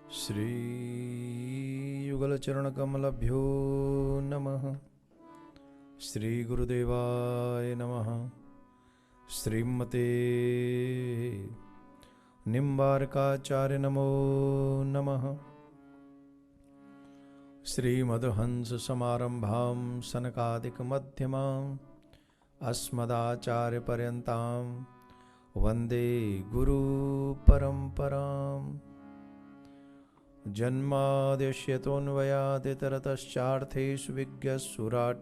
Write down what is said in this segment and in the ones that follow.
श्रीयुगलचरणकमलभ्यो नमः। श्रीगुरुदेवाय नमः। श्रीमते निम्बार्काचार्य नमो नमः। श्रीमद्हंससमारम्भां सनकादिकमध्यमाम् अस्मदाचार्यपर्यन्तां वन्दे गुरुपरम्पराम्। जन्माद्यस्यतोऽन्वयादितरतश्चार्थेषु विज्ञस्सुराट्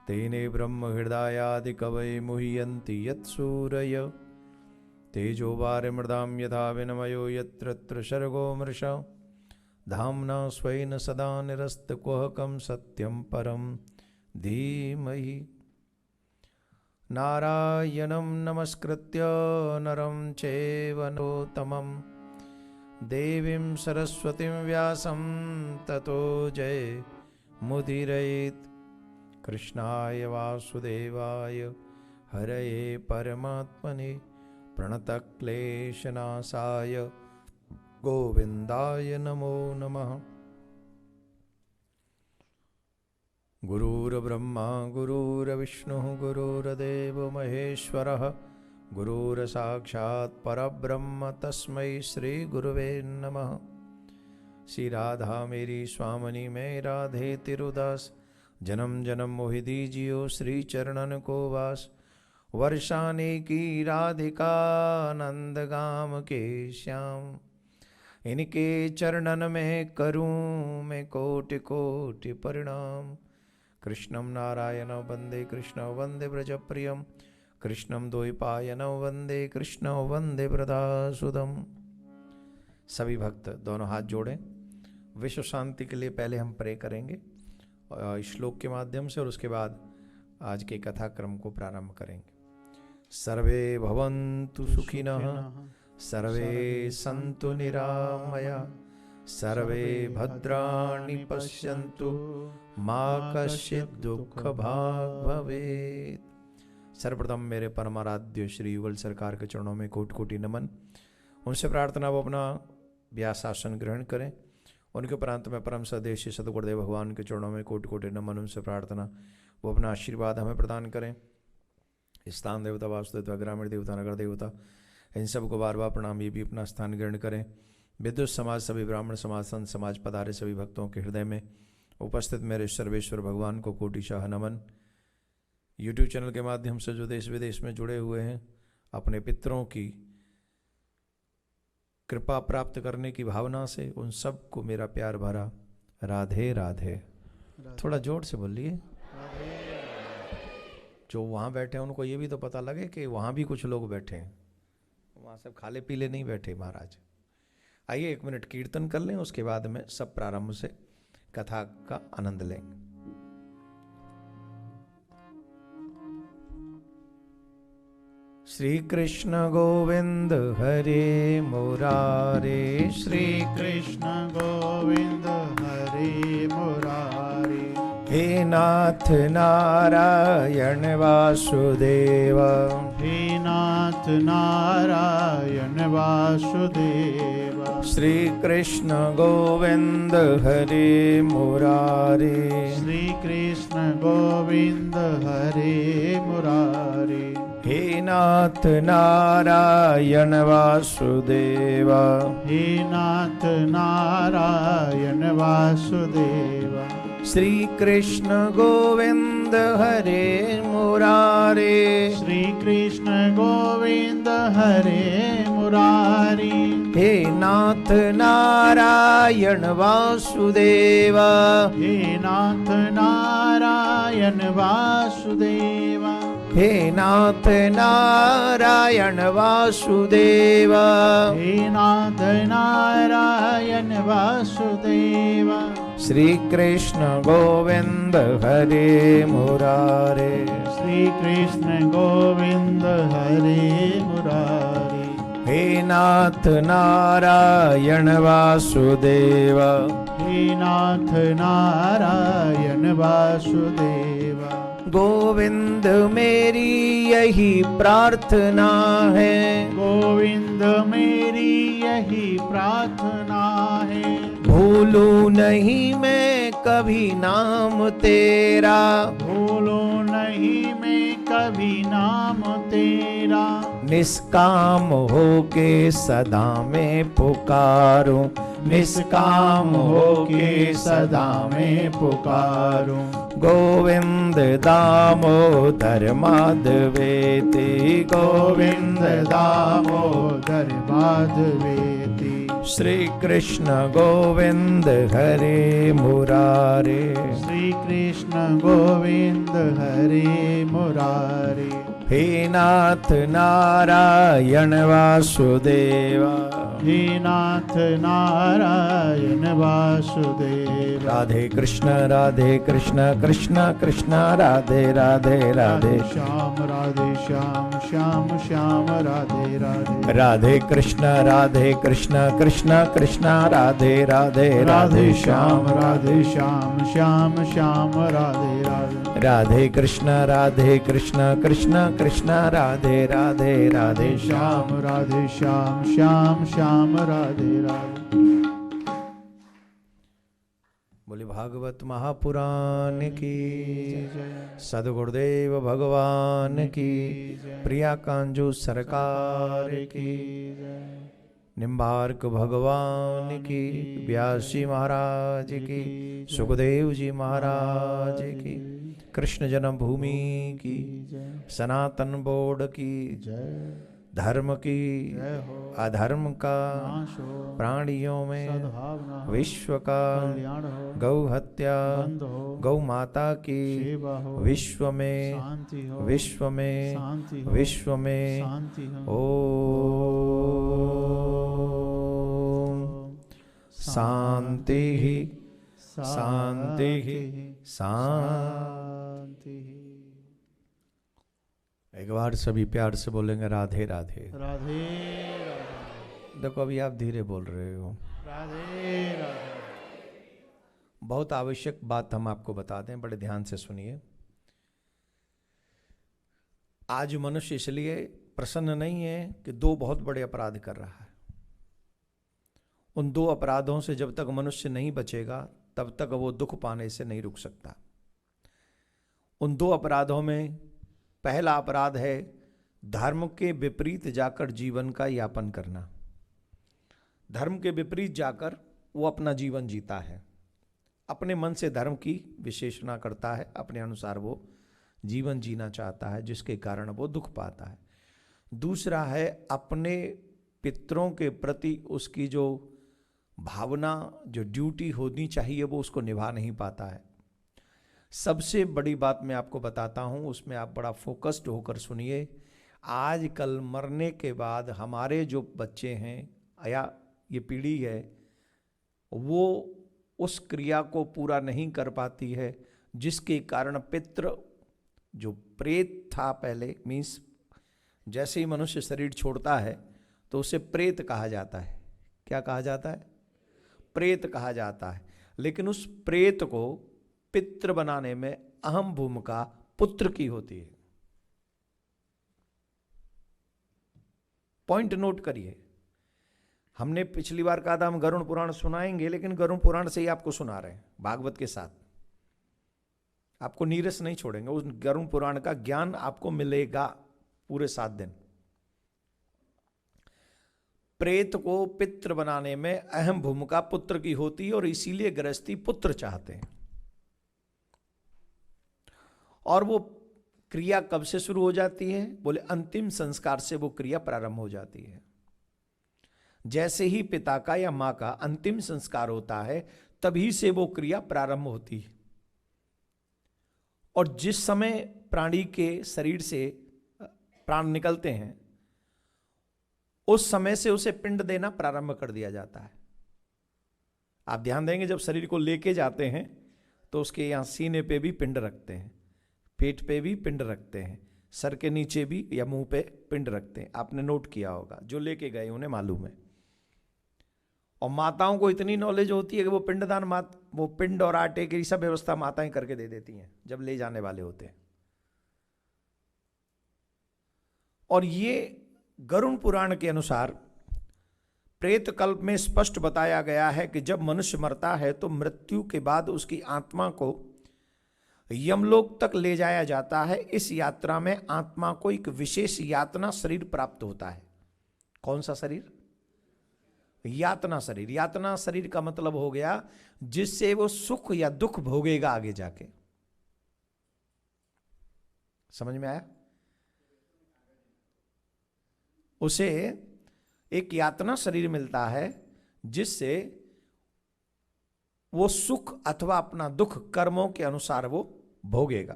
तेने ब्रह्महृदायादिकवये मुह्यन्ति यत्सूरय तेजो वारिमृदां यथा विनिमयो यत्र सर्गो मृषा धाम्ना स्वेन सदा निरस्तकुहकं सत्यं परं धीमहि। नारायणं नमस्कृत्य नरं चैव नरोत्तमं देवीं सरस्वतीं व्यासं ततो जयमुदीरयेत्। कृष्णाय वासुदेवाय हरये परमात्मने प्रणतक्लेशनाशाय गोविन्दाय नमो नमः। गुरुर्ब्रह्मा गुरुर्विष्णुः गुरुर्देवो महेश्वरः गुरुर्साक्षात् परब्रह्म तस्मै श्री गुरुवे नमः। श्री राधा मेरी स्वामिनी मैं राधे तिरुदास जन्म जन्म मोहि दीजियो श्री चरणन को वास। वर्षाने की राधिका नंद गाम के श्याम इनके चरणन में करूं मैं कोटि कोटि प्रणाम। कृष्णं नारायणं वन्दे कृष्णं वन्दे व्रजप्रियं कृष्णं द्वैपायनं वन्दे कृष्णं वन्दे वृदासुदं। सभी भक्त दोनों हाथ जोड़ें। विश्व शांति के लिए पहले हम प्रे करेंगे श्लोक के माध्यम से और उसके बाद आज के कथा क्रम को प्रारंभ करेंगे। सर्वे भवन्तु सुखिनः सर्वे सन्तु निरामया सर्वे भद्राणि पश्यन्तु मा कश्चित् दुःखभाग् भवेत्। सर्वप्रथम मेरे परमाराध्य श्री युगल सरकार के चरणों में कोटि कोटि नमन। उनसे प्रार्थना वो अपना व्यासासन ग्रहण करें। उनके उपरांत में परम सदेशी सदगुरुदेव भगवान के चरणों में कोटि कोटि नमन। उनसे प्रार्थना वो अपना आशीर्वाद हमें प्रदान करें। स्थान देवता वासुदेव देवता ग्रामीण देवता नगर देवता इन सबको बार बार प्रणाम। ये भी अपना स्थान ग्रहण करें। विद्युत समाज सभी ब्राह्मण समाज संत समाज पधारे सभी भक्तों के हृदय में उपस्थित मेरे सर्वेश्वर भगवान को कोटिशाह नमन। यूट्यूब चैनल के माध्यम से जो देश विदेश में जुड़े हुए हैं अपने पितरों की कृपा प्राप्त करने की भावना से उन सबको मेरा प्यार भरा राधे राधे। थोड़ा जोर से बोलिए। जो वहाँ बैठे हैं उनको ये भी तो पता लगे कि वहाँ भी कुछ लोग बैठे हैं। वहाँ सब खाले पीले नहीं बैठे महाराज। आइए 1 मिनट कीर्तन कर लें, उसके बाद में सब प्रारंभ से कथा का आनंद लेंगे। श्री कृष्ण गोविंद हरे मुरारे श्री कृष्ण गोविंद हरे मुरारे। हे नाथ नारायण वासुदेव हे नाथ नारायण वासुदेव। श्री कृष्ण गोविंद हरे मुरारे श्री कृष्ण गोविंद हरे मुरारे। हे नाथ नारायण वासुदेव हे नाथ नारायण वासुदेव। श्री कृष्ण गोविंद हरे मुरारे श्री कृष्ण गोविंद हरे मुरारी। हे नाथ नारायण वासुदेव हे नाथ नारायण वासुदेव। हे नाथ नारायण वासुदेव हे नाथ नारायण वासुदेव। श्री कृष्ण गोविंद हरे मुरारे श्री कृष्ण गोविंद हरे मुरारी। हे नाथ नारायण वासुदेव हे नाथ नारायण वासुदेव। गोविंद मेरी यही प्रार्थना है। गोविंद मेरी यही प्रार्थना है। भूलूं नहीं मैं कभी नाम तेरा। भूलो नहीं मैं कभी नाम तेरा। निष्काम होके सदा मैं पुकारूं। निष्काम होके सदा मैं पुकारूं। गोविंद दामोदर माधवेति। गोविंद दामोदर माधवेति। श्री कृष्ण गोविंद हरे मुरारे। श्री कृष्ण गोविंद हरे मुरारे। हे नाथ नारायण वासुदेवा। हे नाथ नारायण वासुदेव। राधे कृष्ण कृष्ण कृष्ण राधे राधे राधे। श्याम राधे श्याम श्याम श्याम राधे राधे। राधे कृष्ण कृष्ण कृष्ण राधे राधे राधे श्याम श्याम श्याम राधे राधे। राधे कृष्ण कृष्ण कृष्ण राधे राधे राधे श्याम राधे श्याम श्याम श्याम राधे राधे। बोले भागवत महापुराण की जय। सदगुरुदेव भगवान की प्रिया कांजू सरकार की जय। निम्बार्क भगवान की व्यासी महाराज की सुखदेव जी महाराज की कृष्ण जन्मभूमि की सनातन बोर्ड की जय। धर्म की जय हो। अधर्म का नाश हो। प्राणियों में सद्भावना हो। विश्व का कल्याण हो। गौ हत्या बंद हो। गौ माता की सेवा हो। विश्व में शांति हो। विश्व में शांति हो। विश्व में शांति हो। ओम शांति ही शांति ही शांति। एक बार सभी प्यार से बोलेंगे राधे राधे। राधे देखो अभी आप धीरे बोल रहे हो। राधे राधे। बहुत आवश्यक बात हम आपको बता दें, बड़े ध्यान से सुनिए। आज मनुष्य इसलिए प्रसन्न नहीं है कि दो बहुत बड़े अपराध कर रहा है। उन दो अपराधों से जब तक मनुष्य नहीं बचेगा तब तक वो दुख पाने से नहीं रुक सकता। उन दो अपराधों में पहला अपराध है धर्म के विपरीत जाकर जीवन का यापन करना। धर्म के विपरीत जाकर वो अपना जीवन जीता है, अपने मन से धर्म की विशेषणा करता है, अपने अनुसार वो जीवन जीना चाहता है, जिसके कारण वो दुख पाता है। दूसरा है अपने पितरों के प्रति उसकी जो भावना, जो ड्यूटी होनी चाहिए, वो उसको निभा नहीं पाता है। सबसे बड़ी बात मैं आपको बताता हूँ, उसमें आप बड़ा फोकस्ड होकर सुनिए। आजकल मरने के बाद हमारे जो बच्चे हैं या ये पीढ़ी है, वो उस क्रिया को पूरा नहीं कर पाती है, जिसके कारण पितृ जो प्रेत था पहले, मीन्स जैसे ही मनुष्य शरीर छोड़ता है तो उसे प्रेत कहा जाता है। क्या कहा जाता है? प्रेत कहा जाता है। लेकिन उस प्रेत को पितृ बनाने में अहम भूमिका पुत्र की होती है। पॉइंट नोट करिए। हमने पिछली बार कहा था हम गरुड़ पुराण सुनाएंगे, लेकिन गरुड़ पुराण से ही आपको सुना रहे हैं, भागवत के साथ। आपको नीरस नहीं छोड़ेंगे, उस गरुड़ पुराण का ज्ञान आपको मिलेगा पूरे 7 दिन। प्रेत को पितृ बनाने में अहम भूमिका पुत्र की होती है और इसीलिए गृहस्थी पुत्र चाहते हैं। और वो क्रिया कब से शुरू हो जाती है? बोले अंतिम संस्कार से वो क्रिया प्रारंभ हो जाती है। जैसे ही पिता का या मां का अंतिम संस्कार होता है तभी से वो क्रिया प्रारंभ होती है। और जिस समय प्राणी के शरीर से प्राण निकलते हैं उस समय से उसे पिंड देना प्रारंभ कर दिया जाता है। आप ध्यान देंगे जब शरीर को लेके जाते हैं तो उसके यहां सीने पे भी पिंड रखते हैं, पेट पे भी पिंड रखते हैं, सर के नीचे भी या मुंह पे पिंड रखते हैं। आपने नोट किया होगा, जो लेके गए उन्हें मालूम है। और माताओं को इतनी नॉलेज होती है कि वो पिंडदान वो पिंड और आटे की सब व्यवस्था माताएं करके दे देती हैं जब ले जाने वाले होते हैं। और ये गरुड़ पुराण के अनुसार प्रेत कल्प में स्पष्ट बताया गया है कि जब मनुष्य मरता है तो मृत्यु के बाद उसकी आत्मा को यमलोक तक ले जाया जाता है। इस यात्रा में आत्मा को एक विशेष यातना शरीर प्राप्त होता है। कौन सा शरीर? यातना शरीर। यातना शरीर का मतलब हो गया जिससे वो सुख या दुख भोगेगा आगे जाके। समझ में आया? उसे एक यातना शरीर मिलता है जिससे वो सुख अथवा अपना दुख कर्मों के अनुसार वो भोगेगा।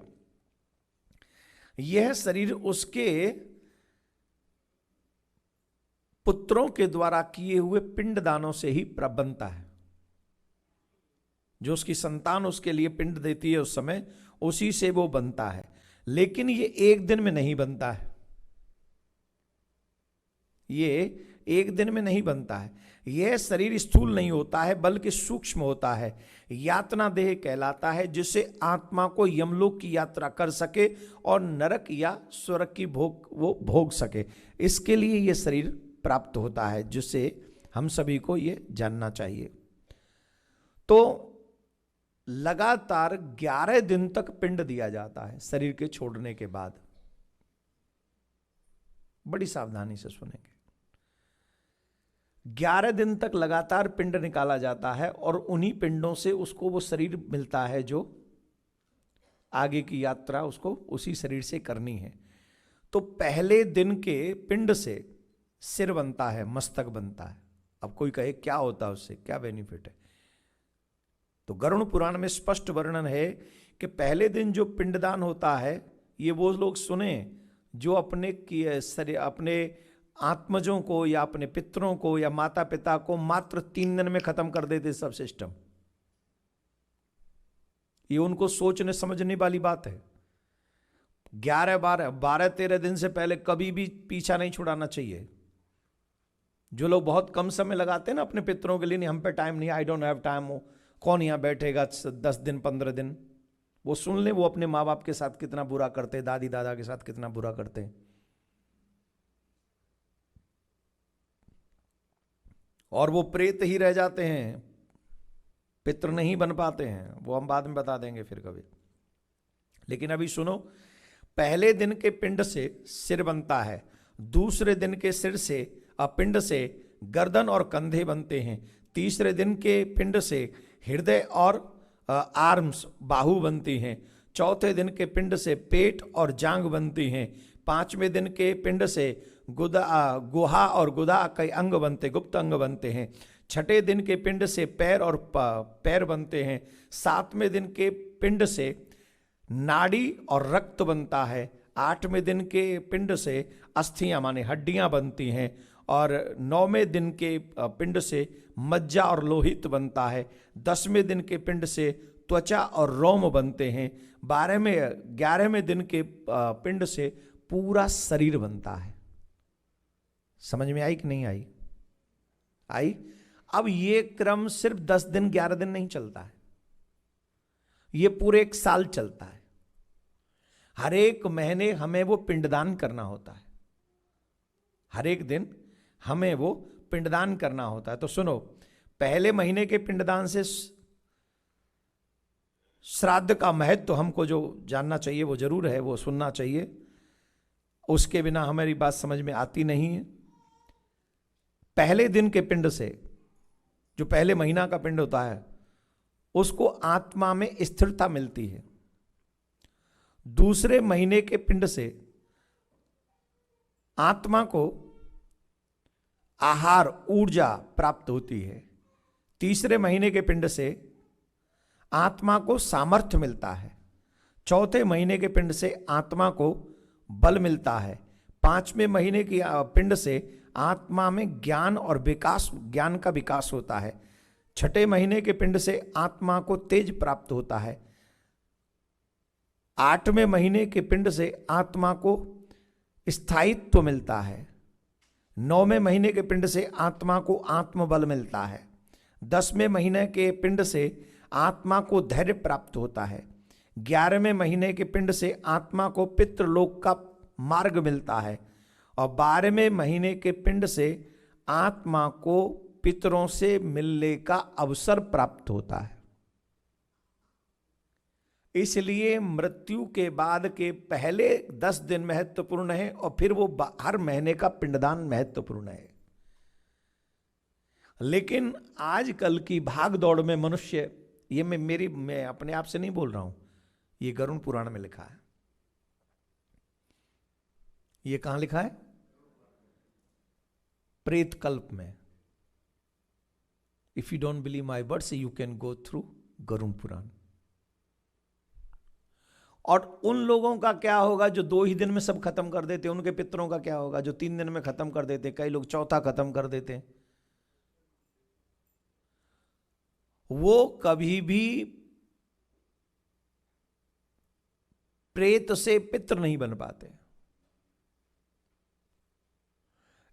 यह शरीर उसके पुत्रों के द्वारा किए हुए पिंडदानों से ही बनता है। जो उसकी संतान उसके लिए पिंड देती है उस समय, उसी से वो बनता है। लेकिन ये एक दिन में नहीं बनता है, ये एक दिन में नहीं बनता है। यह शरीर स्थूल नहीं होता है बल्कि सूक्ष्म होता है। यातना देह कहलाता है जिससे आत्मा को यमलोक की यात्रा कर सके और नरक या स्वर्ग की भोग वो भोग सके। इसके लिए यह शरीर प्राप्त होता है, जिससे हम सभी को यह जानना चाहिए। तो लगातार 11 दिन तक पिंड दिया जाता है शरीर के छोड़ने के बाद। बड़ी सावधानी से सुनेंगे। 11 दिन तक लगातार पिंड निकाला जाता है और उन्हीं पिंडों से उसको वो शरीर मिलता है जो आगे की यात्रा उसको उसी शरीर से करनी है। तो पहले दिन के पिंड से सिर बनता है, मस्तक बनता है। अब कोई कहे क्या होता है उससे, क्या बेनिफिट है? तो गरुड़ पुराण में स्पष्ट वर्णन है कि पहले दिन जो पिंडदान होता है, ये वो लोग सुने जो अपने आत्मजों को या अपने पितरों को या माता पिता को मात्र 3 दिन में खत्म कर देते सब सिस्टम। ये उनको सोचने समझने वाली बात है। 12-13 दिन से पहले कभी भी पीछा नहीं छुड़ाना चाहिए। जो लोग बहुत कम समय लगाते हैं ना अपने पितरों के लिए, नहीं हम पे टाइम नहीं, आई डोंट हैव टाइम, हो कौन यहां बैठेगा 10 दिन 15 दिन, वो सुन ले वो अपने माँ बाप के साथ कितना बुरा करते, दादी दादा के साथ कितना बुरा करते हैं। और वो प्रेत ही रह जाते हैं, पितृ नहीं बन पाते हैं। वो हम बाद में बता देंगे फिर कभी। लेकिन अभी सुनो, पहले दिन के पिंड से सिर बनता है, दूसरे दिन के सिर से पिंड से गर्दन और कंधे बनते हैं, तीसरे दिन के पिंड से हृदय और आर्म्स बाहु बनती हैं, चौथे दिन के पिंड से पेट और जांग बनती हैं, पांचवें दिन के पिंड से गुहा और गुदा कई अंग बनते, गुप्त अंग बनते हैं, छठे दिन के पिंड से पैर और पैर बनते हैं, सातवें दिन के पिंड से नाड़ी और रक्त बनता है, आठवें दिन के पिंड से अस्थियां माने हड्डियां बनती हैं, और 9वें दिन के पिंड से मज्जा और लोहित बनता है, 10वें दिन के पिंड से त्वचा और रोम बनते हैं, 11वें दिन के पिंड से पूरा शरीर बनता है। समझ में आई कि नहीं आई? आई। अब ये क्रम सिर्फ 10 दिन 11 दिन नहीं चलता है, ये पूरे 1 साल चलता है। हर एक महीने हमें वो पिंडदान करना होता है, हर एक दिन हमें वो पिंडदान करना होता है। तो सुनो, पहले महीने के पिंडदान से श्राद्ध का महत्व तो हमको जो जानना चाहिए वो जरूर है, वो सुनना चाहिए, उसके बिना हमारी बात समझ में आती नहीं है। पहले दिन के पिंड से, जो पहले महीना का पिंड होता है, उसको आत्मा में स्थिरता मिलती है। दूसरे महीने के पिंड से आत्मा को आहार ऊर्जा प्राप्त होती है। तीसरे महीने के पिंड से आत्मा को सामर्थ्य मिलता है। चौथे महीने के पिंड से आत्मा को बल मिलता है। 5वें महीने की पिंड से आत्मा में ज्ञान और विकास, ज्ञान का विकास होता है। 6ठे महीने के पिंड से आत्मा को तेज प्राप्त होता है। 8वें महीने के पिंड से आत्मा को स्थायित्व मिलता है। 9वें महीने के पिंड से आत्मा को आत्मबल मिलता है। 10वें महीने के पिंड से आत्मा को धैर्य प्राप्त होता है। 11वें महीने के पिंड से आत्मा को पितृलोक का मार्ग मिलता है। और 12वें महीने के पिंड से आत्मा को पितरों से मिलने का अवसर प्राप्त होता है। इसलिए मृत्यु के बाद के पहले 10 दिन महत्वपूर्ण है और फिर वो हर महीने का पिंडदान महत्वपूर्ण है। लेकिन आजकल की भाग दौड़ में मनुष्य, ये मैं अपने आप से नहीं बोल रहा हूं, ये गरुड़ पुराण में लिखा है। ये कहां लिखा है? प्रेत कल्प में। If you don't believe my words you can go through Garuda Purana. और उन लोगों का क्या होगा जो 2 ही दिन में सब खत्म कर देते, उनके पितरों का क्या होगा जो 3 दिन में खत्म कर देते, कई लोग चौथा खत्म कर देते। वो कभी भी प्रेत से पितर नहीं बन पाते।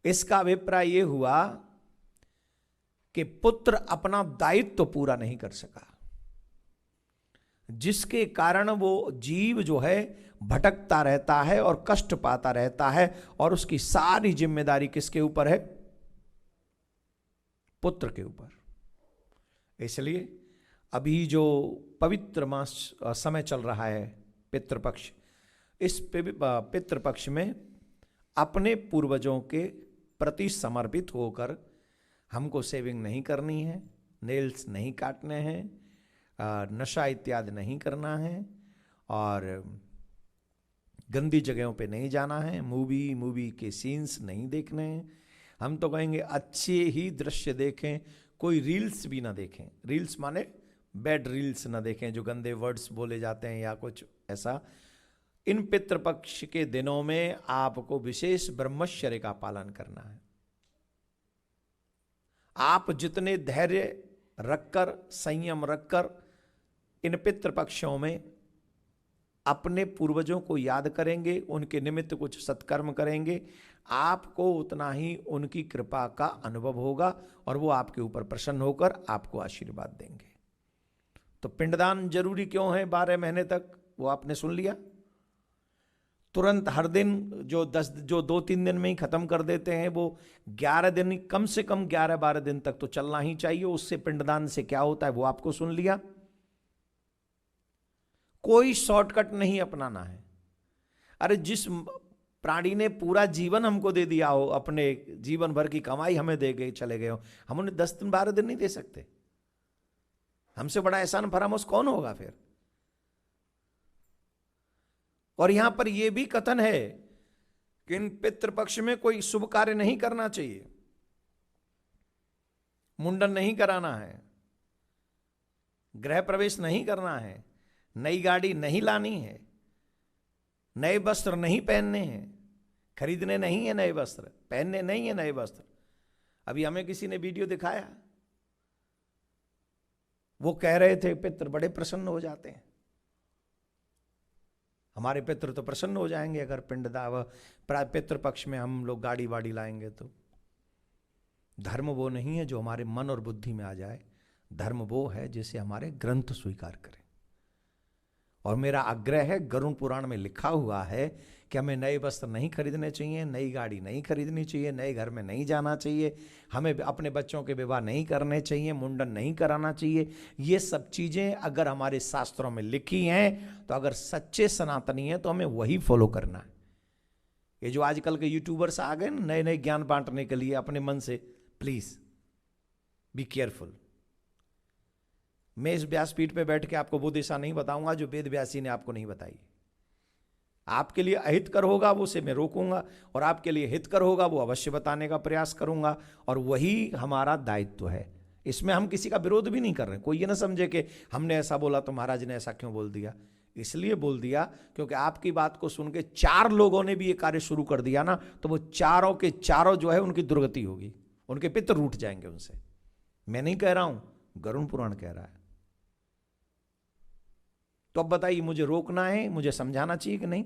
इसका अभिप्राय यह हुआ कि पुत्र अपना दायित्व तो पूरा नहीं कर सका, जिसके कारण वो जीव जो है भटकता रहता है और कष्ट पाता रहता है, और उसकी सारी जिम्मेदारी किसके ऊपर है? पुत्र के ऊपर। इसलिए अभी जो पवित्र मास समय चल रहा है पितृपक्ष, इस पितृपक्ष में अपने पूर्वजों के प्रति समर्पित होकर हमको सेविंग नहीं करनी है, नेल्स नहीं काटने हैं, नशा इत्यादि नहीं करना है, और गंदी जगहों पे नहीं जाना है, मूवी के सीन्स नहीं देखने हैं। हम तो कहेंगे अच्छे ही दृश्य देखें, कोई रील्स भी ना देखें। रील्स माने बैड रील्स ना देखें जो गंदे वर्ड्स बोले जाते हैं या कुछ ऐसा। इन पितृपक्ष के दिनों में आपको विशेष ब्रह्मचर्य का पालन करना है। आप जितने धैर्य रखकर, संयम रखकर इन पितृपक्षों में अपने पूर्वजों को याद करेंगे, उनके निमित्त कुछ सत्कर्म करेंगे, आपको उतना ही उनकी कृपा का अनुभव होगा और वो आपके ऊपर प्रसन्न होकर आपको आशीर्वाद देंगे। तो पिंडदान जरूरी क्यों है 12 महीने तक, वो आपने सुन लिया। तुरंत हर दिन जो 2-3 दिन में ही खत्म कर देते हैं, वो 11 दिन, कम से कम 11-12 दिन तक तो चलना ही चाहिए। उससे पिंडदान से क्या होता है वो आपको सुन लिया। कोई शॉर्टकट नहीं अपनाना है। अरे जिस प्राणी ने पूरा जीवन हमको दे दिया हो, अपने जीवन भर की कमाई हमें दे गए, चले गए हो, हम उन्हें 10 दिन 12 दिन नहीं दे सकते। हमसे बड़ा एहसान फरामोश कौन होगा फिर? और यहां पर यह भी कथन है कि इन पितृपक्ष में कोई शुभ कार्य नहीं करना चाहिए, मुंडन नहीं कराना है, गृह प्रवेश नहीं करना है, नई गाड़ी नहीं लानी है, नए वस्त्र नहीं पहनने हैं, खरीदने नहीं है नए वस्त्र, पहनने नहीं है नए वस्त्र। अभी हमें किसी ने वीडियो दिखाया, वो कह रहे थे पितृ बड़े प्रसन्न हो जाते हैं। हमारे पितृ तो प्रसन्न हो जाएंगे अगर पितृपक्ष में हम लोग गाड़ी वाड़ी लाएंगे तो। धर्म वो नहीं है जो हमारे मन और बुद्धि में आ जाए, धर्म वो है जिसे हमारे ग्रंथ स्वीकार करें। और मेरा आग्रह है, गरुड़ पुराण में लिखा हुआ है कि हमें नए वस्त्र नहीं खरीदने चाहिए, नई गाड़ी नहीं खरीदनी चाहिए, नए घर में नहीं जाना चाहिए, हमें अपने बच्चों के विवाह नहीं करने चाहिए, मुंडन नहीं कराना चाहिए। ये सब चीज़ें अगर हमारे शास्त्रों में लिखी हैं तो अगर सच्चे सनातनी हैं तो हमें वही फॉलो करना है। ये जो आजकल के यूट्यूबर्स आ गए नए नए ज्ञान बांटने के लिए अपने मन से, प्लीज बी केयरफुल। मैं इस व्यासपीठ पे बैठ के आपको वो दिशा नहीं बताऊंगा जो वेद व्यासी ने आपको नहीं बताई। आपके लिए अहितकर होगा वो से मैं रोकूंगा, और आपके लिए हितकर होगा वो अवश्य बताने का प्रयास करूंगा, और वही हमारा दायित्व है। इसमें हम किसी का विरोध भी नहीं कर रहे। कोई ये ना समझे कि हमने ऐसा बोला तो महाराज ने ऐसा क्यों बोल दिया। इसलिए बोल दिया क्योंकि आपकी बात को सुन के 4 लोगों ने भी ये कार्य शुरू कर दिया ना, तो वो चारों के चारों जो है उनकी दुर्गति होगी, उनके पितर रूठ जाएंगे उनसे। मैं नहीं कह रहा हूं, गरुड़ पुराण कह रहा है। तो अब बताइए, मुझे रोकना है, मुझे समझाना चाहिए कि नहीं?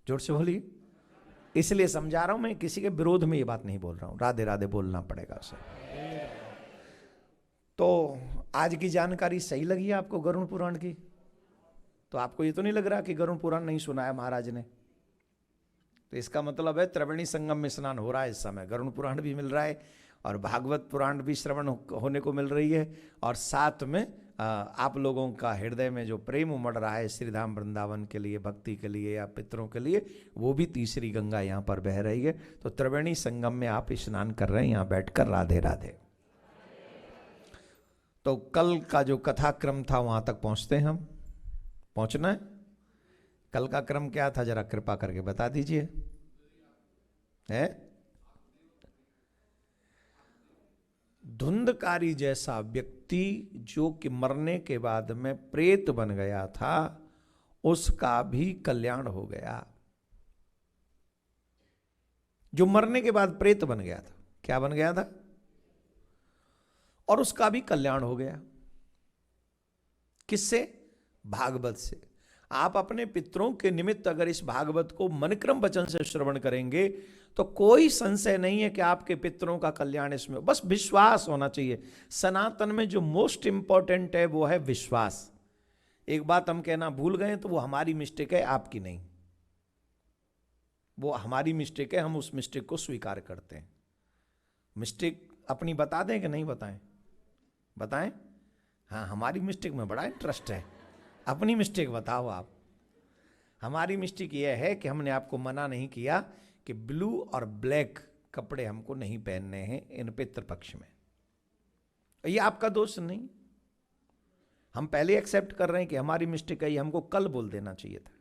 जोर से बोलिए। इसलिए समझा रहा हूं, मैं किसी के विरोध में ये बात नहीं बोल रहा हूं। राधे राधे बोलना पड़ेगा उसे। तो आज की जानकारी सही लगी आपको गरुड़ पुराण की? तो आपको ये तो नहीं लग रहा कि गरुड़ पुराण नहीं सुना है महाराज ने? तो इसका मतलब है त्रिवेणी संगम में स्नान हो रहा है इस समय। गरुड़ पुराण भी मिल रहा है और भागवत पुराण भी श्रवण होने को मिल रही है, और साथ में आप लोगों का हृदय में जो प्रेम उमड़ रहा है श्रीधाम वृंदावन के लिए, भक्ति के लिए या पितरों के लिए, वो भी तीसरी गंगा यहाँ पर बह रही है। तो त्रिवेणी संगम में आप स्नान कर रहे हैं यहाँ बैठकर। राधे राधे। तो कल का जो कथा क्रम था वहां तक पहुंचते हैं हम। पहुंचना है? कल का क्रम क्या था, जरा कृपा करके बता दीजिए। है धुंधकारी जैसा व्यक्ति जो कि मरने के बाद में प्रेत बन गया था, उसका भी कल्याण हो गया। जो मरने के बाद प्रेत बन गया था, क्या बन गया था? और उसका भी कल्याण हो गया। किससे? भागवत से। आप अपने पितरों के निमित्त अगर इस भागवत को मनक्रम वचन से श्रवण करेंगे तो कोई संशय नहीं है कि आपके पितरों का कल्याण इसमें, बस विश्वास होना चाहिए। सनातन में जो मोस्ट इंपॉर्टेंट है वो है विश्वास। एक बात हम कहना भूल गए तो वो हमारी मिस्टेक है, आपकी नहीं। वो हमारी मिस्टेक है, हम उस मिस्टेक को स्वीकार करते हैं। मिस्टेक अपनी बता दें कि नहीं बताएं? बताएं? हाँ, हमारी मिस्टेक में बड़ा इंटरेस्ट है। अपनी मिस्टेक बताओ आप। हमारी मिस्टेक यह है कि हमने आपको मना नहीं किया कि ब्लू और ब्लैक कपड़े हमको नहीं पहनने हैं इन पितृपक्ष में। ये आपका दोष नहीं, हम पहले एक्सेप्ट कर रहे हैं कि हमारी मिस्टेक है। ये हमको कल बोल देना चाहिए था,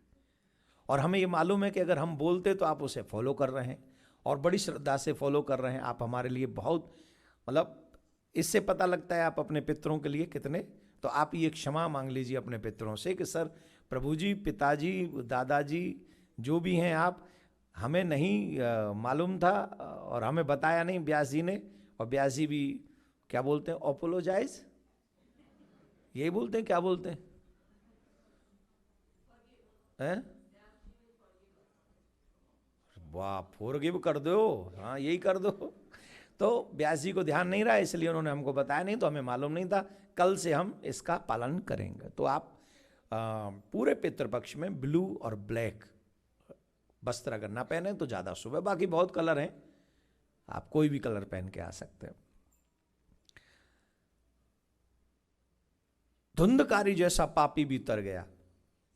और हमें ये मालूम है कि अगर हम बोलते तो आप उसे फॉलो कर रहे हैं और बड़ी श्रद्धा से फॉलो कर रहे हैं। आप हमारे लिए बहुत, मतलब इससे पता लगता है आप अपने पितरों के लिए कितने। तो आप ये क्षमा मांग लीजिए अपने पितरों से कि सर, प्रभु जी, पिताजी, दादाजी, जो भी हैं आप, हमें नहीं मालूम था और हमें बताया नहीं व्यास जी ने। और व्यास जी भी क्या बोलते हैं? अपोलोजाइज, यही बोलते हैं, क्या बोलते हैं? वाह, फॉरगिव कर दो। हाँ, यही कर दो। तो व्यास जी को ध्यान नहीं रहा, इसलिए उन्होंने हमको बताया नहीं, तो हमें मालूम नहीं था। कल से हम इसका पालन करेंगे। तो आप पूरे पितृपक्ष में ब्लू और ब्लैक वस्त्र अगर ना पहने तो ज़्यादा शुभ है। बाकी बहुत कलर हैं, आप कोई भी कलर पहन के आ सकते हैं। धुंधकारी जैसा पापी भी तर गया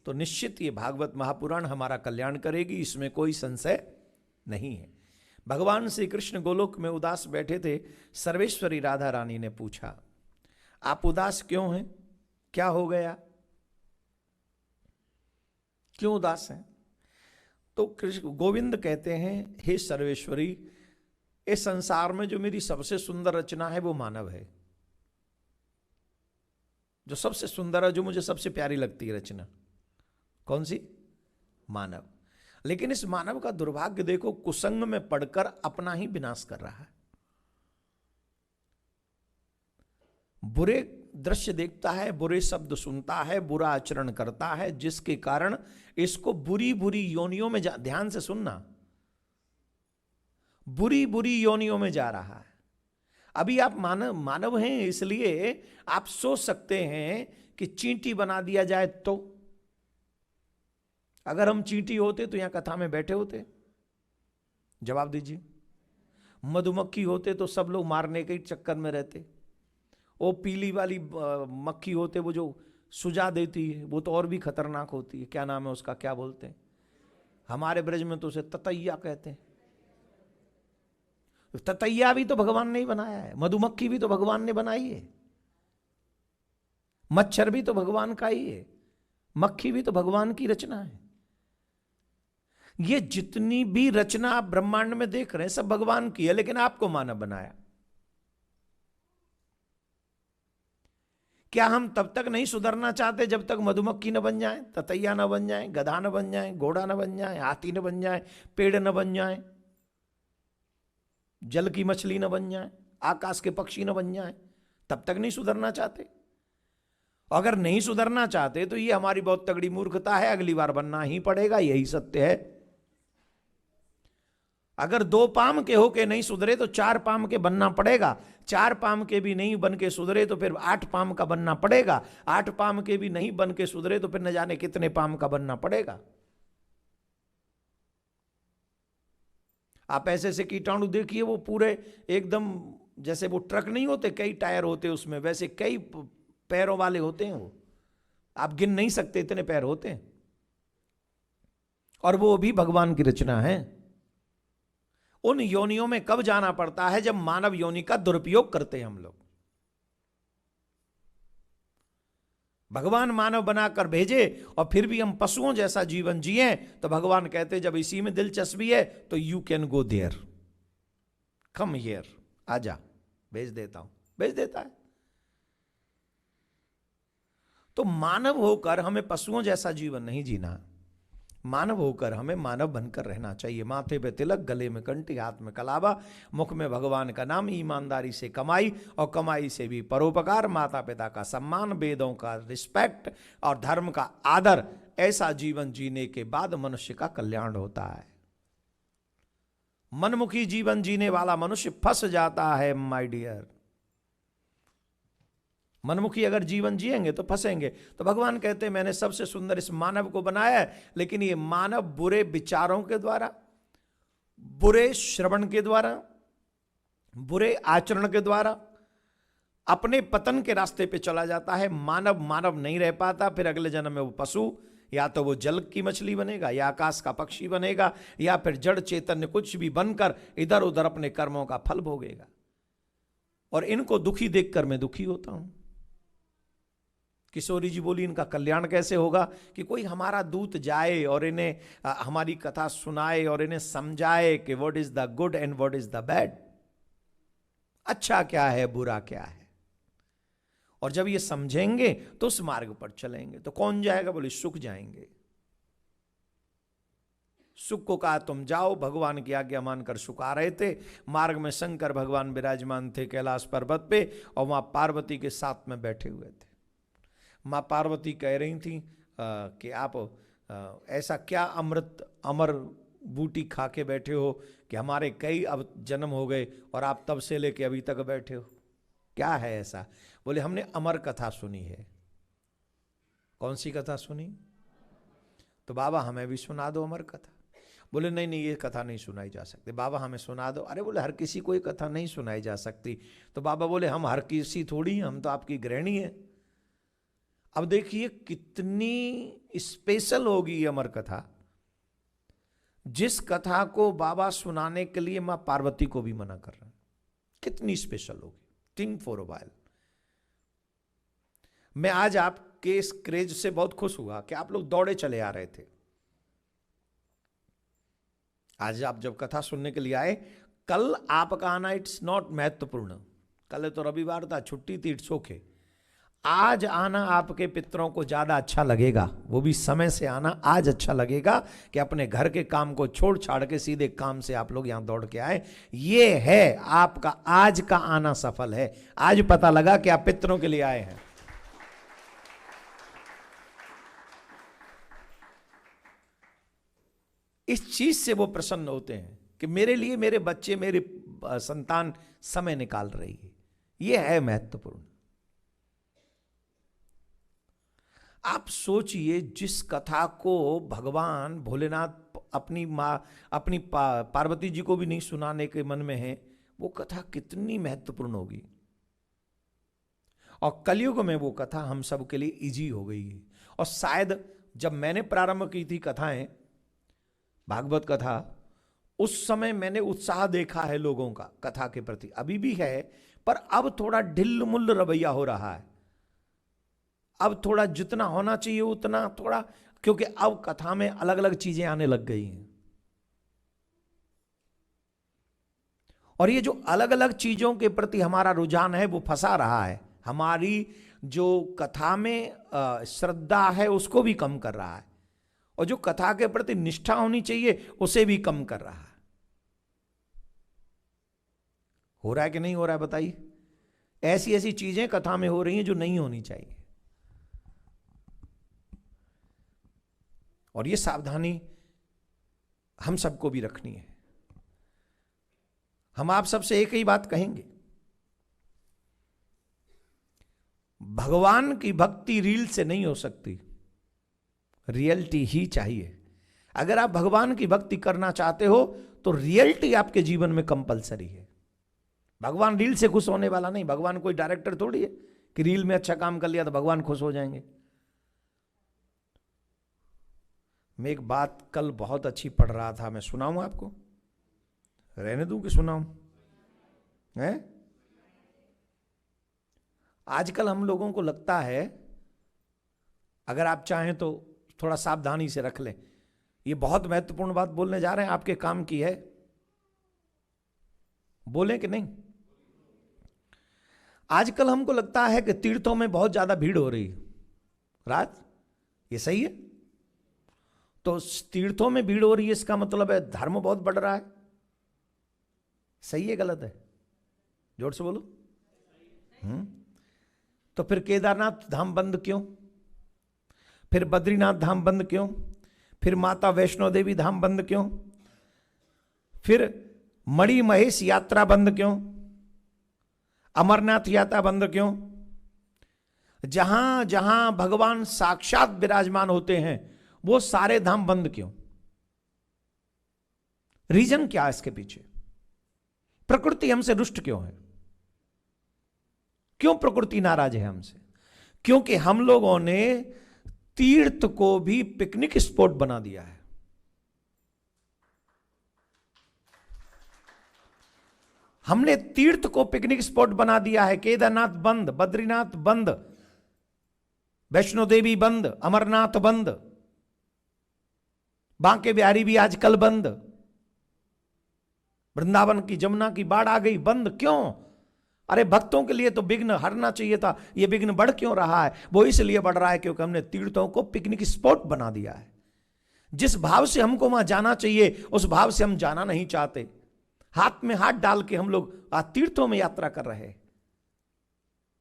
तो निश्चित ये भागवत महापुराण हमारा कल्याण करेगी, इसमें कोई संशय नहीं है। भगवान श्री कृष्ण गोलोक में उदास बैठे थे। सर्वेश्वरी राधा रानी ने पूछा, आप उदास क्यों हैं? क्या हो गया? क्यों उदास हैं? तो कृष्ण गोविंद कहते हैं, हे सर्वेश्वरी, इस संसार में जो मेरी सबसे सुंदर रचना है वो मानव है। जो सबसे सुंदर है, जो मुझे सबसे प्यारी लगती है रचना, कौन सी? मानव। लेकिन इस मानव का दुर्भाग्य देखो, कुसंग में पड़कर अपना ही विनाश कर रहा है। बुरे दृश्य देखता है, बुरे शब्द सुनता है, बुरा आचरण करता है, जिसके कारण इसको बुरी बुरी योनियों में ध्यान से सुनना, बुरी बुरी योनियों में जा रहा है। अभी आप मानव हैं, इसलिए आप सोच सकते हैं कि चींटी बना दिया जाए तो। अगर हम चींटी होते तो यहां कथा में बैठे होते? जवाब दीजिए। मधुमक्खी होते तो सब लोग मारने के चक्कर में रहते। वो पीली वाली मक्खी होते, वो जो सुझा देती है, वो तो और भी खतरनाक होती है। क्या नाम है उसका, क्या बोलते हैं? हमारे ब्रज में तो उसे ततैया कहते हैं। ततैया भी तो भगवान ने ही बनाया है, मधुमक्खी भी तो भगवान ने बनाई है, मच्छर भी तो भगवान का ही है, मक्खी भी तो भगवान की रचना है। ये जितनी भी रचना आप ब्रह्मांड में देख रहे हैं सब भगवान की है, लेकिन आपको मानव बनाया। क्या हम तब तक नहीं सुधरना चाहते जब तक मधुमक्खी न बन जाए, ततैया न बन जाए, गधा न बन जाए, घोड़ा न बन जाए, हाथी न बन जाए, पेड़ न बन जाए, जल की मछली न बन जाए, आकाश के पक्षी न बन जाए? तब तक नहीं सुधरना चाहते? अगर नहीं सुधरना चाहते तो ये हमारी बहुत तगड़ी मूर्खता है। अगली बार बनना ही पड़ेगा, यही सत्य है। अगर 2 पाम के होके नहीं सुधरे तो 4 पाम के बनना पड़ेगा। 4 पाम के भी नहीं बन के सुधरे तो फिर 8 पाम का बनना पड़ेगा। 8 पाम के भी नहीं बन के सुधरे तो फिर न जाने कितने पाम का बनना पड़ेगा। आप ऐसे ऐसे कीटाणु देखिए, वो पूरे एकदम जैसे वो ट्रक नहीं होते, कई टायर होते उसमें, वैसे कई पैरों वाले होते हैं वो, आप गिन नहीं सकते इतने पैर होते हैं। और वो भी भगवान की रचना है। उन योनियों में कब जाना पड़ता है? जब मानव योनि का दुरुपयोग करते हैं हम लोग। भगवान मानव बनाकर भेजे और फिर भी हम पशुओं जैसा जीवन जिए, तो भगवान कहते जब इसी में दिलचस्पी है तो you can go there, come here, आजा, भेज देता हूं, भेज देता है। तो मानव होकर हमें पशुओं जैसा जीवन नहीं जीना, मानव होकर हमें मानव बनकर रहना चाहिए। माथे पे तिलक, गले में कंठी, हाथ में कलावा, मुख में भगवान का नाम, ईमानदारी से कमाई और कमाई से भी परोपकार, माता पिता का सम्मान, वेदों का रिस्पेक्ट और धर्म का आदर, ऐसा जीवन जीने के बाद मनुष्य का कल्याण होता है। मनमुखी जीवन जीने वाला मनुष्य फंस जाता है माय डियर। मनमुखी अगर जीवन जिएंगे तो फंसेंगे। तो भगवान कहते हैं मैंने सबसे सुंदर इस मानव को बनाया है, लेकिन ये मानव बुरे विचारों के द्वारा, बुरे श्रवण के द्वारा, बुरे आचरण के द्वारा अपने पतन के रास्ते पे चला जाता है। मानव मानव नहीं रह पाता, फिर अगले जन्म में वो पशु, या तो वो जल की मछली बनेगा, या आकाश का पक्षी बनेगा, या फिर जड़ चैतन्य कुछ भी बनकर इधर उधर अपने कर्मों का फल भोगेगा। और इनको दुखी देखकर मैं दुखी होता हूं। किशोरी जी बोली इनका कल्याण कैसे होगा? कि कोई हमारा दूत जाए और इन्हें हमारी कथा सुनाए और इन्हें समझाए कि what is the good and what is the bad, अच्छा क्या है, बुरा क्या है। और जब ये समझेंगे तो उस मार्ग पर चलेंगे। तो कौन जाएगा? बोले सुख जाएंगे। सुख को कहा तुम जाओ, भगवान की आज्ञा मानकर सुख आ रहे थे। मार्ग में शंकर भगवान विराजमान थे कैलाश पर्वत पे, और वहां पार्वती के साथ में बैठे हुए थे। माँ पार्वती कह रही थी कि आप ऐसा क्या अमृत अमर बूटी खा के बैठे हो कि हमारे कई अब जन्म हो गए और आप तब से लेके अभी तक बैठे हो, क्या है ऐसा? बोले हमने अमर कथा सुनी है। कौन सी कथा सुनी? तो बाबा हमें भी सुना दो अमर कथा। बोले नहीं नहीं, ये कथा नहीं सुनाई जा सकती। बाबा हमें सुना दो। अरे बोले हर किसी को ये कथा नहीं सुनाई जा सकती। तो बाबा बोले हम हर किसी थोड़ी, हम तो आपकी गृहिणी है। अब देखिए कितनी स्पेशल होगी ये अमर कथा। जिस कथा को बाबा सुनाने के लिए मां पार्वती को भी मना कर रहे हैं, कितनी स्पेशल होगी। Think for a while. मैं आज आपके इस क्रेज से बहुत खुश हुआ कि आप लोग दौड़े चले आ रहे थे। आज आप जब कथा सुनने के लिए आए, कल आपका आना इट्स नॉट महत्वपूर्ण। कल तो रविवार था, छुट्टी थी, इट्स ओके। आज आना आपके पितरों को ज्यादा अच्छा लगेगा, वो भी समय से आना आज अच्छा लगेगा कि अपने घर के काम को छोड़ छाड़ के सीधे काम से आप लोग यहां दौड़ के आए। ये है आपका आज का आना सफल है। आज पता लगा कि आप पितरों के लिए आए हैं। इस चीज से वो प्रसन्न होते हैं कि मेरे लिए मेरे बच्चे, मेरे संतान समय निकाल रही है। ये है महत्वपूर्ण। आप सोचिए, जिस कथा को भगवान भोलेनाथ अपनी मां, अपनी पार्वती जी को भी नहीं सुनाने के मन में है, वो कथा कितनी महत्वपूर्ण होगी। और कलयुग में वो कथा हम सब के लिए इजी हो गई है। और शायद जब मैंने प्रारंभ की थी कथाएं, भागवत कथा, उस समय मैंने उत्साह देखा है लोगों का कथा के प्रति, अभी भी है, पर अब थोड़ा ढिल्ल-मुल्ल रवैया हो रहा है। अब थोड़ा जितना होना चाहिए उतना थोड़ा, क्योंकि अब कथा में अलग अलग चीजें आने लग गई हैं। और ये जो अलग अलग चीजों के प्रति हमारा रुझान है वो फंसा रहा है। हमारी जो कथा में श्रद्धा है उसको भी कम कर रहा है, और जो कथा के प्रति निष्ठा होनी चाहिए उसे भी कम कर रहा है। हो रहा है कि नहीं हो रहा है बताइए? ऐसी ऐसी चीजें कथा में हो रही हैं जो नहीं होनी चाहिए। और ये सावधानी हम सबको भी रखनी है। हम आप सबसे एक ही बात कहेंगे, भगवान की भक्ति रील से नहीं हो सकती, रियलिटी ही चाहिए। अगर आप भगवान की भक्ति करना चाहते हो तो रियलिटी आपके जीवन में कंपलसरी है। भगवान रील से खुश होने वाला नहीं, भगवान कोई डायरेक्टर थोड़ी है कि रील में अच्छा काम कर लिया तो भगवान खुश हो जाएंगे। मैं एक बात कल बहुत अच्छी पढ़ रहा था, मैं सुनाऊं आपको? रहने दूं कि सुनाऊं? है आजकल हम लोगों को लगता है, अगर आप चाहें तो थोड़ा सावधानी से रख लें, ये बहुत महत्वपूर्ण बात बोलने जा रहे हैं, आपके काम की है, बोलें कि नहीं? आजकल हमको लगता है कि तीर्थों में बहुत ज्यादा भीड़ हो रही है, रात ये सही है? तो तीर्थों में भीड़ हो रही है इसका मतलब है धर्म बहुत बढ़ रहा है। सही है गलत है? जोर से बोलो। तो फिर केदारनाथ धाम बंद क्यों? फिर बद्रीनाथ धाम बंद क्यों? फिर माता वैष्णो देवी धाम बंद क्यों? फिर मणि महेश यात्रा बंद क्यों? अमरनाथ यात्रा बंद क्यों? जहां जहां भगवान साक्षात विराजमान होते हैं वो सारे धाम बंद क्यों? रीजन क्या है इसके पीछे? प्रकृति हमसे रुष्ट क्यों है? क्यों प्रकृति नाराज है हमसे? क्योंकि हम लोगों ने तीर्थ को भी पिकनिक स्पॉट बना दिया है। हमने तीर्थ को पिकनिक स्पॉट बना दिया है। केदारनाथ बंद, बद्रीनाथ बंद, वैष्णो देवी बंद, अमरनाथ बंद, बांके बिहारी भी आजकल बंद, वृंदावन की जमुना की बाढ़ आ गई बंद। क्यों? अरे भक्तों के लिए तो विघ्न हरना चाहिए था, ये विघ्न बढ़ क्यों रहा है? वो इसलिए बढ़ रहा है क्योंकि हमने तीर्थों को पिकनिक स्पॉट बना दिया है। जिस भाव से हमको वहां जाना चाहिए उस भाव से हम जाना नहीं चाहते। हाथ में हाथ डाल के हम लोग तीर्थों में यात्रा कर रहे हैं,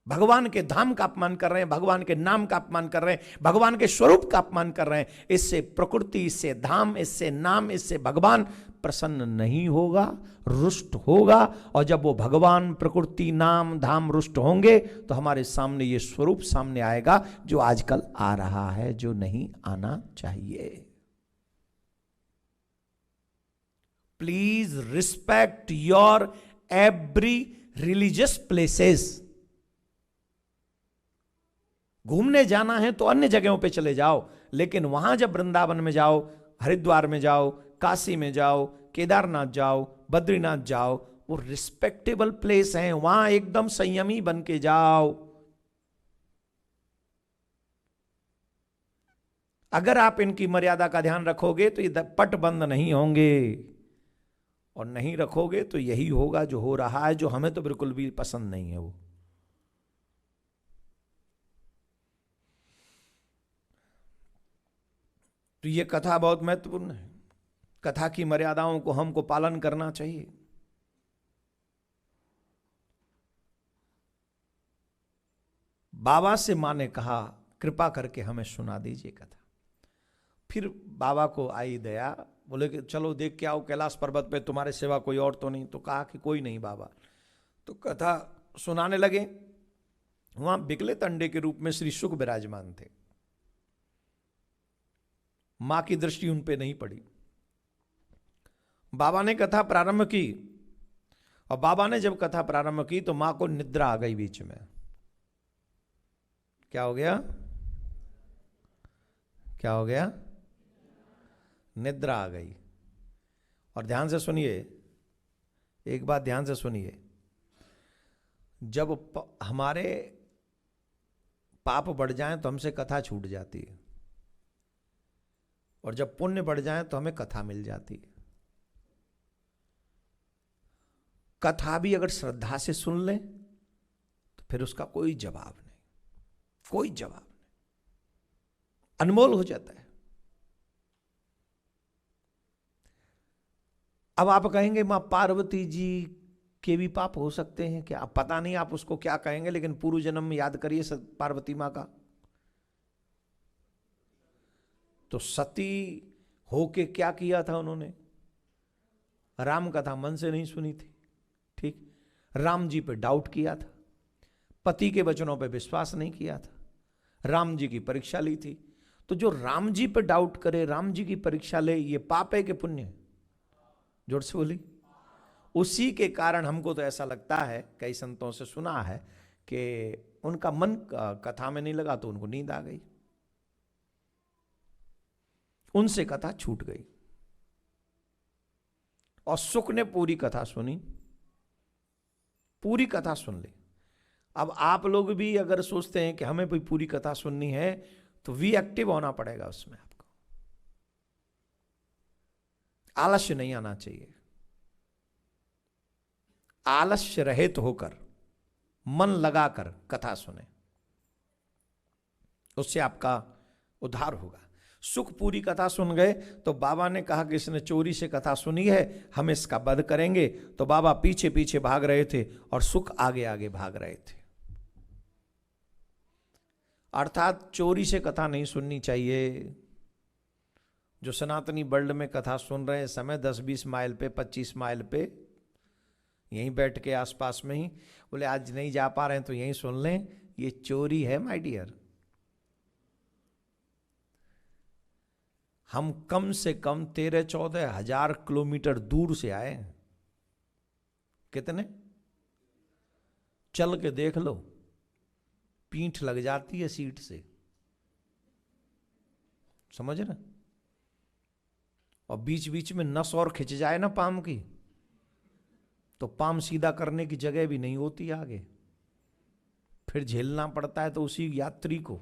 भगवान के धाम का अपमान कर रहे हैं, भगवान के नाम का अपमान कर रहे हैं, भगवान के स्वरूप का अपमान कर रहे हैं। इससे प्रकृति, इससे धाम, इससे नाम, इससे भगवान प्रसन्न नहीं होगा, रुष्ट होगा। और जब वो भगवान, प्रकृति, नाम, धाम रुष्ट होंगे तो हमारे सामने ये स्वरूप सामने आएगा जो आजकल आ रहा है, जो नहीं आना चाहिए। Please respect your every religious places. घूमने जाना है तो अन्य जगहों पे चले जाओ, लेकिन वहां जब वृंदावन में जाओ, हरिद्वार में जाओ, काशी में जाओ, केदारनाथ जाओ, बद्रीनाथ जाओ, वो रिस्पेक्टेबल प्लेस हैं, वहां एकदम संयमी बन के जाओ। अगर आप इनकी मर्यादा का ध्यान रखोगे तो ये पट बंद नहीं होंगे, और नहीं रखोगे तो यही होगा जो हो रहा है, जो हमें तो बिल्कुल भी पसंद नहीं है। वो तो ये कथा बहुत महत्वपूर्ण है। कथा की मर्यादाओं को हमको पालन करना चाहिए। बाबा से माँ ने कहा कृपा करके हमें सुना दीजिए कथा। फिर बाबा को आई दया, बोले कि चलो देख के आओ कैलाश पर्वत पे तुम्हारे सिवा कोई और तो नहीं। तो कहा कि कोई नहीं बाबा। तो कथा सुनाने लगे। वहां बिकले तंडे के रूप में श्री शुक विराजमान थे। मां की दृष्टि उन पे नहीं पड़ी। बाबा ने कथा प्रारंभ की, और बाबा ने जब कथा प्रारंभ की तो मां को निद्रा आ गई बीच में। क्या हो गया? क्या हो गया? निद्रा आ गई। और ध्यान से सुनिए, एक बात ध्यान से सुनिए, जब हमारे पाप बढ़ जाएं तो हमसे कथा छूट जाती है, और जब पुण्य बढ़ जाए तो हमें कथा मिल जाती है। कथा भी अगर श्रद्धा से सुन लें तो फिर उसका कोई जवाब नहीं, कोई जवाब नहीं, अनमोल हो जाता है। अब आप कहेंगे मां पार्वती जी के भी पाप हो सकते हैं क्या? पता नहीं आप उसको क्या कहेंगे, लेकिन पूर्व जन्म में याद करिए पार्वती मां का। तो सती होके क्या किया था उन्होंने? राम कथा मन से नहीं सुनी थी, ठीक? राम जी पे डाउट किया था, पति के वचनों पे विश्वास नहीं किया था, राम जी की परीक्षा ली थी। तो जो राम जी पे डाउट करे, राम जी की परीक्षा ले, ये पाप है कि पुण्य है? जोर से बोली। उसी के कारण हमको तो ऐसा लगता है, कई संतों से सुना है कि उनका मन कथा में नहीं लगा तो उनको नींद आ गई, उनसे कथा छूट गई। और सुख ने पूरी कथा सुनी, पूरी कथा सुन ली। अब आप लोग भी अगर सोचते हैं कि हमें कोई पूरी कथा सुननी है तो वी एक्टिव होना पड़ेगा उसमें, आपको आलस्य नहीं आना चाहिए। आलस्य रहित होकर मन लगाकर कथा सुने, उससे आपका उद्धार होगा। सुख पूरी कथा सुन गए तो बाबा ने कहा कि इसने चोरी से कथा सुनी है, हम इसका वध करेंगे। तो बाबा पीछे पीछे भाग रहे थे और सुख आगे आगे भाग रहे थे। अर्थात चोरी से कथा नहीं सुननी चाहिए। जो सनातनी वर्ल्ड में कथा सुन रहे हैं समय 10-20 माइल पे, 25 माइल पे, यहीं बैठ के आसपास में ही, बोले आज नहीं जा पा रहे हैं तो यहीं सुन लें, ये चोरी है माय डियर। हम कम से कम 13-14 हजार किलोमीटर दूर से आए हैं। कितने? चल के देख लो, पीठ लग जाती है सीट से, समझ ना। और बीच बीच में नस और खिंच जाए ना पाम की, तो पाम सीधा करने की जगह भी नहीं होती आगे, फिर झेलना पड़ता है। तो उसी यात्री को,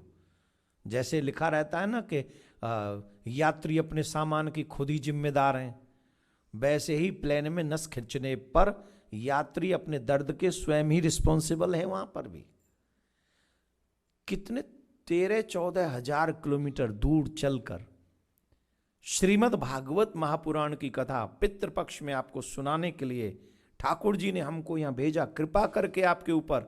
जैसे लिखा रहता है ना कि यात्री अपने सामान की खुद ही जिम्मेदार हैं, वैसे ही प्लेन में नस खींचने पर यात्री अपने दर्द के स्वयं ही रिस्पॉन्सिबल है। वहां पर भी कितने 13-14 हजार किलोमीटर दूर चलकर श्रीमद् भागवत महापुराण की कथा पितृपक्ष में आपको सुनाने के लिए ठाकुर जी ने हमको यहां भेजा, कृपा करके आपके ऊपर।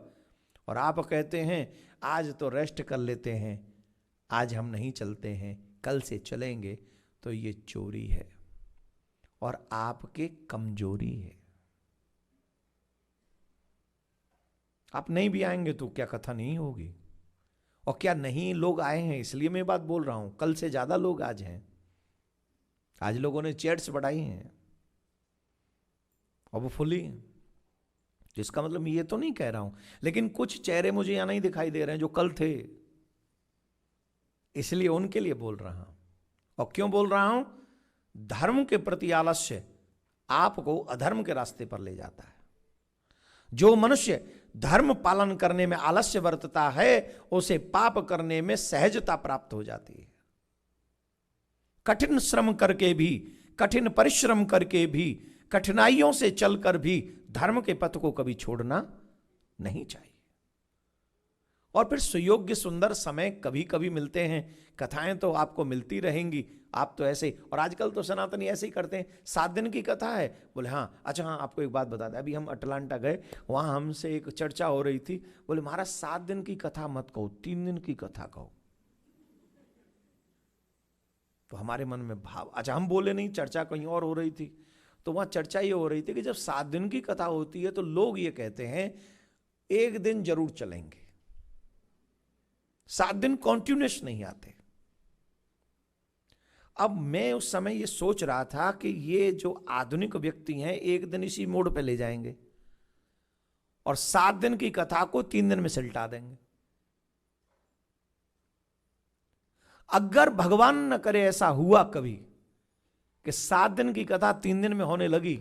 और आप कहते हैं आज तो रेस्ट कर लेते हैं, आज हम नहीं चलते हैं, कल से चलेंगे। तो ये चोरी है और आपके कमजोरी है। आप नहीं भी आएंगे तो क्या कथा नहीं होगी? और क्या नहीं, लोग आए हैं इसलिए मैं बात बोल रहा हूं, कल से ज्यादा लोग आज हैं। आज लोगों ने चेयर्स बढ़ाई हैं और वो फुली। जिसका मतलब मैं ये तो नहीं कह रहा हूं, लेकिन कुछ चेहरे मुझे यहां नहीं दिखाई दे रहे हैं जो कल थे, इसलिए उनके लिए बोल रहा हूं। और क्यों बोल रहा हूं? धर्म के प्रति आलस्य आपको अधर्म के रास्ते पर ले जाता है। जो मनुष्य धर्म पालन करने में आलस्य बरतता है उसे पाप करने में सहजता प्राप्त हो जाती है। कठिन श्रम करके भी, कठिन परिश्रम करके भी, कठिनाइयों से चलकर भी धर्म के पथ को कभी छोड़ना नहीं चाहिए। और फिर सुयोग्य सुंदर समय कभी कभी मिलते हैं, कथाएं तो आपको मिलती रहेंगी। आप तो ऐसे, और आजकल तो सनातनी ऐसे ही करते हैं, 7 दिन की कथा है, बोले हाँ अच्छा हाँ आपको एक बात बता दें, अभी हम अटलांटा गए, वहाँ हमसे एक चर्चा हो रही थी, बोले महाराज 7 दिन की कथा मत कहो, 3 दिन की कथा कहो। तो हमारे मन में भाव, अच्छा हम बोले नहीं, चर्चा कहीं और हो रही थी। तो वहाँ चर्चा ये हो रही थी कि जब 7 दिन की कथा होती है तो लोग ये कहते हैं एक दिन जरूर चलेंगे, 7 दिन कॉन्टिन्यूस नहीं आते। अब मैं उस समय ये सोच रहा था कि ये जो आधुनिक व्यक्ति हैं एक दिन इसी मोड़ पे ले जाएंगे और 7 दिन की कथा को 3 दिन में सलटा देंगे। अगर भगवान न करे ऐसा हुआ कभी कि 7 दिन की कथा 3 दिन में होने लगी,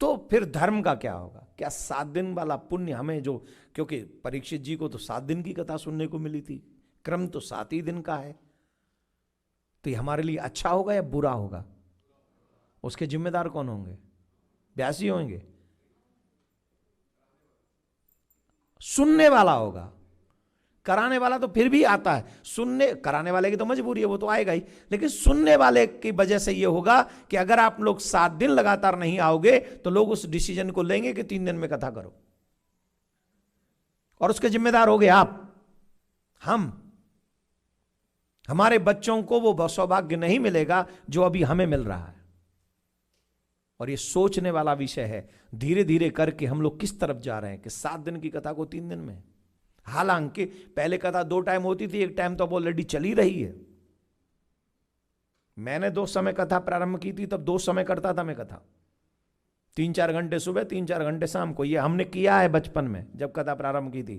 तो फिर धर्म का क्या होगा? क्या 7 दिन वाला पुण्य हमें जो, क्योंकि परीक्षित जी को तो 7 दिन की कथा सुनने को मिली थी, क्रम तो 7 ही दिन का है, तो ये हमारे लिए अच्छा होगा या बुरा होगा? उसके जिम्मेदार कौन होंगे? व्यास जी होंगे? सुनने वाला होगा, कराने वाला तो फिर भी आता है। सुनने कराने वाले की तो मजबूरी है, वो तो आएगा ही, लेकिन सुनने वाले की वजह से ये होगा कि अगर आप लोग 7 दिन लगातार नहीं आओगे तो लोग उस डिसीजन को लेंगे कि 3 दिन में कथा करो, और उसके जिम्मेदार होगे आप, हम। हमारे बच्चों को वो सौभाग्य नहीं मिलेगा जो अभी हमें मिल रहा है। और ये सोचने वाला विषय है, धीरे धीरे करके हम लोग किस तरफ जा रहे हैं कि 7 दिन की कथा को 3 दिन में। हालांकि पहले कथा 2 टाइम होती थी, एक टाइम तो अब ऑलरेडी चली रही है। मैंने 2 समय कथा प्रारंभ की थी, तब 2 समय करता था मैं कथा, 3-4 घंटे सुबह, 3-4 घंटे शाम को। ये हमने किया है बचपन में जब कथा प्रारंभ की थी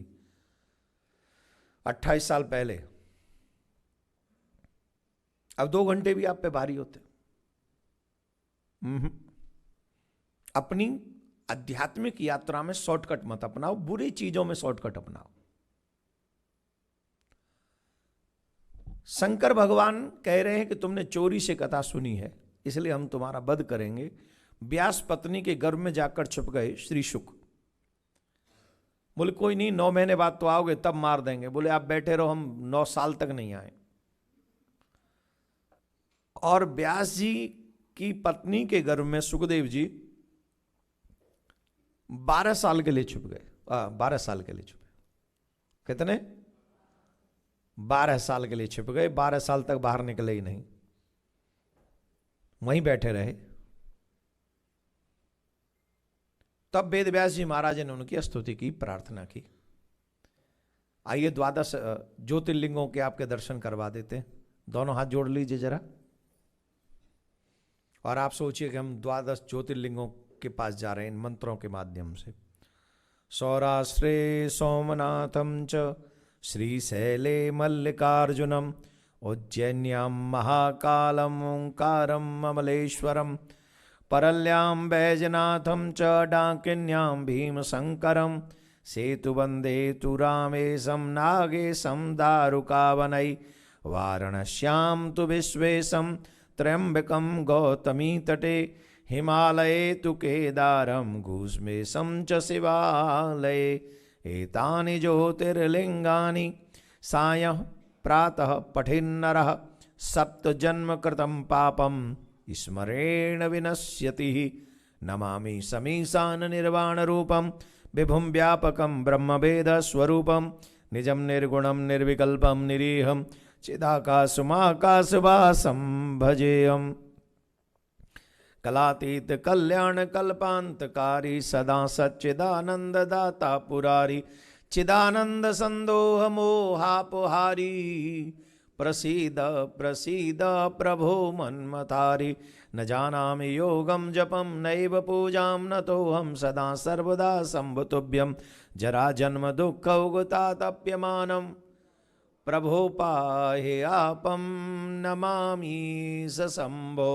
28 साल पहले। अब 2 घंटे भी आप पे भारी होते। अपनी आध्यात्मिक यात्रा में शॉर्टकट मत अपनाओ, बुरी चीजों में शॉर्टकट अपनाओ। शंकर भगवान कह रहे हैं कि तुमने चोरी से कथा सुनी है, इसलिए हम तुम्हारा वध करेंगे। व्यास पत्नी के गर्भ में जाकर छुप गए श्री शुक। बोले कोई नहीं, 9 महीने बाद तो आओगे, तब मार देंगे। बोले आप बैठे रहो, हम 9 साल तक नहीं आए। और व्यास जी की पत्नी के गर्भ में सुखदेव जी 12 साल के लिए छुप गए। 12 साल के लिए छुपे। कितने? 12 साल के लिए छुप गए। 12 साल तक बाहर निकले ही नहीं, वहीं बैठे रहे। तब वेद व्यास जी महाराज ने उनकी स्तुति की, प्रार्थना की। आइए 12 ज्योतिर्लिंगों के आपके दर्शन करवा देते हैं। दोनों हाथ जोड़ लीजिए जरा, और आप सोचिए कि हम 12 ज्योतिर्लिंगों के पास जा रहे हैं इन मंत्रों के माध्यम से। सौराष्ट्रे सोमनाथम च श्रीशैले मल्लिकार्जुनम उज्जैन्यां महाकालम ओंकारम अमलेश्वरम परल्यां वैजनाथं च डाकिन्यां भीमशंकरं सेतुबंदे तु रामेशं नागेशं दारुकावनै वाराणस्यां तु विश्वेशं त्र्यंबकं गौतमी तटे हिमालये तु केदारं घूष्मेशं च शिवालये एतानि ज्योतिर्लिंगानि सायं प्रातः पठेन्नरः सप्तजन्म कृतं पापं स्मरेण विनश्यति। नमामि समीशान निर्वाण रूपम विभुं व्यापकं ब्रह्मवेद स्वरूपम निजं निर्गुणं निर्विकल्पं निरीहं चिदाकाशमाकाशवासं भजेयम्। कलातीत कल्याण कल्पांतकारी सदा सच्चिदानंद दाता पुरारी चिदानंद संदोह मोहापहारी प्रसीद प्रसीद प्रभो मन्मथारी। न जानामि योगं जपं नैव पूजां नतोऽहं सदा सर्वदा शम्भुतुभ्यं जरा जन्म दुःख उगतातप्यमानं प्रभो पाहि आपं नमामि स शम्भो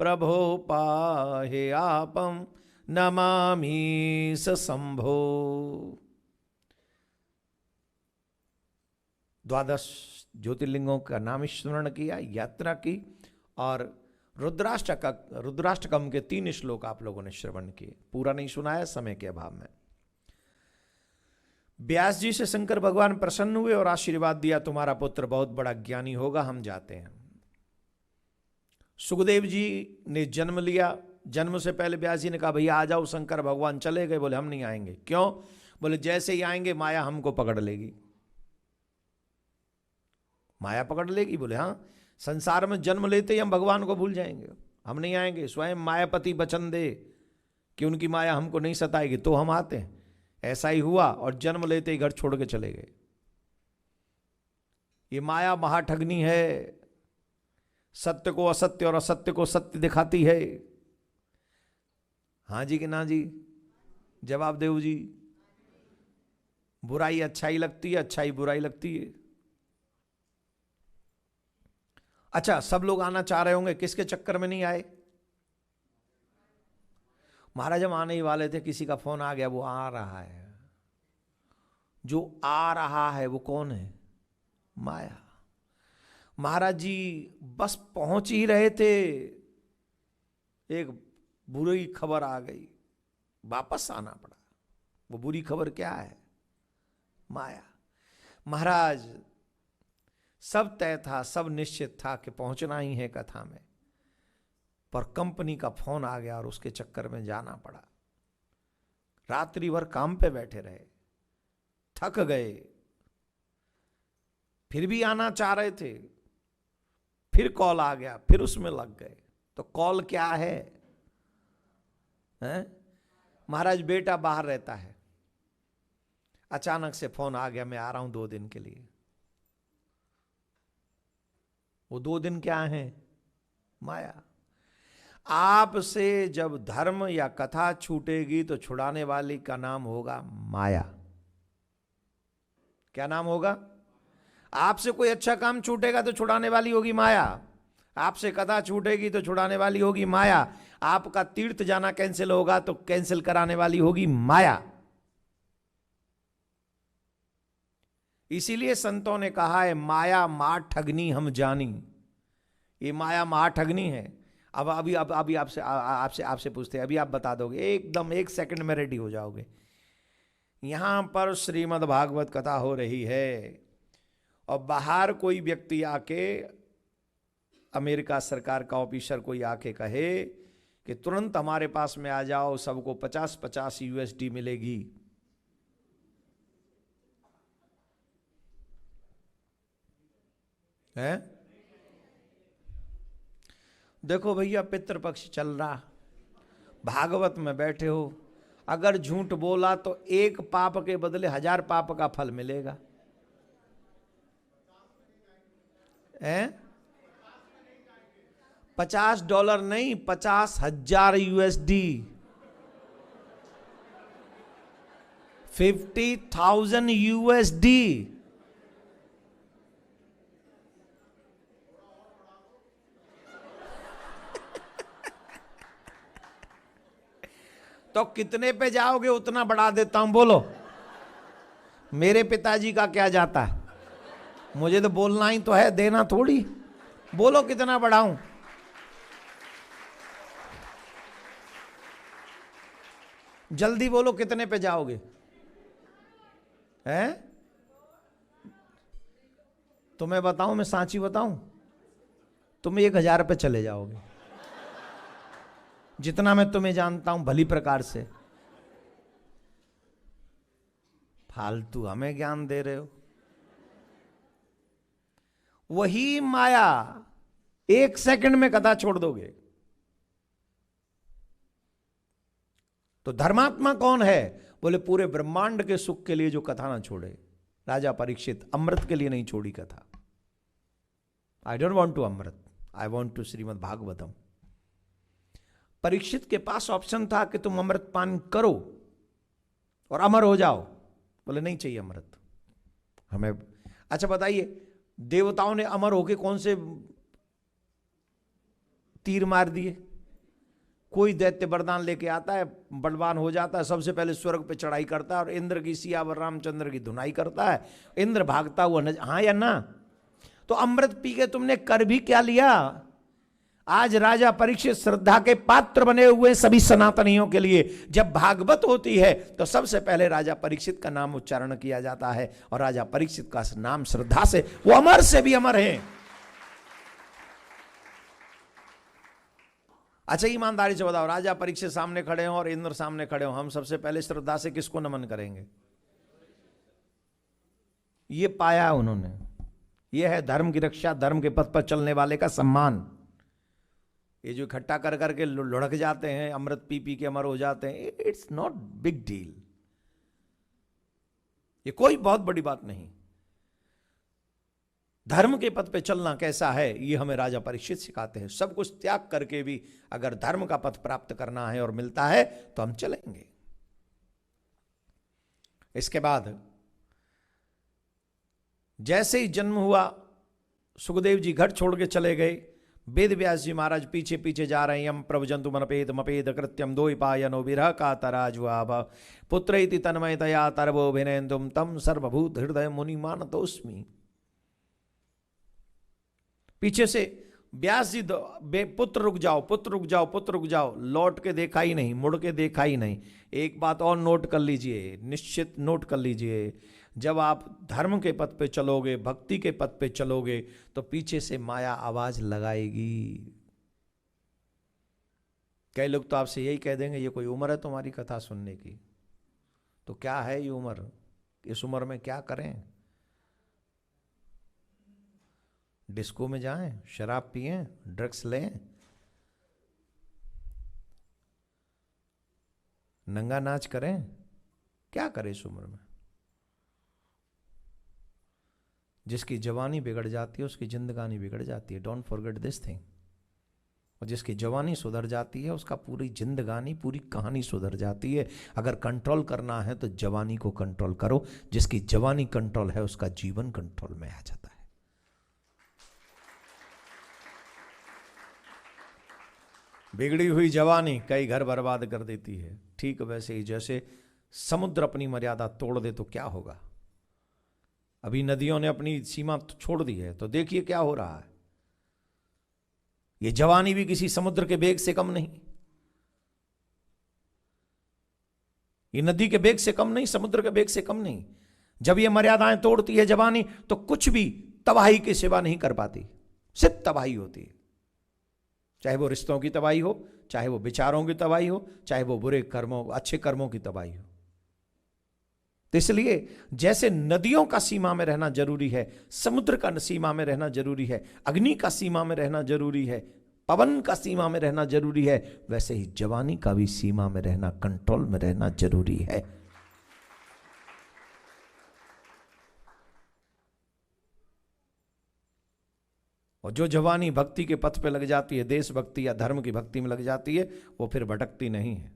प्रभो पाहि आपं नमामि स शम्भो। 12 ज्योतिर्लिंगों का नाम स्मरण किया, यात्रा की, और रुद्राष्टकम के 3 श्लोक आप लोगों ने श्रवण किए। पूरा नहीं सुनाया समय के अभाव में। व्यास जी से शंकर भगवान प्रसन्न हुए और आशीर्वाद दिया, तुम्हारा पुत्र बहुत बड़ा ज्ञानी होगा, हम जाते हैं। सुखदेव जी ने जन्म लिया। जन्म से पहले व्यास जी ने कहा भैया आ जाओ, शंकर भगवान चले गए। बोले हम नहीं आएंगे। क्यों? बोले जैसे ही आएंगे माया हमको पकड़ लेगी। माया पकड़ लेगी? बोले हाँ, संसार में जन्म लेते ही हम भगवान को भूल जाएंगे, हम नहीं आएंगे। स्वयं मायापति वचन दे कि उनकी माया हमको नहीं सताएगी तो हम आते हैं। ऐसा ही हुआ और जन्म लेते ही घर छोड़ के चले गए। ये माया महाठगनी है, सत्य को असत्य और असत्य को सत्य दिखाती है। हाँ जी कि ना जी? जवाब देव जी। बुराई अच्छाई लगती है, अच्छाई बुराई लगती है। अच्छा, सब लोग आना चाह रहे होंगे, किसके चक्कर में नहीं आए? महाराज हम आने ही वाले थे, किसी का फोन आ गया, वो आ रहा है। जो आ रहा है वो कौन है? माया। महाराज जी बस पहुंच ही रहे थे, एक बुरी खबर आ गई, वापस आना पड़ा। वो बुरी खबर क्या है? माया। महाराज सब तय था, सब निश्चित था कि पहुंचना ही है कथा में, पर कंपनी का फोन आ गया और उसके चक्कर में जाना पड़ा। रात्रि भर काम पे बैठे रहे, थक गए, फिर भी आना चाह रहे थे, फिर कॉल आ गया, फिर उसमें लग गए। तो कॉल क्या है? हैं? महाराज बेटा बाहर रहता है, अचानक से फोन आ गया, मैं आ रहा हूं 2 दिन के लिए। वो 2 दिन क्या है? माया। आपसे जब धर्म या कथा छूटेगी तो छुड़ाने वाली का नाम होगा माया। क्या नाम होगा? आपसे कोई अच्छा काम छूटेगा तो छुड़ाने वाली होगी माया। आपसे कथा छूटेगी तो छुड़ाने वाली होगी माया। आपका तीर्थ जाना कैंसिल होगा तो कैंसिल कराने वाली होगी माया। इसीलिए संतों ने कहा है माया मार ठगनी हम जानी। ये माया मार ठगनी है। अब अभी आपसे आपसे आपसे पूछते हैं, अभी आप बता दोगे एकदम 1 सेकंड में रेडी हो जाओगे। यहां पर श्रीमद् भागवत कथा हो रही है और बाहर कोई व्यक्ति आके, अमेरिका सरकार का ऑफिसर कोई आके कहे कि तुरंत हमारे पास में आ जाओ, सबको 50-50 USD मिलेगी। है? देखो भैया, पितृपक्ष चल रहा, भागवत में बैठे हो, अगर झूठ बोला तो 1 पाप के बदले 1000 पाप का फल मिलेगा। हैं? $50 नहीं, 50,000 USD, 50,000 USD। तो कितने पे जाओगे उतना बढ़ा देता हूं, बोलो। मेरे पिताजी का क्या जाता है, मुझे तो बोलना ही तो है, देना थोड़ी। बोलो कितना बढ़ाऊं? जल्दी बोलो कितने पे जाओगे? हैं? तुम्हें बताऊं, मैं सांची बताऊं, तुम 1000 पे चले जाओगे, जितना मैं तुम्हें जानता हूं भली प्रकार से। फालतू हमें ज्ञान दे रहे हो। वही माया 1 सेकंड में कथा छोड़ दोगे। तो धर्मात्मा कौन है? बोले पूरे ब्रह्मांड के सुख के लिए जो कथा ना छोड़े। राजा परीक्षित अमृत के लिए नहीं छोड़ी कथा। आई डोंट वांट टू अमृत, I want to Shrimad Bhagavatam. Parikshit के पास ऑप्शन था कि तुम अमृत पान करो और अमर हो जाओ। बोले नहीं चाहिए अमृत हमें। अच्छा बताइए, देवताओं ने अमर होके कौन से तीर मार दिए? कोई दैत्य वरदान लेके आता है, बलवान हो जाता है, सबसे पहले स्वर्ग पे चढ़ाई करता है और इंद्र की सियावर रामचंद्र की धुनाई करता है, इंद्र भागता हुआ हाँ या ना? तो अमृत पी के तुमने कर भी क्या लिया? आज राजा परीक्षित श्रद्धा के पात्र बने हुए सभी सनातनियों के लिए। जब भागवत होती है तो सबसे पहले राजा परीक्षित का नाम उच्चारण किया जाता है और राजा परीक्षित का नाम श्रद्धा से, वो अमर से भी अमर है। अच्छा ईमानदारी से बताओ, राजा परीक्षित सामने खड़े हो और इंद्र सामने खड़े हो, हम सबसे पहले श्रद्धा से किसको नमन करेंगे? ये पाया उन्होंने। ये है धर्म की रक्षा, धर्म के पथ पर चलने वाले का सम्मान। ये जो इकट्ठा कर करके लुढ़क जाते हैं, अमृत पी पी के अमर हो जाते हैं, इट्स नॉट बिग डील। ये कोई बहुत बड़ी बात नहीं। धर्म के पथ पे चलना कैसा है ये हमें राजा परीक्षित सिखाते हैं। सब कुछ त्याग करके भी अगर धर्म का पथ प्राप्त करना है और मिलता है तो हम चलेंगे। इसके बाद जैसे ही जन्म हुआ, सुखदेव जी घर छोड़ के चले गए। वेद व्यास जी महाराज पीछे पीछे जा रहे हैं। यम प्रभजंतु मनपेद मपेद कृत्यम दो पायनो विरह का तराजुआभ पुत्र इति तन्मयतया तरवोभिनेन्दुम तम सर्वभूत हृदय मुनि मानतोस्मि। पीछे से व्यास जी, पुत्र रुक जाओ, पुत्र रुक जाओ, पुत्र रुक जाओ। लौट के देखा ही नहीं, मुड़ के देखा ही नहीं। एक बात और नोट कर लीजिए, निश्चित नोट कर लीजिए, जब आप धर्म के पथ पे चलोगे, भक्ति के पथ पे चलोगे, तो पीछे से माया आवाज लगाएगी। कई लोग तो आपसे यही कह देंगे, ये कोई उम्र है तुम्हारी कथा सुनने की? तो क्या है ये उम्र? इस उम्र में क्या करें? डिस्को में जाएं, शराब पिएं, ड्रग्स लें, नंगा नाच करें? क्या करें इस उम्र में? जिसकी जवानी बिगड़ जाती है उसकी जिंदगानी बिगड़ जाती है। Don't forget this thing. और जिसकी जवानी सुधर जाती है उसका पूरी जिंदगानी, पूरी कहानी सुधर जाती है। अगर कंट्रोल करना है तो जवानी को कंट्रोल करो। जिसकी जवानी कंट्रोल है उसका जीवन कंट्रोल में आ जाता है। बिगड़ी हुई जवानी कई घर बर्बाद कर देती है। ठीक वैसे ही जैसे समुद्र अपनी मर्यादा तोड़ दे तो क्या होगा। अभी नदियों ने अपनी सीमा छोड़ दी है तो देखिए क्या हो रहा है। ये जवानी भी किसी समुद्र के बेग से कम नहीं, ये नदी के बेग से कम नहीं, समुद्र के बेग से कम नहीं। जब ये मर्यादाएं तोड़ती है जवानी तो कुछ भी तबाही के सिवा नहीं कर पाती, सिर्फ तबाही होती है। चाहे वो रिश्तों की तबाही हो, चाहे वो विचारों की तबाही हो, चाहे वो बुरे कर्मों, अच्छे कर्मों की तबाही हो। तो इसलिए जैसे नदियों का सीमा में रहना जरूरी है, समुद्र का सीमा में रहना जरूरी है, अग्नि का सीमा में रहना जरूरी है, पवन का सीमा में रहना जरूरी है, वैसे ही जवानी का भी सीमा में रहना, कंट्रोल में रहना जरूरी है। और जो जवानी भक्ति के पथ पे लग जाती है, देशभक्ति या धर्म की भक्ति में लग जाती है, वो फिर भटकती नहीं है,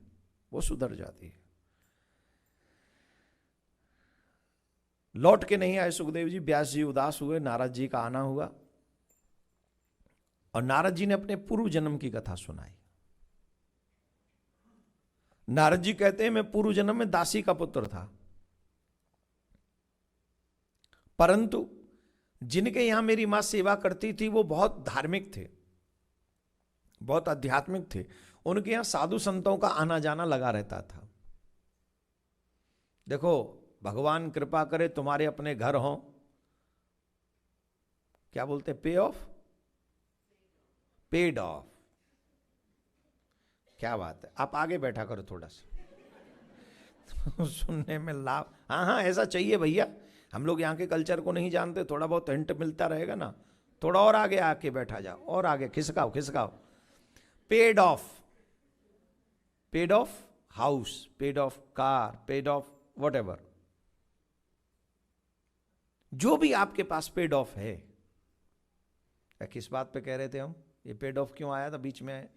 वो सुधर जाती है। लौट के नहीं आए सुखदेव जी, व्यास जी उदास हुए, नारद जी का आना हुआ और नारद जी ने अपने पूर्व जन्म की कथा सुनाई। नारद जी कहते हैं मैं पूर्व जन्म में दासी का पुत्र था, परंतु जिनके यहां मेरी मां सेवा करती थी वो बहुत धार्मिक थे, बहुत आध्यात्मिक थे। उनके यहां साधु संतों का आना जाना लगा रहता था। देखो, भगवान कृपा करे तुम्हारे अपने घर हो, क्या बोलते, पे ऑफ, पेड ऑफ। क्या बात है, आप आगे बैठा करो थोड़ा सा सुनने में लाभ। हाँ हाँ, ऐसा चाहिए भैया, हम लोग यहाँ के कल्चर को नहीं जानते, थोड़ा बहुत हिंट मिलता रहेगा ना। थोड़ा और आगे आके बैठा जाओ, और आगे खिसकाओ खिसकाओ। Paid off, paid off house, paid off car, paid off whatever, जो भी आपके पास पेड ऑफ है। किस बात पे कह रहे थे हम, ये पेड ऑफ क्यों आया था बीच में।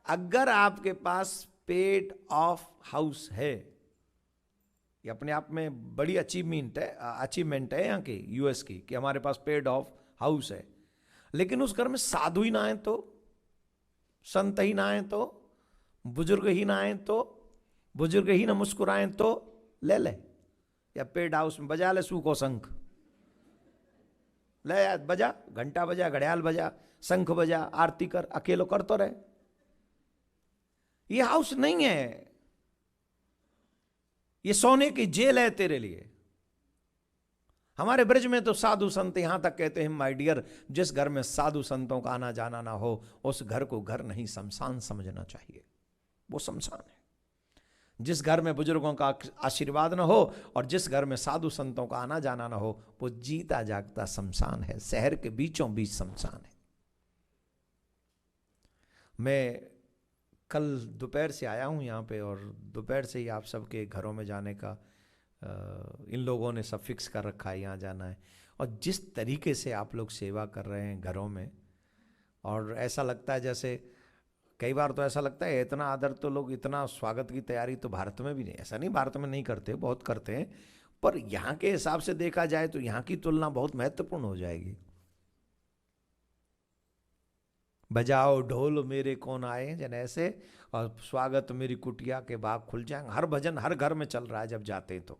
अगर आपके पास पेड ऑफ हाउस है, ये अपने आप में बड़ी अचीवमेंट है यहाँ के यूएस की, कि हमारे पास पेड ऑफ हाउस है। लेकिन उस घर में साधु ही ना आए तो, संत ही ना आए तो, बुजुर्ग ही ना आए तो, बुजुर्ग ही ना मुस्कुराए तो ले ले, या पेड हाउस में बजा ले सूखो शंख, ले यार बजा, घंटा बजा, घड़ियाल बजा, शंख बजा, आरती कर, अकेलो कर तो रहे। ये हाउस नहीं है, ये सोने की जेल है तेरे लिए। हमारे ब्रज में तो साधु संत यहां तक कहते हैं, माय डियर, जिस घर में साधु संतों का आना जाना ना हो उस घर को घर नहीं शमशान समझना चाहिए, वो शमशान है। जिस घर में बुजुर्गों का आशीर्वाद ना हो और जिस घर में साधु संतों का आना जाना ना हो, वो जीता जागता शमशान है, शहर के बीचों बीच शमशान है। मैं कल दोपहर से आया हूँ यहाँ पे, और दोपहर से ही आप सबके घरों में जाने का इन लोगों ने सब फिक्स कर रखा है, यहाँ जाना है। और जिस तरीके से आप लोग सेवा कर रहे हैं घरों में, और ऐसा लगता है जैसे, कई बार तो ऐसा लगता है इतना आदर तो लोग, इतना स्वागत की तैयारी तो भारत में भी नहीं, ऐसा नहीं भारत में नहीं करते, बहुत करते हैं, पर यहाँ के हिसाब से देखा जाए तो यहाँ की तुलना बहुत महत्वपूर्ण हो जाएगी। बजाओ ढोल मेरे कौन आए जन ऐसे, और स्वागत मेरी कुटिया के बाग खुल जाएंगे, हर भजन हर घर में चल रहा है जब जाते तो।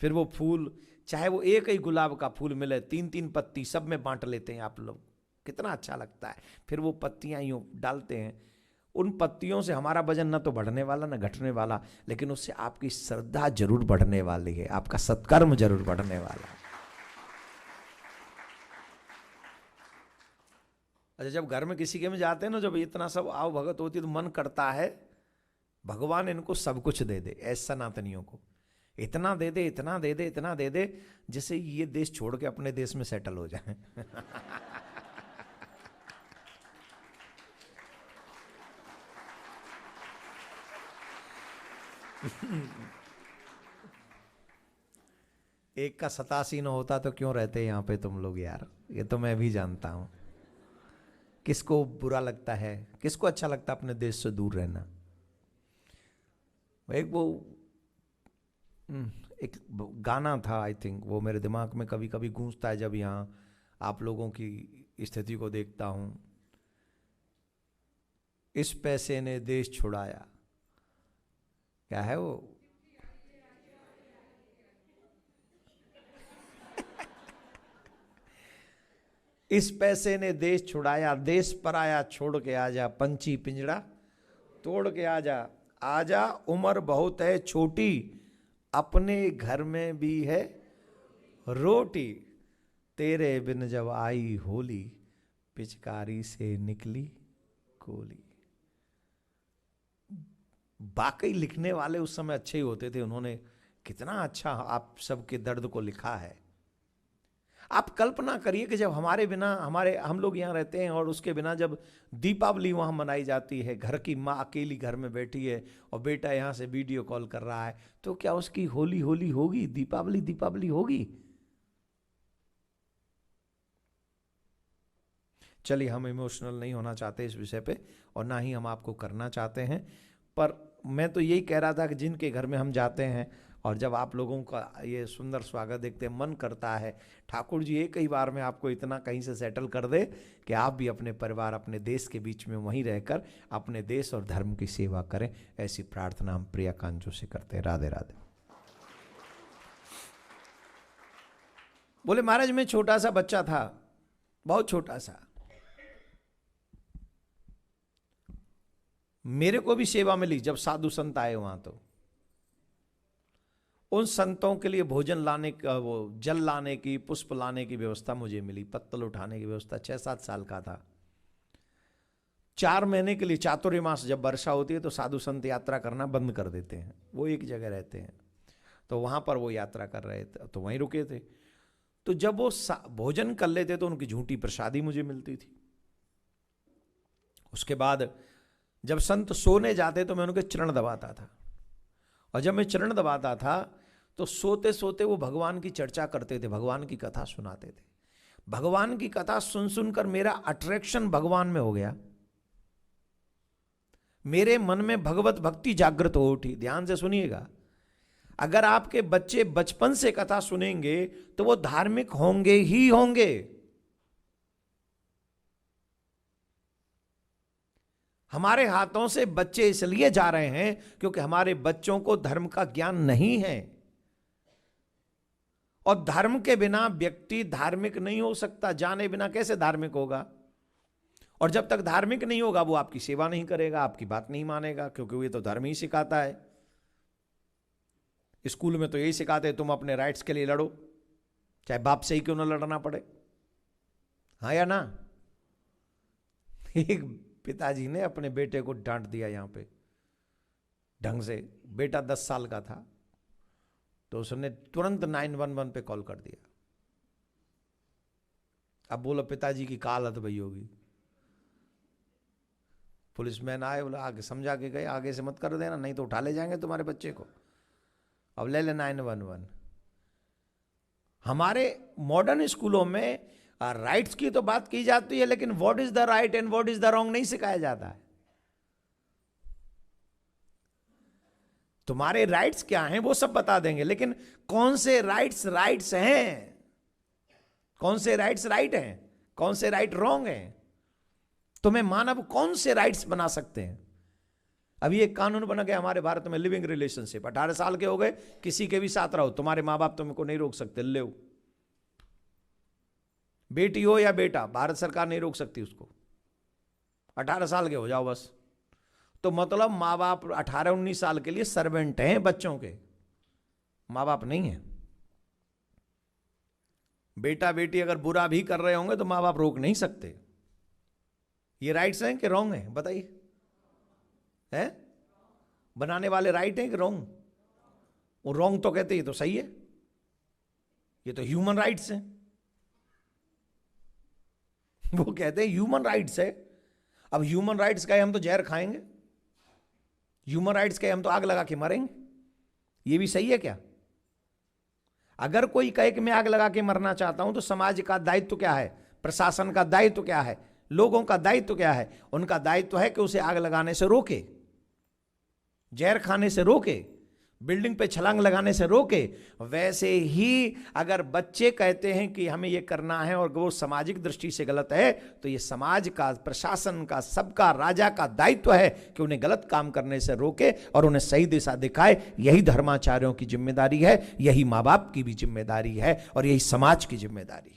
फिर वो फूल, चाहे वो एक ही गुलाब का फूल मिले, 3-3 पत्ती सब में बांट लेते हैं आप लोग, कितना अच्छा लगता है। फिर वो पत्तियां यूं डालते हैं, उन पत्तियों से हमारा भजन ना तो बढ़ने वाला ना घटने वाला, लेकिन उससे आपकी श्रद्धा जरूर बढ़ने वाली है, आपका सत्कर्म जरूर बढ़ने वाला है। अच्छा, जब घर में किसी के में जाते हैं ना, जब इतना सब आओ भगत होती है तो मन करता है भगवान इनको सब कुछ दे दे, ऐसा सनातनियों को इतना दे दे, इतना दे दे, इतना दे दे, जिससे ये देश छोड़ के अपने देश में सेटल हो जाए। एक का 87 न होता तो क्यों रहते यहाँ पे तुम लोग यार, ये तो मैं भी जानता हूं। किसको बुरा लगता है, किसको अच्छा लगता है अपने देश से दूर रहना। एक वो एक गाना था, आई थिंक वो मेरे दिमाग में कभी कभी गूंजता है जब यहाँ आप लोगों की स्थिति को देखता हूं। इस पैसे ने देश छुड़ाया, क्या है वो? इस पैसे ने देश छुड़ाया, देश पर आया छोड़ के आजा, पंछी पिंजड़ा तोड़ के आजा, आजा उम्र बहुत है छोटी, अपने घर में भी है रोटी, तेरे बिन जब आई होली, पिचकारी से निकली गोली। वाकई लिखने वाले उस समय अच्छे ही होते थे, उन्होंने कितना अच्छा आप सबके दर्द को लिखा है। आप कल्पना करिए कि जब हमारे बिना हम लोग यहाँ रहते हैं और उसके बिना जब दीपावली वहाँ मनाई जाती है, घर की माँ अकेली घर में बैठी है और बेटा यहाँ से वीडियो कॉल कर रहा है, तो क्या उसकी होली होली होगी, दीपावली दीपावली होगी? चलिए, हम इमोशनल नहीं होना चाहते इस विषय पे और ना ही हम आपको करना चाहते हैं, पर मैं तो यही कह रहा था कि जिनके घर में हम जाते हैं और जब आप लोगों का ये सुंदर स्वागत देखते हैं, मन करता है ठाकुर जी एक ही बार में आपको इतना कहीं से सेटल कर दे कि आप भी अपने परिवार, अपने देश के बीच में वहीं रहकर अपने देश और धर्म की सेवा करें। ऐसी प्रार्थना हम प्रिया कांजो से करते हैं। राधे राधे। बोले महाराज मैं छोटा सा बच्चा था, बहुत छोटा सा, मेरे को भी सेवा मिली जब साधु संत आए वहां, तो उन संतों के लिए भोजन लाने का, वो जल लाने की, पुष्प लाने की व्यवस्था मुझे मिली, पत्तल उठाने की व्यवस्था। 6-7 साल का था। 4 महीने के लिए, चातुर्य मास जब वर्षा होती है तो साधु संत यात्रा करना बंद कर देते हैं, वो एक जगह रहते हैं, तो वहां पर वो यात्रा कर रहे थे तो वहीं रुके थे। तो जब वो भोजन कर लेते तो उनकी झूठी प्रसादी मुझे मिलती थी। उसके बाद जब संत सोने जाते तो मैं उनके चरण दबाता था, और जब मैं चरण दबाता था तो सोते सोते वो भगवान की चर्चा करते थे, भगवान की कथा सुनाते थे। भगवान की कथा सुन सुनकर मेरा अट्रैक्शन भगवान में हो गया, मेरे मन में भगवत भक्ति जागृत हो उठी। ध्यान से सुनिएगा, अगर आपके बच्चे बचपन से कथा सुनेंगे तो वो धार्मिक होंगे ही होंगे। हमारे हाथों से बच्चे इसलिए जा रहे हैं क्योंकि हमारे बच्चों को धर्म का ज्ञान नहीं है, और धर्म के बिना व्यक्ति धार्मिक नहीं हो सकता। जाने बिना कैसे धार्मिक होगा? और जब तक धार्मिक नहीं होगा वो आपकी सेवा नहीं करेगा, आपकी बात नहीं मानेगा, क्योंकि वो तो धर्म ही सिखाता है। स्कूल में तो यही सिखाते हैं तुम अपने राइट्स के लिए लड़ो, चाहे बाप से ही क्यों ना लड़ना पड़े, हाँ या ना? एक पिताजी ने अपने बेटे को डांट दिया यहां पे ढंग से। बेटा 10 साल का था, तो उसने तुरंत 911 पे कॉल कर दिया। अब बोलो पिताजी की का हालत भई होगी। पुलिसमैन आए, बोला आगे समझा के गए, आगे से मत कर देना नहीं तो उठा ले जाएंगे तुम्हारे बच्चे को। अब ले 911। हमारे मॉडर्न स्कूलों में राइट्स की तो बात की जाती है, लेकिन what is the right and what is the wrong नहीं सिखाया जाता है। तुम्हारे राइट्स क्या हैं वो सब बता देंगे, लेकिन कौन से राइट्स हैं, कौन से राइट्स राइट हैं, कौन से राइट रॉन्ग हैं, तुम्हें मानव कौन से राइट्स बना सकते हैं? अभी एक कानून बना गया हमारे भारत में, लिविंग रिलेशनशिप। 18 साल के हो गए, किसी के भी साथ रहो, तुम्हारे मां बाप तुमको नहीं रोक सकते। ले बेटी हो या बेटा, भारत सरकार नहीं रोक सकती उसको। 18 साल के हो जाओ बस। तो मतलब माँ बाप 18-19 साल के लिए सर्वेंट हैं बच्चों के, माँ बाप नहीं है। बेटा बेटी अगर बुरा भी कर रहे होंगे तो माँ बाप रोक नहीं सकते। ये राइट्स हैं कि रॉन्ग है बताइए? है बनाने वाले राइट हैं कि रॉन्ग? वो रॉन्ग तो कहते ये तो सही है, ये तो ह्यूमन राइट्स हैं। वो कहते हैं ह्यूमन राइट्स है। अब ह्यूमन राइट्स का हम तो जहर खाएंगे, ह्यूमन राइट्स के हम तो आग लगा के मरेंगे, ये भी सही है क्या? अगर कोई कहे कि मैं आग लगा के मरना चाहता हूं, तो समाज का दायित्व क्या है, प्रशासन का दायित्व क्या है, लोगों का दायित्व क्या है? उनका दायित्व है कि उसे आग लगाने से रोके, जहर खाने से रोके, बिल्डिंग पे छलांग लगाने से रोके। वैसे ही अगर बच्चे कहते हैं कि हमें ये करना है और वो सामाजिक दृष्टि से गलत है, तो ये समाज का, प्रशासन का, सबका, राजा का दायित्व है कि उन्हें गलत काम करने से रोके और उन्हें सही दिशा दिखाए। यही धर्माचार्यों की जिम्मेदारी है, यही माँ बाप की भी जिम्मेदारी है और यही समाज की जिम्मेदारी है।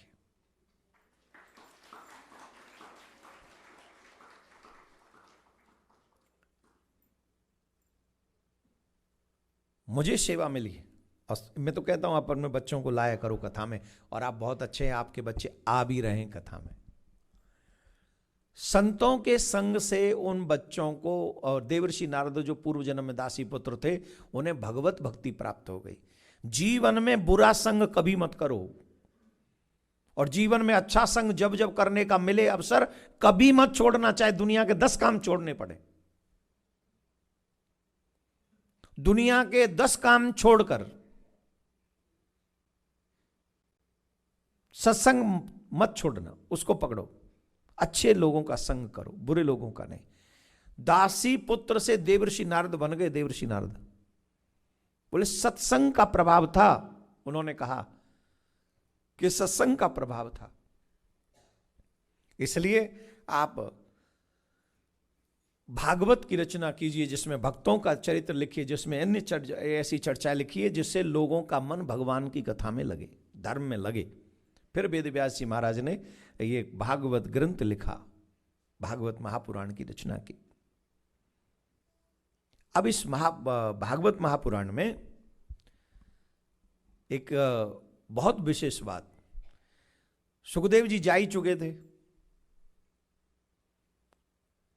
मुझे सेवा मिली है और मैं तो कहता हूं आप अपने बच्चों को लाया करो कथा में, और आप बहुत अच्छे हैं, आपके बच्चे आ भी रहे हैं कथा में। संतों के संग से उन बच्चों को, और देवर्षि नारद जो पूर्व जन्म में दासी पुत्र थे, उन्हें भगवत भक्ति प्राप्त हो गई। जीवन में बुरा संग कभी मत करो, और जीवन में अच्छा संग जब जब करने का मिले अवसर, कभी मत छोड़ना, चाहे दुनिया के 10 काम छोड़ने पड़े। दुनिया के 10 काम छोड़कर सत्संग मत छोड़ना, उसको पकड़ो। अच्छे लोगों का संग करो, बुरे लोगों का नहीं। दासी पुत्र से देवर्षि नारद बन गए। देवर्षि नारद बोले सत्संग का प्रभाव था, उन्होंने कहा कि सत्संग का प्रभाव था। इसलिए आप भागवत की रचना कीजिए, जिसमें भक्तों का चरित्र लिखिए, जिसमें अन्य ऐसी चर्चा लिखिए जिससे लोगों का मन भगवान की कथा में लगे, धर्म में लगे। फिर वेद व्यास जी महाराज ने ये भागवत ग्रंथ लिखा, भागवत महापुराण की रचना की। अब इस भागवत महापुराण में एक बहुत विशेष बात, सुखदेव जी जा ही चुके थे,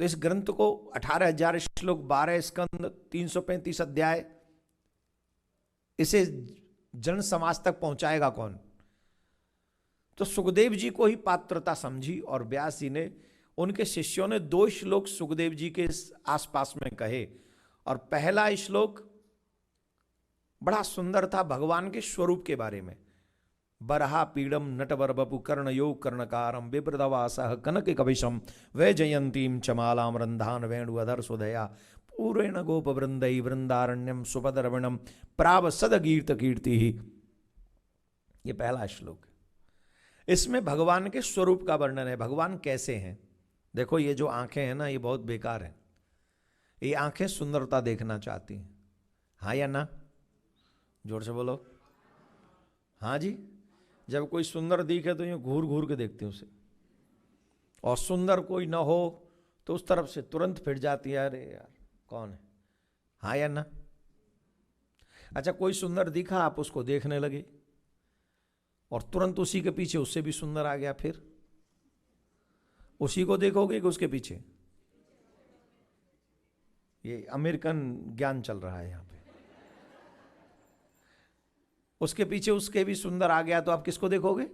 तो इस ग्रंथ को 18,000 श्लोक, 12 स्कंद, 335 अध्याय, इसे जन समाज तक पहुंचाएगा कौन? तो सुखदेव जी को ही पात्रता समझी और व्यास जी ने, उनके शिष्यों ने 2 श्लोक सुखदेव जी के आसपास में कहे। और पहला श्लोक बड़ा सुंदर था, भगवान के स्वरूप के बारे में। बरहा पीड़म नटवर बपु कर्ण योग कर्णकारम विप्रदवासह कनक कविशम वै जयंतीम चमालाम रंधान वेणु अधर सुदया पूरेण गोप वृंदई वृंदारण्यम सुभद्रवणम प्राव सदगीर्त कीर्ति ही। ये पहला श्लोक। इसमें भगवान के स्वरूप का वर्णन है, भगवान कैसे हैं। देखो ये जो आंखें हैं ना, ये बहुत बेकार है। ये आंखें सुंदरता देखना चाहती हैं, हाँ या ना? जोर से बोलो। हाँ जी। जब कोई सुंदर दिखे तो यूं घूर घूर के देखते हैं उसे, और सुंदर कोई ना हो तो उस तरफ से तुरंत फिर जाती है, अरे यार कौन है, हाँ या ना? अच्छा, कोई सुंदर दिखा, आप उसको देखने लगे और तुरंत उसी के पीछे उससे भी सुंदर आ गया, फिर उसी को देखोगे कि उसके पीछे? ये अमेरिकन ज्ञान चल रहा है यहां पे। उसके पीछे उसके भी सुंदर आ गया तो आप किसको देखोगे?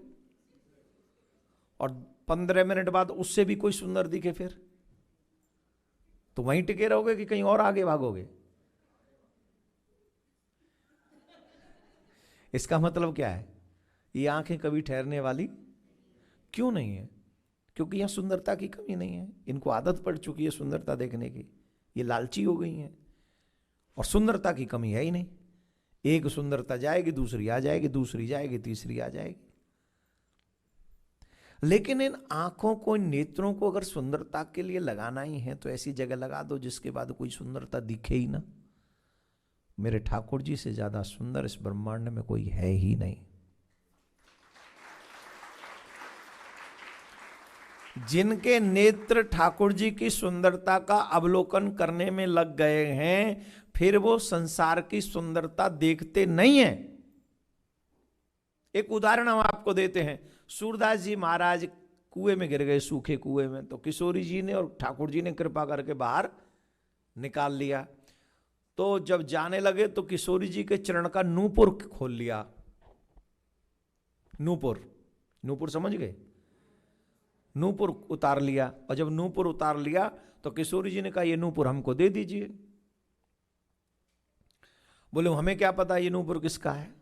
और 15 मिनट बाद उससे भी कोई सुंदर दिखे, फिर तो वहीं टिके रहोगे कि कहीं और आगे भागोगे? इसका मतलब क्या है? ये आंखें कभी ठहरने वाली क्यों नहीं है? क्योंकि यहां सुंदरता की कमी नहीं है। इनको आदत पड़ चुकी है सुंदरता देखने की, ये लालची हो गई हैं, और सुंदरता की कमी है ही नहीं। एक सुंदरता जाएगी, दूसरी आ जाएगी, दूसरी जाएगी, तीसरी आ जाएगी। लेकिन इन आंखों को, इन नेत्रों को अगर सुंदरता के लिए लगाना ही है तो ऐसी जगह लगा दो जिसके बाद कोई सुंदरता दिखे ही ना। मेरे ठाकुर जी से ज्यादा सुंदर इस ब्रह्मांड में कोई है ही नहीं। जिनके नेत्र ठाकुर जी की सुंदरता का अवलोकन करने में लग गए हैं, फिर वो संसार की सुंदरता देखते नहीं है। एक उदाहरण हम आपको देते हैं। सूरदास जी महाराज कुएं में गिर गए, सूखे कुएं में, तो किशोरी जी ने और ठाकुर जी ने कृपा करके बाहर निकाल लिया। तो जब जाने लगे तो किशोरी जी के चरण का नूपुर खोल लिया। नूपुर, नूपुर समझ गए? नूपुर उतार लिया। और जब नूपुर उतार लिया तो किशोरी जी ने कहा ये नूपुर हमको दे दीजिए। बोले हमें क्या पता ये नूपुर किसका है।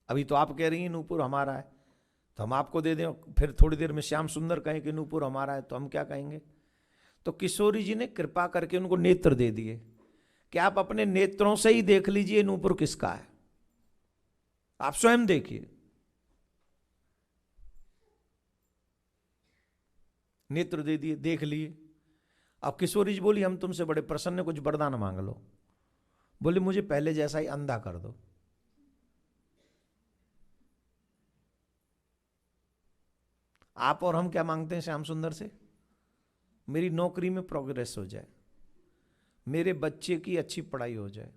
अभी तो आप कह रही हैं नूपुर हमारा है, तो हम आपको दे दें, फिर थोड़ी देर में श्याम सुंदर कहें कि नूपुर हमारा है, तो हम क्या कहेंगे? तो किशोरी जी ने कृपा करके उनको नेत्र दे दिए कि आप अपने नेत्रों से ही देख लीजिए नूपुर किसका है, आप स्वयं देखिए। नेत्र दे दिए, देख लिए। अब किशोरी जी बोली हम तुमसे बड़े प्रसन्न, कुछ वरदान मांग लो। बोले मुझे पहले जैसा ही अंधा कर दो। आप और हम क्या मांगते हैं श्याम सुंदर से? मेरी नौकरी में प्रोग्रेस हो जाए, मेरे बच्चे की अच्छी पढ़ाई हो जाए,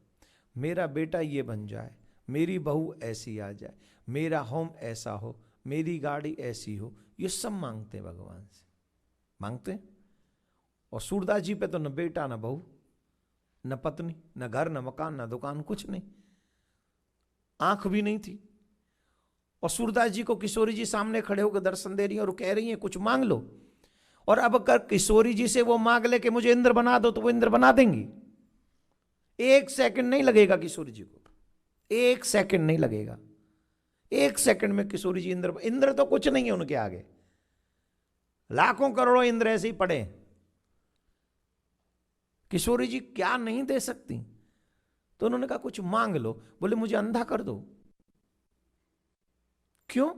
मेरा बेटा ये बन जाए, मेरी बहू ऐसी आ जाए, मेरा होम ऐसा हो, मेरी गाड़ी ऐसी हो। ये सब मांगते हैं भगवान से, मांगते हैं। और सूरदास जी पे तो न बेटा न बहू न पत्नी न घर न मकान न दुकान, कुछ नहीं, आंख भी नहीं थी। और सूरदास जी को किशोरी जी सामने खड़े होकर दर्शन दे रही हैं और कह रही हैं कुछ मांग लो। और अब अगर किशोरी जी से वो मांग ले कि मुझे इंद्र बना दो, तो वो इंद्र बना देंगी। एक सेकंड नहीं लगेगा किशोरी जी को, एक सेकंड नहीं लगेगा। एक सेकंड में किशोरी जी इंद्र तो कुछ नहीं है उनके आगे। लाखों करोड़ों इंद्र ऐसे ही पड़े, किशोरी जी क्या नहीं दे सकती? तो उन्होंने कहा कुछ मांग लो। बोले मुझे अंधा कर दो। क्यों?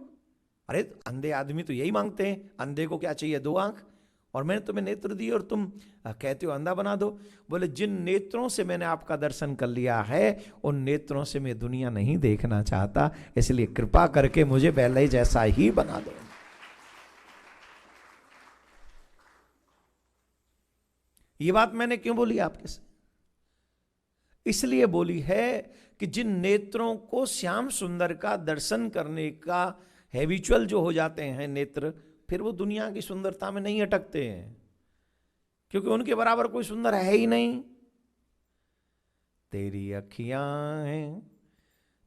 अरे अंधे आदमी तो यही मांगते हैं, अंधे को क्या चाहिए? 2 आंख। और मैंने तुम्हें नेत्र दिए और तुम कहते हो अंधा बना दो। बोले जिन नेत्रों से मैंने आपका दर्शन कर लिया है, उन नेत्रों से मैं दुनिया नहीं देखना चाहता, इसलिए कृपा करके मुझे पहले जैसा ही बना दो। ये बात मैंने क्यों बोली आपके से? इसलिए बोली है कि जिन नेत्रों को श्याम सुंदर का दर्शन करने का हैबिचुअल जो हो जाते हैं नेत्र, फिर वो दुनिया की सुंदरता में नहीं अटकते हैं, क्योंकि उनके बराबर कोई सुंदर है ही नहीं। तेरी अखियां हैं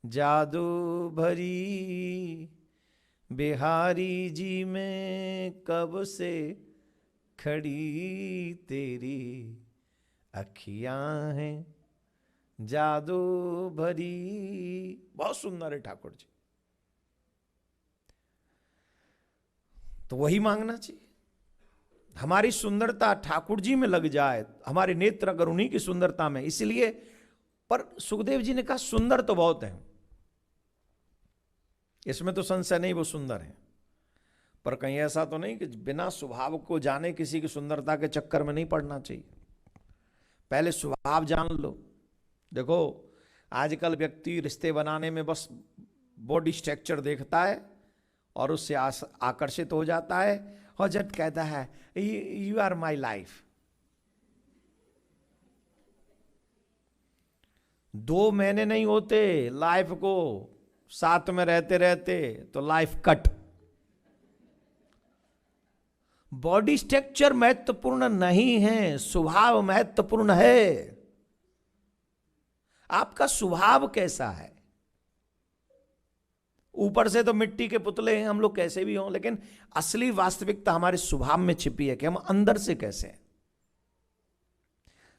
जादू भरी, बिहारी जी में कब से खड़ी, तेरी अखियां हैं जादू भरी। बहुत सुंदर है ठाकुर जी, तो वही मांगना चाहिए। हमारी सुंदरता ठाकुर जी में लग जाए, हमारे नेत्र अगर उन्हीं की सुंदरता में। इसलिए पर सुखदेव जी ने कहा सुंदर तो बहुत है, इसमें तो संशय नहीं वो सुंदर है, पर कहीं ऐसा तो नहीं कि बिना स्वभाव को जाने किसी की सुंदरता के चक्कर में नहीं पड़ना चाहिए। पहले स्वभाव जान लो। देखो आजकल व्यक्ति रिश्ते बनाने में बस बॉडी स्ट्रक्चर देखता है और उससे आकर्षित हो जाता है और जब कहता है यू आर माई लाइफ। 2 महीने नहीं होते लाइफ को साथ में रहते रहते तो लाइफ कट। बॉडी स्ट्रक्चर महत्वपूर्ण नहीं है, स्वभाव महत्वपूर्ण है। आपका स्वभाव कैसा है? ऊपर से तो मिट्टी के पुतले हैं हम लोग, कैसे भी हों, लेकिन असली वास्तविकता हमारे स्वभाव में छिपी है कि हम अंदर से कैसे हैं।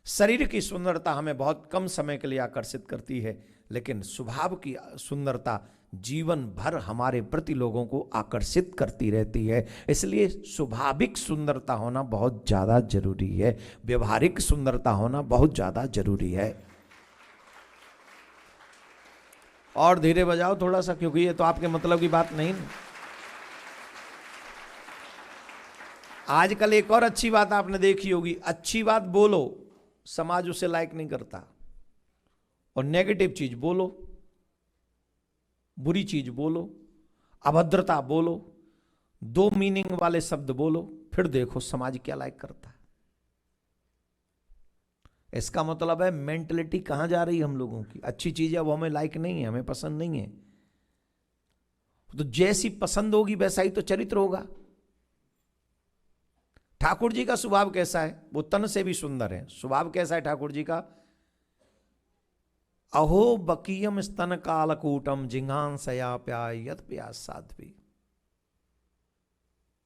शरीर की सुंदरता हमें बहुत कम समय के लिए आकर्षित करती है, लेकिन स्वभाव की सुंदरता जीवन भर हमारे प्रति लोगों को आकर्षित करती रहती है। इसलिए स्वाभाविक सुंदरता होना बहुत ज्यादा जरूरी है, व्यवहारिक सुंदरता होना बहुत ज्यादा जरूरी है। और धीरे बजाओ थोड़ा सा, क्योंकि ये तो आपके मतलब की बात नहीं। आजकल एक और अच्छी बात आपने देखी होगी, अच्छी बात बोलो समाज उसे लाइक नहीं करता, और नेगेटिव चीज बोलो, बुरी चीज बोलो, अभद्रता बोलो, 2 मीनिंग वाले शब्द बोलो, फिर देखो समाज क्या लाइक करता है। इसका मतलब है मेंटलिटी कहां जा रही है हम लोगों की। अच्छी चीज है वो हमें लाइक नहीं है, हमें पसंद नहीं है। तो जैसी पसंद होगी वैसा ही तो चरित्र होगा। ठाकुर जी का स्वभाव कैसा है? वो तन से भी सुंदर है। स्वभाव कैसा है ठाकुर जी का? अहो बकीयम स्तन कालकूटम जिंघांसया प्यायत प्यास साध्वी।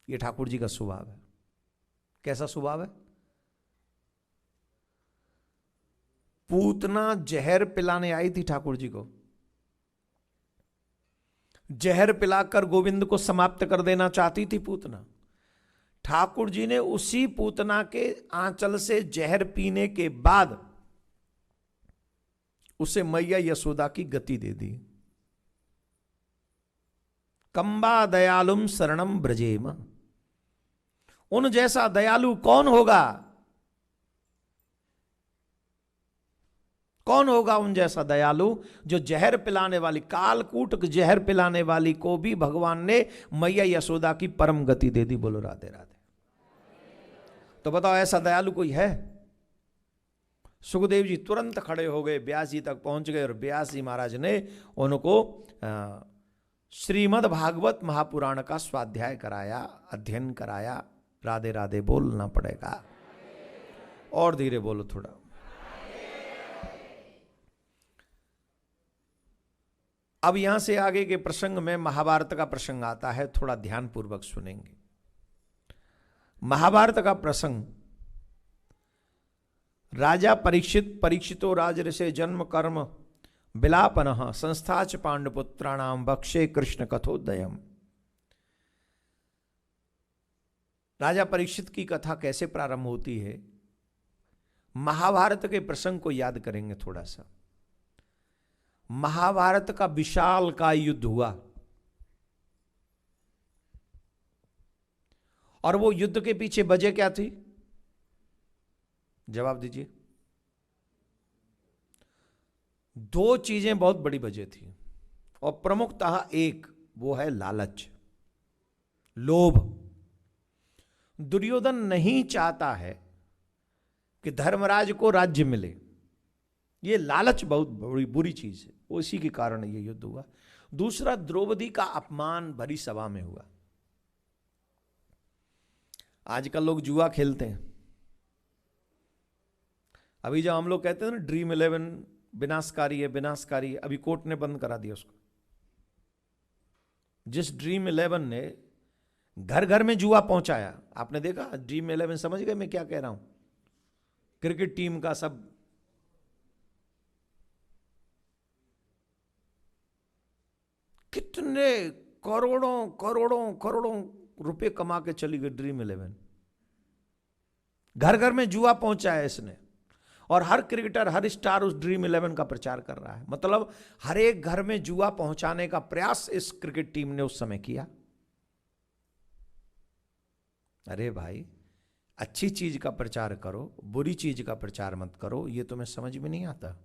ये ठाकुर जी का स्वभाव है। कैसा स्वभाव है? पूतना जहर पिलाने आई थी ठाकुर जी को, जहर पिलाकर गोविंद को समाप्त कर देना चाहती थी पूतना। ठाकुर जी ने उसी पूतना के आंचल से जहर पीने के बाद उसे मैया यशोदा की गति दे दी। कंबा दयालुम शरणम ब्रजेम, उन जैसा दयालु कौन होगा? कौन होगा उन जैसा दयालु जो जहर पिलाने वाली, कालकूट जहर पिलाने वाली को भी भगवान ने मैया यशोदा की परम गति दे दी। बोलो राधे राधे। तो बताओ ऐसा दयालु कोई है? सुखदेव जी तुरंत खड़े हो गए, व्यास जी तक पहुंच गए और व्यास जी महाराज ने उनको श्रीमद् भागवत महापुराण का स्वाध्याय कराया, अध्ययन कराया। राधे राधे बोलना पड़ेगा, और धीरे बोलो थोड़ा। अब यहां से आगे के प्रसंग में महाभारत का प्रसंग आता है, थोड़ा ध्यानपूर्वक सुनेंगे। महाभारत का प्रसंग, राजा परीक्षितो राजऋषे जन्म कर्म विलापन संस्थाच पांडुपुत्राणाम बक्षे कृष्ण कथोदयम। राजा परीक्षित की कथा कैसे प्रारंभ होती है? महाभारत के प्रसंग को याद करेंगे थोड़ा सा। महाभारत का विशाल का युद्ध हुआ और वो युद्ध के पीछे वजह क्या थी? जवाब दीजिए। दो चीजें बहुत बड़ी वजह थी और प्रमुखतः एक वो है लालच, लोभ। दुर्योधन नहीं चाहता है कि धर्मराज को राज्य मिले। ये लालच बहुत बड़ी बुरी चीज है, उसी के कारण ये युद्ध हुआ। दूसरा, द्रौपदी का अपमान भरी सभा में हुआ। आजकल लोग जुआ खेलते हैं। अभी जब हम लोग कहते हैं ना ड्रीम 11 विनाशकारी है, विनाशकारी है, अभी कोर्ट ने बंद करा दिया उसको। जिस ड्रीम 11 ने घर घर में जुआ पहुंचाया, आपने देखा? ड्रीम 11 समझ गए मैं क्या कह रहा हूं? क्रिकेट टीम का सब कितने करोड़ों करोड़ों करोड़ों रुपए कमा के चली गई ड्रीम 11। घर घर में जुआ पहुंचाया इसने, और हर क्रिकेटर, हर स्टार उस ड्रीम 11 का प्रचार कर रहा है। मतलब हर एक घर में जुआ पहुंचाने का प्रयास इस क्रिकेट टीम ने उस समय किया। अरे भाई, अच्छी चीज का प्रचार करो, बुरी चीज का प्रचार मत करो। ये तुम्हें समझ में नहीं आता।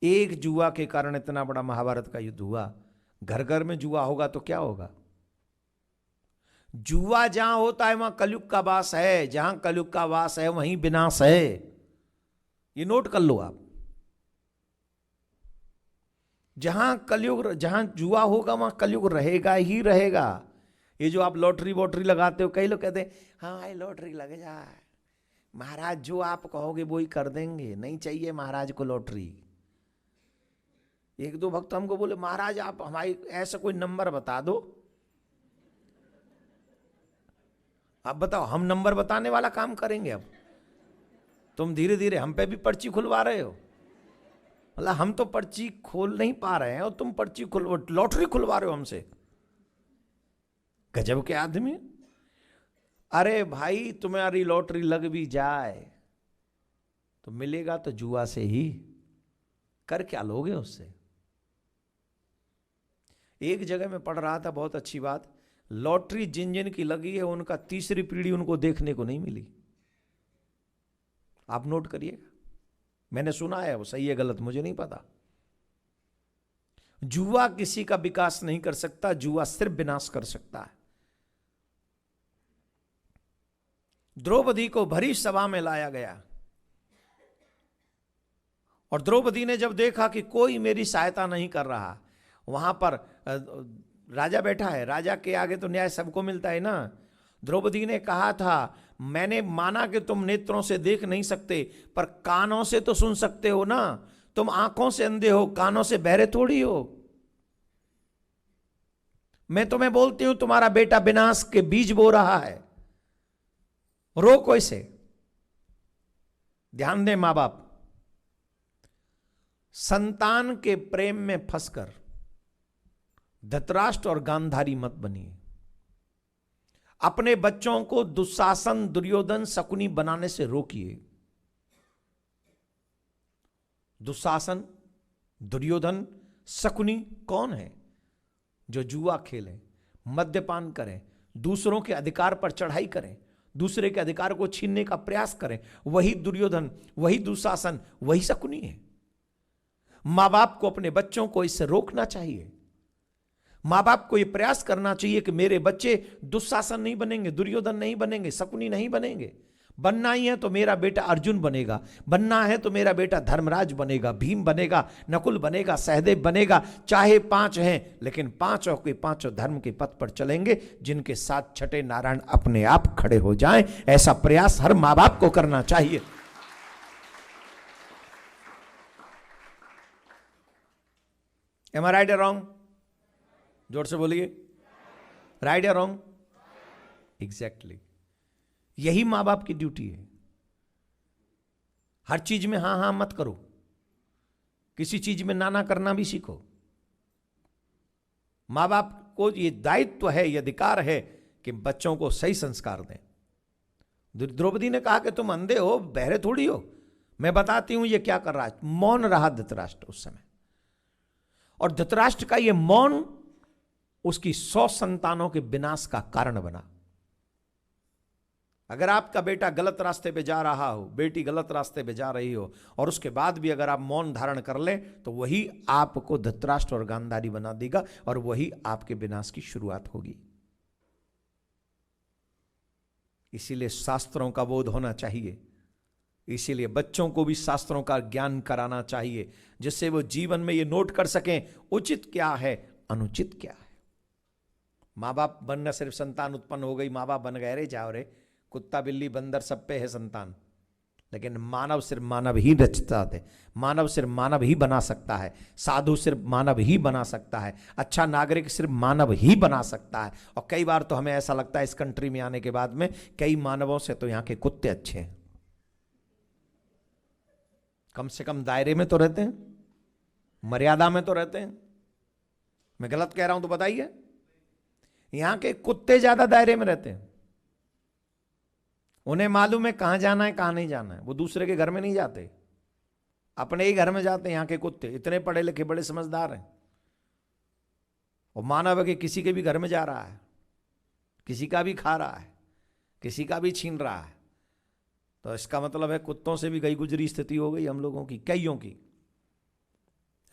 एक जुआ के कारण इतना बड़ा महाभारत का युद्ध हुआ। घर घर में जुआ होगा तो क्या होगा? जुआ जहां होता है वहां कलयुग का वास है, जहां कलयुग का वास है वहीं विनाश है। ये नोट कर लो आप। जहां कलयुग, जहां जुआ होगा वहां कलयुग रहेगा ही रहेगा। ये जो आप लॉटरी वॉटरी लगाते हो, कई लोग कहते हैं हाँ भाई लॉटरी लग जाए, महाराज जो आप कहोगे वो ही कर देंगे, नहीं चाहिए महाराज को लॉटरी। एक दो भक्त हमको बोले महाराज आप हमारी ऐसा कोई नंबर बता दो। आप बताओ, हम नंबर बताने वाला काम करेंगे? अब तुम धीरे धीरे हम पे भी पर्ची खुलवा रहे हो। मतलब हम तो पर्ची खोल नहीं पा रहे हैं और तुम पर्ची लॉटरी खुलवा रहे हो हमसे। गजब के आदमी। अरे भाई, तुम्हारी लॉटरी लग भी जाए तो मिलेगा तो जुआ से ही। कर क्या लोगे उससे? एक जगह में पढ़ रहा था, बहुत अच्छी बात, लॉटरी जिन जिन की लगी है उनका तीसरी पीढ़ी उनको देखने को नहीं मिली। आप नोट करिएगा, मैंने सुना है, वो सही है गलत मुझे नहीं पता। जुआ किसी का विकास नहीं कर सकता, जुआ सिर्फ विनाश कर सकता है। द्रौपदी को भरी सभा में लाया गया और द्रौपदी ने जब देखा कि कोई मेरी सहायता नहीं कर रहा, वहां पर राजा बैठा है, राजा के आगे तो न्याय सबको मिलता है ना। द्रौपदी ने कहा था, मैंने माना कि तुम नेत्रों से देख नहीं सकते पर कानों से तो सुन सकते हो ना। तुम आंखों से अंधे हो, कानों से बहरे थोड़ी हो। मैं तुम्हें बोलती हूं तुम्हारा बेटा विनाश के बीज बो रहा है, रोको इसे। ध्यान दें मां बाप, संतान के प्रेम में फंसकर धृतराष्ट्र और गांधारी मत बनिए। अपने बच्चों को दुशासन, दुर्योधन, शकुनी बनाने से रोकिए। दुशासन, दुर्योधन, शकुनी कौन है? जो जुआ खेलें, मद्यपान करें, दूसरों के अधिकार पर चढ़ाई करें, दूसरे के अधिकार को छीनने का प्रयास करें, वही दुर्योधन, वही दुशासन, वही शकुनी है। मां बाप को अपने बच्चों को इससे रोकना चाहिए। मां बाप को यह प्रयास करना चाहिए कि मेरे बच्चे दुशासन नहीं बनेंगे, दुर्योधन नहीं बनेंगे, शकुनी नहीं बनेंगे। बनना ही है तो मेरा बेटा अर्जुन बनेगा, बनना है तो मेरा बेटा धर्मराज बनेगा, भीम बनेगा, नकुल बनेगा, सहदेव बनेगा। चाहे 5 हैं, लेकिन पांचों के पांचों धर्म के पथ पर चलेंगे, जिनके साथ छठे नारायण अपने आप खड़े हो जाएं। ऐसा प्रयास हर मां बाप को करना चाहिए। एम आई राइट या रॉन्ग? जोर से बोलिए, राइट या रॉन्ग? एग्जैक्टली। यही मां बाप की ड्यूटी है। हर चीज में हां हां मत करो, किसी चीज में ना ना करना भी सीखो। मां बाप को ये दायित्व है, ये अधिकार है कि बच्चों को सही संस्कार दें। द्रौपदी ने कहा कि तुम अंधे हो, बहरे थोड़ी हो, मैं बताती हूं ये क्या कर रहा है। मौन रहा धृतराष्ट्र उस समय, और धृतराष्ट्र का ये मौन उसकी 100 संतानों के विनाश का कारण बना। अगर आपका बेटा गलत रास्ते पे जा रहा हो, बेटी गलत रास्ते पे जा रही हो, और उसके बाद भी अगर आप मौन धारण कर लें, तो वही आपको धृतराष्ट्र और गांधारी बना देगा, और वही आपके विनाश की शुरुआत होगी। इसीलिए शास्त्रों का बोध होना चाहिए, इसीलिए बच्चों को भी शास्त्रों का ज्ञान कराना चाहिए, जिससे वो जीवन में ये नोट कर सकें उचित क्या है, अनुचित क्या है। माँ बाप बनना सिर्फ संतान उत्पन्न हो गई, माँ बाप बन गए, रे जाओ रे, कुत्ता बिल्ली बंदर सब पे है संतान, लेकिन मानव सिर्फ मानव ही रचता है, मानव सिर्फ मानव ही बना सकता है, साधु सिर्फ मानव ही बना सकता है, अच्छा नागरिक सिर्फ मानव ही बना सकता है। और कई बार तो हमें ऐसा लगता है इस कंट्री में आने के बाद में, कई मानवों से तो यहाँ के कुत्ते अच्छे हैं। कम से कम दायरे में तो रहते हैं, मर्यादा में तो रहते हैं। मैं गलत कह रहा हूं तो बताइए। यहां के कुत्ते ज्यादा दायरे में रहते हैं, उन्हें मालूम है कहां जाना है कहां नहीं जाना है। वो दूसरे के घर में नहीं जाते, अपने ही घर में जाते हैं। यहां के कुत्ते इतने पढ़े लिखे बड़े समझदार हैं, और मानव है कि किसी के भी घर में जा रहा है, किसी का भी खा रहा है, किसी का भी छीन रहा है। तो इसका मतलब है कुत्तों से भी गई गुजरी स्थिति हो गई हम लोगों की, कईयों की।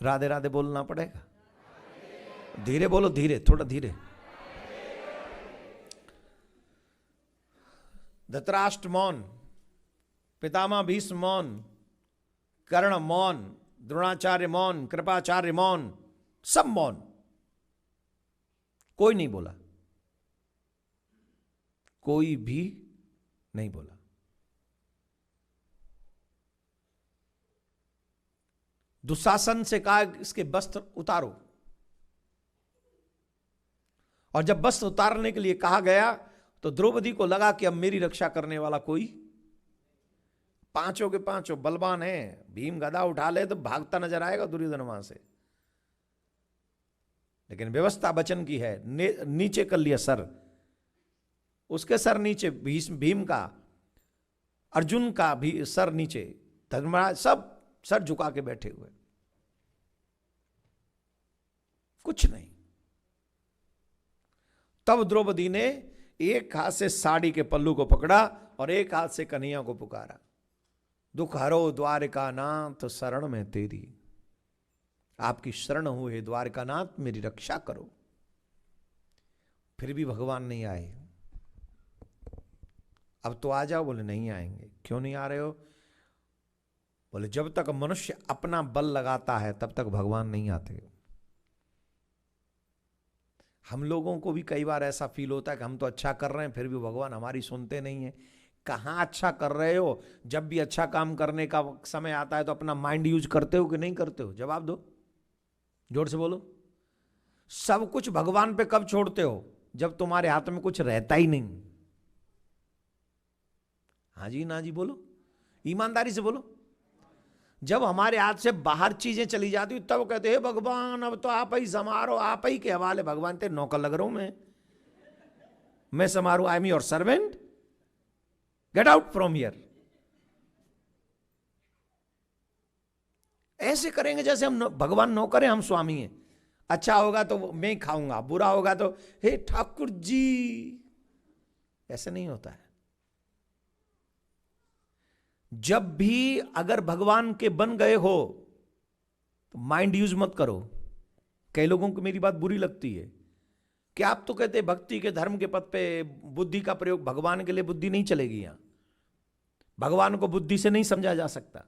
राधे राधे बोलना पड़ेगा, धीरे बोलो, धीरे, थोड़ा धीरे। धृतराष्ट्र मौन, पितामह भीष्म मौन, कर्ण मौन, द्रोणाचार्य मौन, कृपाचार्य मौन, सब मौन, कोई नहीं बोला, कोई भी नहीं बोला। दुशासन से कहा इसके वस्त्र उतारो, और जब वस्त्र उतारने के लिए कहा गया तो द्रौपदी को लगा कि अब मेरी रक्षा करने वाला कोई, पांचों के पांचों बलवान है, भीम गदा उठा ले तो भागता नजर आएगा दुर्योधन वहां से, लेकिन व्यवस्था वचन की है। नीचे कर लिया सर, उसके सर नीचे, भीम का, अर्जुन का भी सर नीचे, धर्मराज सब सर झुका के बैठे हुए, कुछ नहीं। तब द्रौपदी ने एक हाथ से साड़ी के पल्लू को पकड़ा और एक हाथ से कन्हैया को पुकारा, दुख हरो द्वारिका नाथ शरण में तेरी, आपकी शरण हुए द्वारिका नाथ, मेरी रक्षा करो। फिर भी भगवान नहीं आए। अब तो आ जाओ, बोले नहीं आएंगे। क्यों नहीं आ रहे हो? बोले जब तक मनुष्य अपना बल लगाता है तब तक भगवान नहीं आते। हम लोगों को भी कई बार ऐसा फील होता है कि हम तो अच्छा कर रहे हैं फिर भी भगवान हमारी सुनते नहीं है। कहाँ अच्छा कर रहे हो? जब भी अच्छा काम करने का समय आता है तो अपना माइंड यूज करते हो कि नहीं करते हो? जवाब दो, जोर से बोलो। सब कुछ भगवान पे कब छोड़ते हो? जब तुम्हारे हाथ में कुछ रहता ही नहीं। हाँ जी ना जी बोलो, ईमानदारी से बोलो। जब हमारे हाथ से बाहर चीजें चली जाती तब कहते हैं भगवान अब तो आप ही संभारो, आप ही के हवाले। भगवान तेरे नौकर लग रहा हूं मैं संभारू, I am your servant, get out from here. ऐसे करेंगे जैसे हम भगवान नौकर हैं, हम स्वामी हैं। अच्छा होगा तो मैं ही खाऊंगा, बुरा होगा तो हे ठाकुर जी। ऐसे नहीं होता है। जब भी अगर भगवान के बन गए हो तो माइंड यूज मत करो। कई लोगों को मेरी बात बुरी लगती है कि आप तो कहते भक्ति के धर्म के पद पे बुद्धि का प्रयोग, भगवान के लिए बुद्धि नहीं चलेगी। यहां भगवान को बुद्धि से नहीं समझा जा सकता,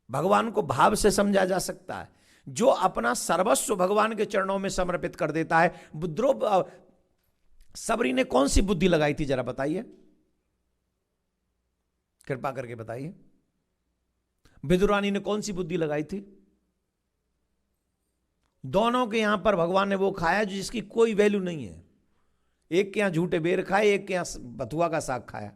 भगवान को भाव से समझा जा सकता है। जो अपना सर्वस्व भगवान के चरणों में समर्पित कर देता है। सबरी ने कौन सी बुद्धि लगाई थी जरा बताइए, कृपा करके बताइए। विदुरानी ने कौन सी बुद्धि लगाई थी? दोनों के यहां पर भगवान ने वो खाया जिसकी कोई वैल्यू नहीं है। एक के यहां झूठे बेर खाए, एक के यहां बथुआ का साग खाया।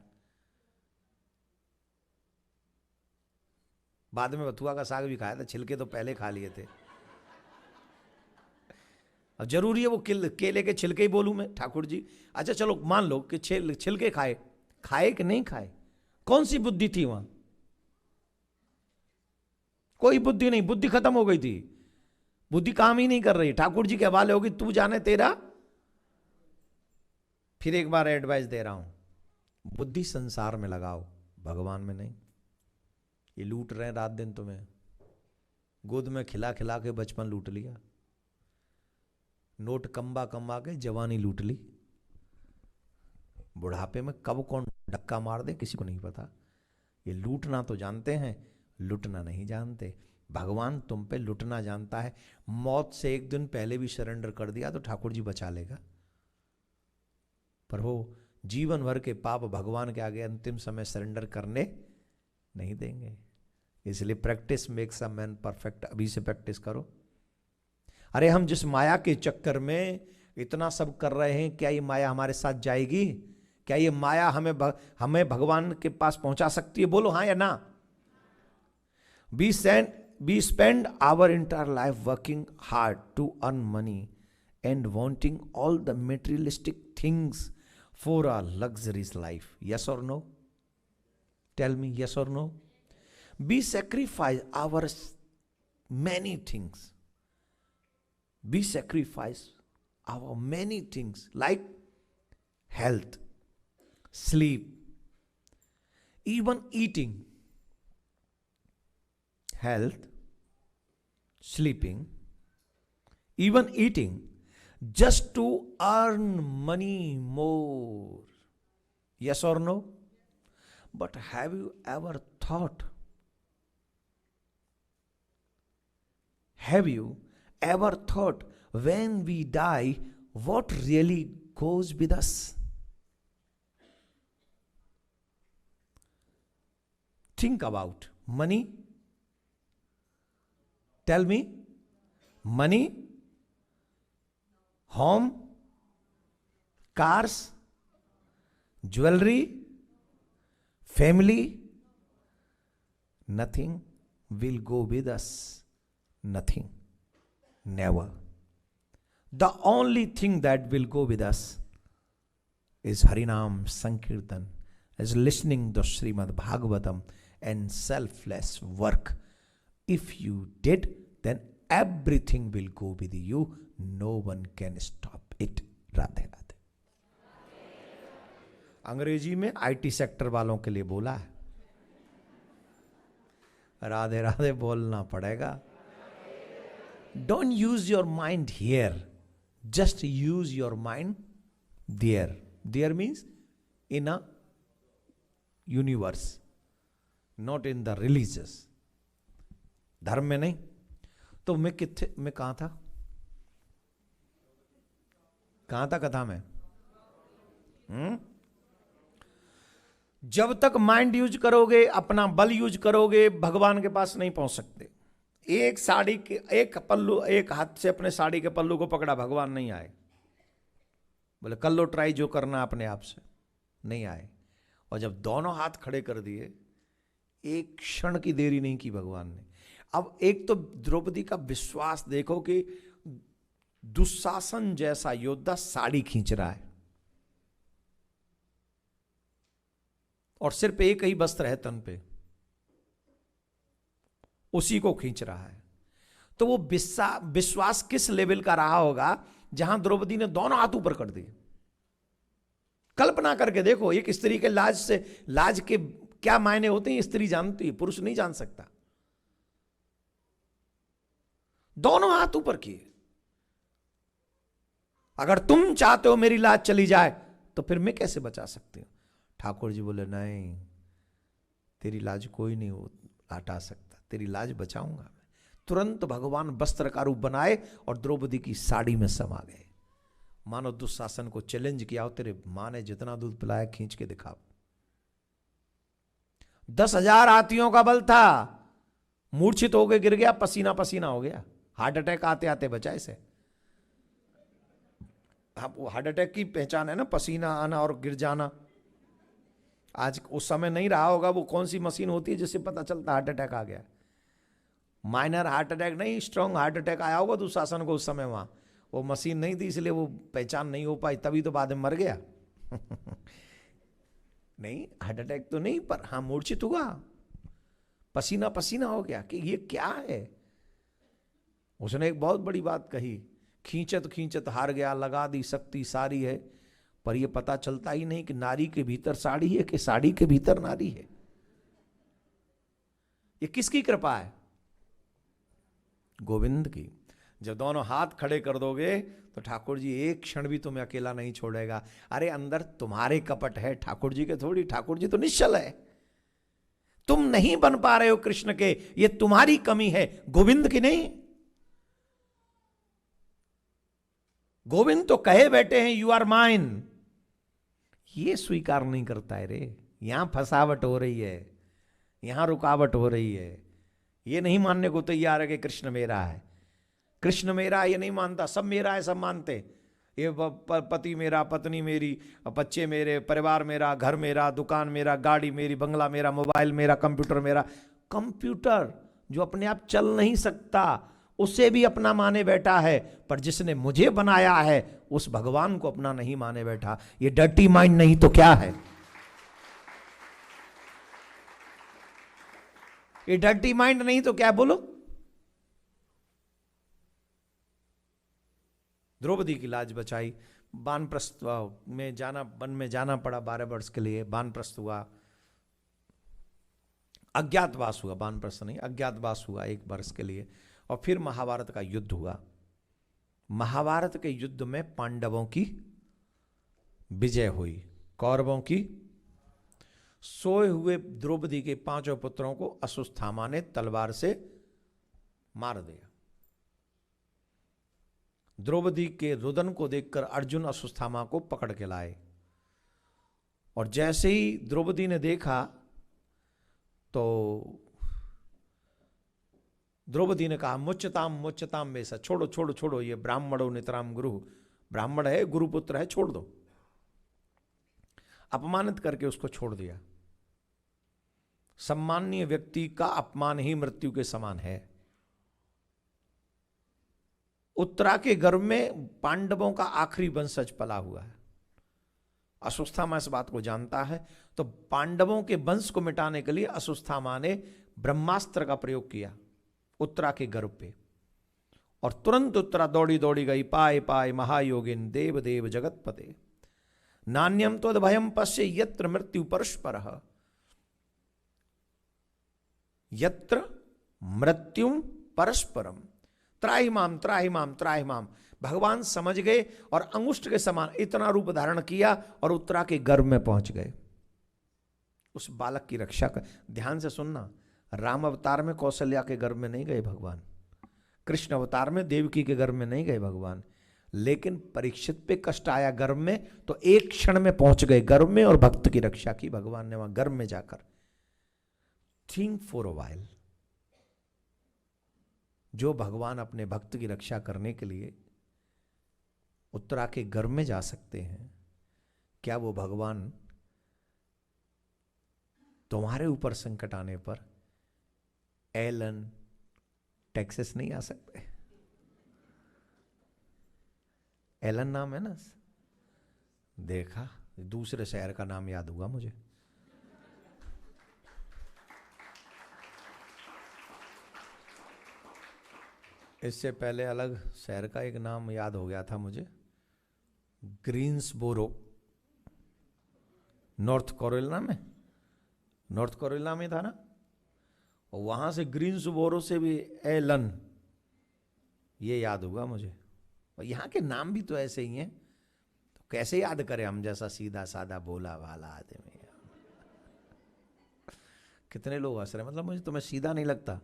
बाद में बथुआ का साग भी खाया था, छिलके तो पहले खा लिए थे। अब जरूरी है वो केले के छिलके ही बोलूं मैं ठाकुर जी? अच्छा चलो मान लो कि छिलके खाए कि नहीं खाए, कौन सी बुद्धि थी वहां? कोई बुद्धि नहीं, बुद्धि खत्म हो गई थी, बुद्धि काम ही नहीं कर रही। ठाकुर जी के हवाले होगी, तू जाने तेरा। फिर एक बार एडवाइस दे रहा हूं, बुद्धि संसार में लगाओ, भगवान में नहीं। ये लूट रहे हैं रात दिन तुम्हें, गोद में खिला खिला के बचपन लूट लिया, नोट कम्बा कम्बा के जवानी लूट ली। बुढ़ापे में कब कौन धक्का मार दे किसी को नहीं पता। ये लूटना तो जानते हैं, लुटना नहीं जानते। भगवान तुम पे लुटना जानता है। मौत से एक दिन पहले भी सरेंडर कर दिया तो ठाकुर जी बचा लेगा, पर वो जीवन भर के पाप भगवान के आगे अंतिम समय सरेंडर करने नहीं देंगे। इसलिए practice makes a man perfect. अभी से प्रैक्टिस करो। अरे हम जिस माया के चक्कर में इतना सब कर रहे हैं, क्या ये माया हमारे साथ जाएगी? क्या ये माया हमें भगवान के पास पहुंचा सकती है? बोलो हाँ या ना। We spend our entire life working hard to earn money and wanting all the materialistic things for our luxurious life. Yes or no? Tell me yes or no. We sacrifice our many things. We sacrifice our many things like health, sleep, even eating. Health, sleeping, even eating, just to earn money more. Yes or no? But have you ever thought? Have you ever thought when we die, what really goes with us? Think about money. Tell me, money, home, cars, jewelry, family, nothing will go with us. Nothing. Never. The only thing that will go with us is Harinam Sankirtan, is listening to Srimad Bhagavatam and selfless work. If you did, then everything will go with you. No one can stop it. Radhe Radhe. अंग्रेजी में IT sector वालों के लिए बोला है, राधे राधे बोलना पड़ेगा। Don't use your mind here, just use your mind there. There means in a universe, not in the religious. धर्म में नहीं। तो मैं कहां था कथा में? जब तक माइंड यूज करोगे, अपना बल यूज करोगे, भगवान के पास नहीं पहुंच सकते। एक साड़ी के एक हाथ से अपने साड़ी के पल्लू को पकड़ा, भगवान नहीं आए। बोले कर लो ट्राई, जो करना अपने आप से, नहीं आए। और जब दोनों हाथ खड़े कर दिए, एक क्षण की देरी नहीं की भगवान ने। अब एक तो द्रौपदी का विश्वास देखो कि दुशासन जैसा योद्धा साड़ी खींच रहा है और सिर्फ एक ही वस्त्र है तन पे, उसी को खींच रहा है। तो वो विश्वास किस लेवल का रहा होगा जहां द्रौपदी ने दोनों हाथ ऊपर कर दिए। कल्पना करके देखो, एक स्त्री के लाज के क्या मायने होते हैं स्त्री जानती है, पुरुष नहीं जान सकता। दोनों हाथ ऊपर किए। अगर तुम चाहते हो मेरी लाज चली जाए तो फिर मैं कैसे बचा सकती हूं? ठाकुर जी बोले नहीं, तेरी लाज कोई नहीं हटा सकता, तेरी लाज बचाऊंगा मैं। तुरंत भगवान वस्त्र का रूप बनाए और द्रौपदी की साड़ी में समा गए। मानो दुशासन को चैलेंज किया हो, तेरे मां ने जितना दूध पिलाया खींच के दिखाओ। 10,000 हाथियों का बल था, मूर्छित होकर गिर गया, पसीना पसीना हो गया, हार्ट अटैक आते आते बचा इसे। वो हार्ट अटैक की पहचान है ना, पसीना आना और गिर जाना। आज उस समय नहीं रहा होगा, वो कौन सी मशीन होती है जिससे पता चलता हार्ट अटैक आ गया। माइनर हार्ट अटैक नहीं, स्ट्रांग हार्ट अटैक आया होगा दुशासन को उस समय। वहां वो मशीन नहीं थी, इसलिए वो पहचान नहीं हो पाई, तभी तो बाद में मर गया। नहीं, हार्ट अटैक तो नहीं, पर हाँ मूर्छित हुआ, पसीना पसीना हो गया कि ये क्या है। उसने एक बहुत बड़ी बात कही, खींचत खींचत हार गया, लगा दी शक्ति सारी है, पर यह पता चलता ही नहीं कि नारी के भीतर साड़ी है कि साड़ी के भीतर नारी है। ये किसकी कृपा है? गोविंद की। जब दोनों हाथ खड़े कर दोगे तो ठाकुर जी एक क्षण भी तुम्हें अकेला नहीं छोड़ेगा। अरे अंदर तुम्हारे कपट है, ठाकुर जी के थोड़ी। ठाकुर जी तो निश्चल है। तुम नहीं बन पा रहे हो कृष्ण के, ये तुम्हारी कमी है, गोविंद की नहीं। गोविंद तो कहे बैठे हैं यू आर माइन, ये स्वीकार नहीं करता है रे। यहां फसावट हो रही है, यहां रुकावट हो रही है। ये नहीं मानने को तैयार है कि कृष्ण मेरा है, कृष्ण मेरा, ये नहीं मानता। सब मेरा है, सब मानते, ये पति मेरा, पत्नी मेरी, बच्चे मेरे, परिवार मेरा, घर मेरा, दुकान मेरा, गाड़ी मेरी, बंगला मेरा, मोबाइल मेरा, कंप्यूटर मेरा। कंप्यूटर जो अपने आप चल नहीं सकता उसे भी अपना माने बैठा है, पर जिसने मुझे बनाया है उस भगवान को अपना नहीं माने बैठा। ये डर्टी माइंड नहीं तो क्या है? ये डर्टी माइंड नहीं तो क्या? बोलो। द्रौपदी की लाज बचाई। वानप्रस्थ में जाना, वन में जाना पड़ा 12 वर्ष के लिए। वानप्रस्थ हुआ, अज्ञातवास हुआ, वानप्रस्थ नहीं, अज्ञातवास हुआ 1 वर्ष के लिए। और फिर महाभारत का युद्ध हुआ। महाभारत के युद्ध में पांडवों की विजय हुई, कौरवों की। सोए हुए द्रौपदी के 5 पुत्रों को अश्वत्थामा ने तलवार से मार दिया। द्रौपदी के रुदन को देखकर अर्जुन अश्वत्थामा को पकड़ के लाए, और जैसे ही द्रौपदी ने देखा तो द्रौपदी ने कहा मुच्यताम मुच्यताम वैसा, छोड़ो छोड़ो छोड़ो, ये ब्राह्मणो नितराम गुरु, ब्राह्मण है, गुरुपुत्र है, छोड़ दो। अपमानित करके उसको छोड़ दिया। सम्माननीय व्यक्ति का अपमान ही मृत्यु के समान है। उत्तरा के गर्भ में पांडवों का आखिरी वंशज पला हुआ है। अश्वत्थामा इस बात को जानता है, तो पांडवों के वंश को मिटाने के लिए अश्वत्थामा ने ब्रह्मास्त्र का प्रयोग किया उत्तरा के गर्भ पे, और तुरंत उत्तरा दौड़ी दौड़ी गई। पाए पाए महायोगिन देव देव जगतपते, नान्यम त्वद भयम पश्य यत्र मृत्यु परस्परः, यत्र मृत्यु परस्परम, त्राहिमाम त्राहिमाम त्राहिमाम। भगवान समझ गए और अंगुष्ठ के समान इतना रूप धारण किया और उत्तरा के गर्भ में पहुंच गए। उस बालक की रक्षा कर। ध्यान से सुनना, राम अवतार में कौशल्या के गर्भ में नहीं गए भगवान, कृष्ण अवतार में देवकी के गर्भ में नहीं गए भगवान, लेकिन परीक्षित पे कष्ट आया गर्भ में तो एक क्षण में पहुंच गए गर्भ में और भक्त की रक्षा की भगवान ने वहां गर्भ में जाकर। थिंक फॉर अ व्हाइल, जो भगवान अपने भक्त की रक्षा करने के लिए उत्तरा के गर्भ में जा सकते हैं, क्या वो भगवान तुम्हारे ऊपर संकट आने पर एलन टेक्सास नहीं आ सकते। एलन नाम है ना, देखा, दूसरे शहर का नाम याद हुआ मुझे। इससे पहले अलग शहर का एक नाम याद हो गया था मुझे, ग्रीन्सबोरो, नॉर्थ कैरोलिना में था ना, और वहां से ग्रीन्सबोरो से भी एलन, ये याद हुआ मुझे। और यहाँ के नाम भी तो ऐसे ही हैं, तो कैसे याद करें हम जैसा सीधा साधा भोला भाला आदमी। कितने लोग हंस रहे, मतलब मुझे तुम्हें सीधा नहीं लगता।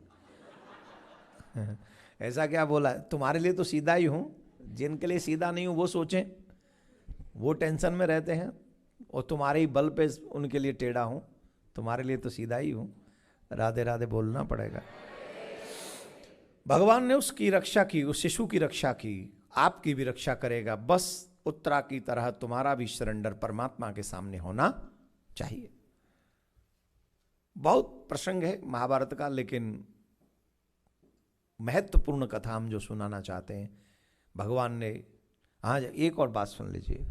ऐसा क्या बोला, तुम्हारे लिए तो सीधा ही हूं, जिनके लिए सीधा नहीं हूं वो सोचें, वो टेंशन में रहते हैं, और तुम्हारे ही बल पे उनके लिए टेढ़ा हूं, तुम्हारे लिए तो सीधा ही हूं। राधे राधे बोलना पड़ेगा। भगवान ने उसकी रक्षा की, उस शिशु की रक्षा की, आपकी भी रक्षा करेगा। बस उत्तरा की तरह तुम्हारा भी सरेंडर परमात्मा के सामने होना चाहिए। बहुत प्रसंग है महाभारत का, लेकिन महत्वपूर्ण कथा हम जो सुनाना चाहते हैं, भगवान ने, हाँ एक और बात सुन लीजिए।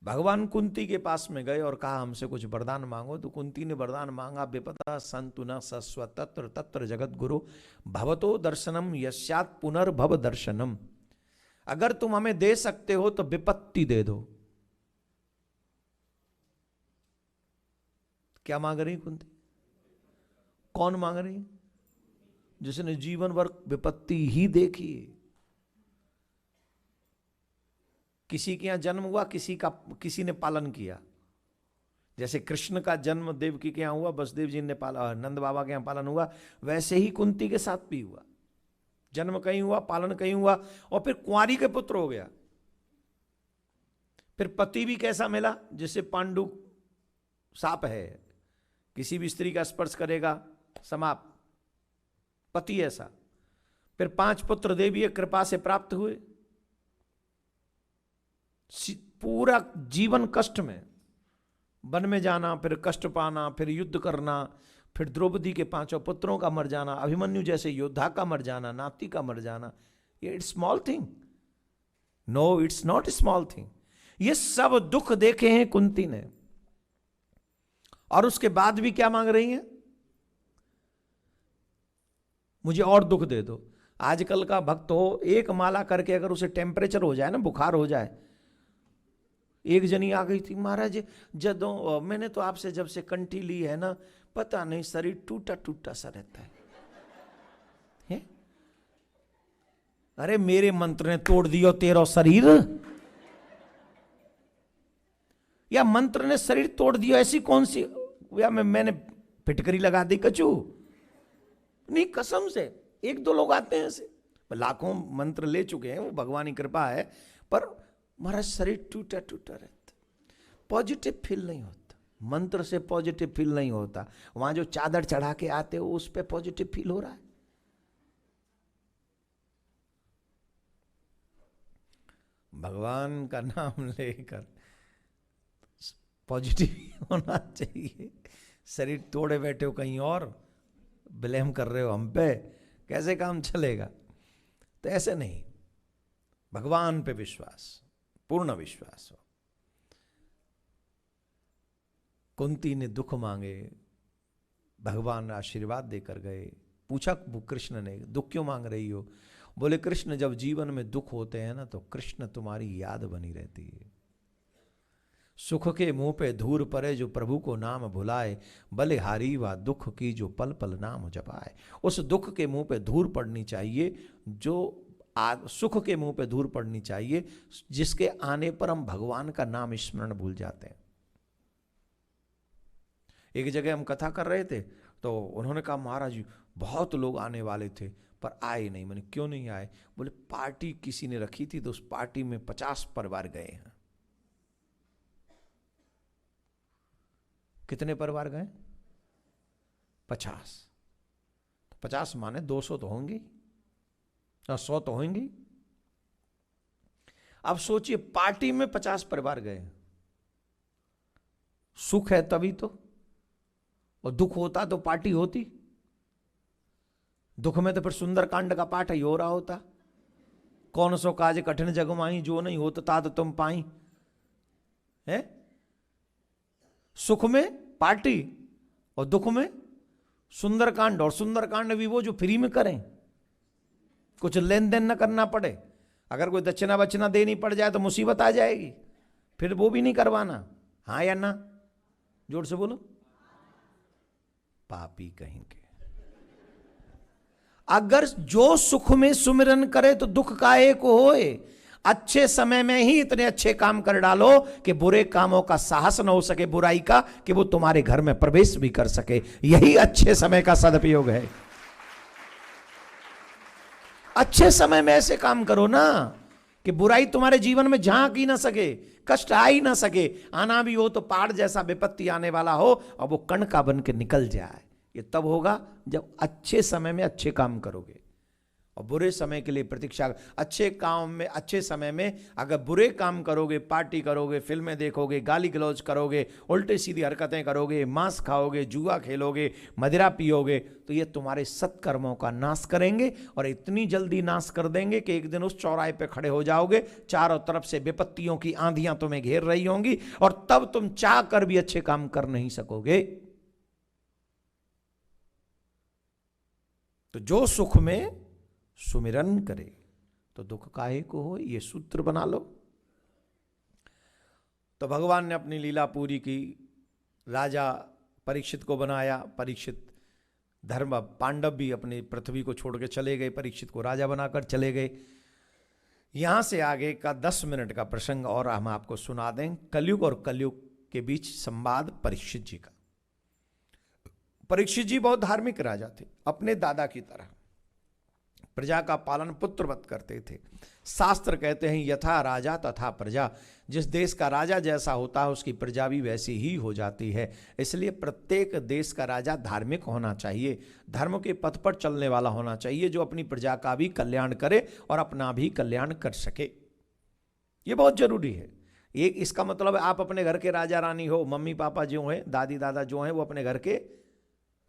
भगवान कुंती के पास में गए और कहा हमसे कुछ वरदान मांगो, तो कुंती ने वरदान मांगा, विपदा संतु न सस्व तत्र तत्र जगत गुरु भवतो दर्शनम यस्यात् पुनर्भव दर्शनम। अगर तुम हमें दे सकते हो तो विपत्ति दे दो। क्या मांग रही कुंती? कौन मांग रही? जिसने जीवन भर विपत्ति ही देखी है। किसी के यहां जन्म हुआ, किसी ने पालन किया। जैसे कृष्ण का जन्म देवकी के यहां हुआ, वसुदेव जी ने पाला, नंद बाबा के यहां पालन हुआ, वैसे ही कुंती के साथ भी हुआ। जन्म कहीं हुआ, पालन कहीं हुआ, और फिर कुंवारी के पुत्र हो गया। फिर पति भी कैसा मिला, जिससे पांडु साप है, किसी भी स्त्री का स्पर्श करेगा समाप्त, पति ऐसा। फिर 5 पुत्र देवीय कृपा से प्राप्त हुए। पूरा जीवन कष्ट में, वन में जाना, फिर कष्ट पाना, फिर युद्ध करना, फिर द्रौपदी के 5 पुत्रों का मर जाना, अभिमन्यु जैसे योद्धा का मर जाना, नाती का मर जाना, ये it's small thing? No, it's not small thing. ये सब दुख देखे हैं कुंती ने, और उसके बाद भी क्या मांग रही हैं? मुझे और दुख दे दो। आजकल का भक्त हो, एक माला करके अगर उसे टेम्परेचर हो जाए ना, बुखार हो जाए। एक जनी आ गई थी, महाराज जदों मैंने तो आपसे जब से कंठी ली है ना, पता नहीं शरीर टूटा टूटा सा रहता है? अरे मेरे मंत्र ने तोड़ दियो तेरा शरीर, या मंत्र ने शरीर तोड़ दिया? ऐसी कौन सी, या मैंने फिटकरी लगा दी कचू? नहीं, कसम से 1-2 लोग आते हैं ऐसे, लाखों मंत्र ले चुके हैं, वो भगवान की कृपा है, पर महाराज शरीर टूटा टूटा रहता, पॉजिटिव फील नहीं होता। मंत्र से पॉजिटिव फील नहीं होता। वहां जो चादर चढ़ा के आते हो उस पे पॉजिटिव फील हो रहा है। भगवान का नाम लेकर पॉजिटिव होना चाहिए। शरीर तोड़े बैठे हो कहीं और, ब्लेम कर रहे हो हम पे, कैसे काम चलेगा? तो ऐसे नहीं, भगवान पे विश्वास, पूर्ण विश्वास हो। कुंती ने दुख मांगे, भगवान आशीर्वाद देकर गए। पूछा कृष्ण ने, दुख क्यों मांग रही हो? बोले कृष्ण, जब जीवन में दुख होते हैं ना, तो कृष्ण तुम्हारी याद बनी रहती है। सुख के मुंह पे धूर पड़े जो प्रभु को नाम भुलाए, बलिहारी व दुख की जो पल पल नाम जपाए। उस दुख के मुंह पे धूर पड़नी चाहिए, जो सुख के मुंह पे धूर पड़नी चाहिए, जिसके आने पर हम भगवान का नाम स्मरण भूल जाते हैं। एक जगह हम कथा कर रहे थे, तो उन्होंने कहा महाराज जी बहुत लोग आने वाले थे पर आए नहीं। मैंने क्यों नहीं आए? बोले पार्टी किसी ने रखी थी, तो उस पार्टी में 50 परिवार गए हैं। कितने परिवार गए? 50। 50 माने 200 तो होंगे, 100 तो होंगे। अब सोचिए, पार्टी में 50 परिवार गए, सुख है तभी तो। और दुख होता तो पार्टी होती। दुख में तो फिर सुंदरकांड का पाठ ही हो रहा होता, कौन सो काज कठिन जग माही जो नहीं होता तात तुम पाई है। सुख में पार्टी और दुख में सुंदरकांड, और सुंदरकांड भी वो जो फ्री में करें, कुछ लेन देन न करना पड़े। अगर कोई दक्षिणा वचना देनी पड़ जाए तो मुसीबत आ जाएगी, फिर वो भी नहीं करवाना। हाँ या ना, जोर से बोलो। पापी कहेंगे। अगर जो सुख में सुमिरन करे तो दुख काहे को होए। अच्छे समय में ही इतने अच्छे काम कर डालो कि बुरे कामों का साहस न हो सके बुराई का, कि वो तुम्हारे घर में प्रवेश भी कर सके। यही अच्छे समय का सदुपयोग है। अच्छे समय में ऐसे काम करो ना कि बुराई तुम्हारे जीवन में झांक ही ना सके, कष्ट आ ही ना सके। आना भी हो तो पहाड़ जैसा विपत्ति आने वाला हो और वो कण का बन के निकल जाए। ये तब होगा जब अच्छे समय में अच्छे काम करोगे और बुरे समय के लिए प्रतीक्षा। अच्छे काम में, अच्छे समय में अगर बुरे काम करोगे, पार्टी करोगे, फिल्में देखोगे, गाली गलौज करोगे, उल्टे सीधी हरकतें करोगे, मांस खाओगे, जुआ खेलोगे, मदिरा पियोगे, तो ये तुम्हारे सत्कर्मों का नाश करेंगे। और इतनी जल्दी नाश कर देंगे कि एक दिन उस चौराहे पे खड़े हो जाओगे, चारों तरफ से विपत्तियों की आंधियां तुम्हें घेर रही होंगी और तब तुम चाह कर भी अच्छे काम कर नहीं सकोगे। तो जो सुख में सुमिरन करे तो दुख काहे को हो, ये सूत्र बना लो। तो भगवान ने अपनी लीला पूरी की, राजा परीक्षित को बनाया। परीक्षित धर्म, पांडव भी अपनी पृथ्वी को छोड़ के चले गए, परीक्षित को राजा बनाकर चले गए। यहां से आगे का 10 मिनट का प्रसंग और हम आपको सुना दें। कलयुग और कलयुग के बीच संवाद परीक्षित जी का। परीक्षित जी बहुत धार्मिक राजा थे, अपने दादा की तरह प्रजा का पालन पुत्रवत करते थे। शास्त्र कहते हैं यथा राजा तथा प्रजा। जिस देश का राजा जैसा होता है उसकी प्रजा भी वैसी ही हो जाती है। इसलिए प्रत्येक देश का राजा धार्मिक होना चाहिए, धर्म के पथ पर चलने वाला होना चाहिए, जो अपनी प्रजा का भी कल्याण करे और अपना भी कल्याण कर सके। ये बहुत जरूरी है। एक इसका मतलब आप अपने घर के राजा रानी हो, मम्मी पापा जो हैं, दादी दादा जो हैं, वो अपने घर के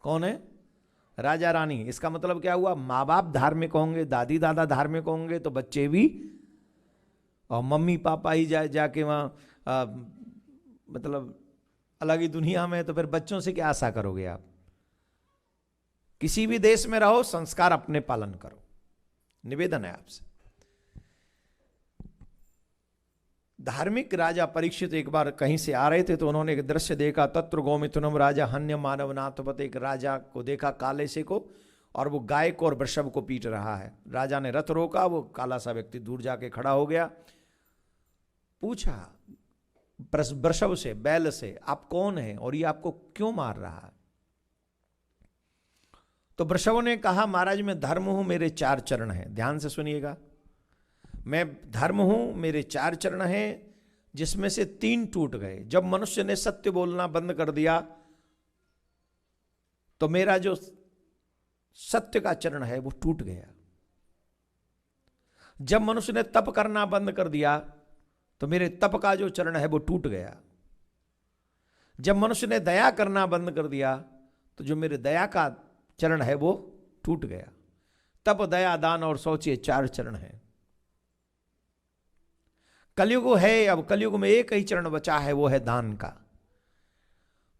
कौन है, राजा रानी। इसका मतलब क्या हुआ, माँ बाप धार्मिक होंगे, दादी दादा धार्मिक होंगे तो बच्चे भी, और मम्मी पापा ही जाके वहाँ मतलब अलग ही दुनिया में, तो फिर बच्चों से क्या आशा करोगे आप। किसी भी देश में रहो, संस्कार अपने पालन करो, निवेदन है आपसे। धार्मिक राजा परीक्षित एक बार कहीं से आ रहे थे तो उन्होंने एक दृश्य देखा। तत्र गोमिथुनम राजा हन्य मानव नाथपत। एक राजा को देखा काले से को, और वो गाय को और वृषभ को पीट रहा है। राजा ने रथ रोका, वो काला सा व्यक्ति दूर जाके खड़ा हो गया। पूछा वृषभ से, बैल से, आप कौन हैं और ये आपको क्यों मार रहा है। तो वृषभ ने कहा, महाराज मैं धर्म हूं, मेरे 4 चरण हैं। ध्यान से सुनिएगा, मैं धर्म हूं, मेरे 4 चरण हैं, जिसमें से 3 टूट गए। जब मनुष्य ने सत्य बोलना बंद कर दिया तो मेरा जो सत्य का चरण है वो टूट गया। जब मनुष्य ने तप करना बंद कर दिया तो मेरे तप का जो चरण है वो टूट गया। जब मनुष्य ने दया करना बंद कर दिया तो जो मेरे दया का चरण है वो टूट गया। तप, दया, दान और शौच, ये 4 चरण हैं। कलयुग है, अब कलयुग में एक ही चरण बचा है, वो है दान का।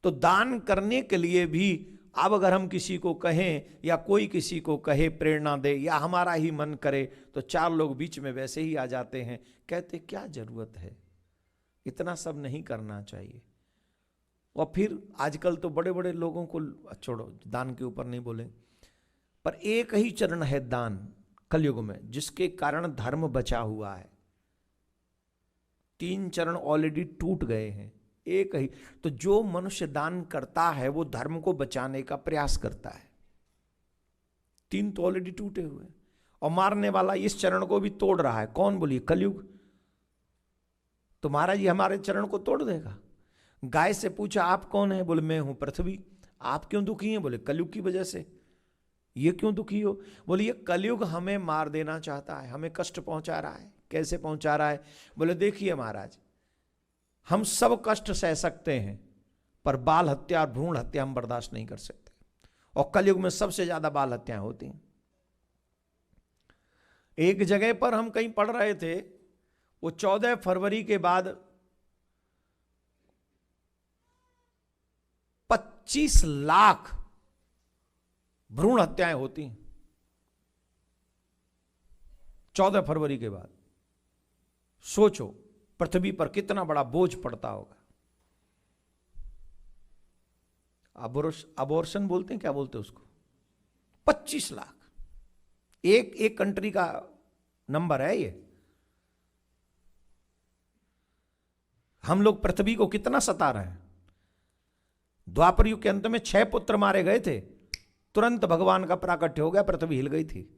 तो दान करने के लिए भी अब अगर हम किसी को कहें या कोई किसी को कहे, प्रेरणा दे या हमारा ही मन करे, तो 4 लोग बीच में वैसे ही आ जाते हैं, कहते क्या जरूरत है, इतना सब नहीं करना चाहिए। और फिर आजकल तो बड़े बड़े लोगों को, छोड़ो दान के ऊपर नहीं बोले, पर एक ही चरण है दान कलयुग में, जिसके कारण धर्म बचा हुआ है। 3 चरण ऑलरेडी टूट गए हैं, एक ही। तो जो मनुष्य दान करता है वो धर्म को बचाने का प्रयास करता है। 3 तो ऑलरेडी टूटे हुए, और मारने वाला इस चरण को भी तोड़ रहा है। कौन, बोलिए, कलयुग। तो महाराज जी हमारे चरण को तोड़ देगा। गाय से पूछा आप कौन है, बोले मैं हूं पृथ्वी। आप क्यों दुखी हैं, बोले कलयुग की वजह से। ये क्यों दुखी हो, बोले ये कलयुग हमें मार देना चाहता है, हमें कष्ट पहुंचा रहा है। कैसे पहुंचा रहा है, बोले देखिए महाराज, हम सब कष्ट सह सकते हैं, पर बाल हत्या और भ्रूण हत्या हम बर्दाश्त नहीं कर सकते, और कलयुग में सबसे ज्यादा बाल हत्याएं होती हैं। एक जगह पर हम कहीं पढ़ रहे थे, वो 14 फरवरी के बाद 25 लाख भ्रूण हत्याएं होती हैं 14 फरवरी के बाद। सोचो पृथ्वी पर कितना बड़ा बोझ पड़ता होगा। अबॉर्शन बोलते हैं, क्या बोलते हैं उसको, 25 लाख एक कंट्री का नंबर है ये। हम लोग पृथ्वी को कितना सता रहे हैं। द्वापर युग के अंत में 6 पुत्र मारे गए थे, तुरंत भगवान का प्राकट्य हो गया, पृथ्वी हिल गई थी।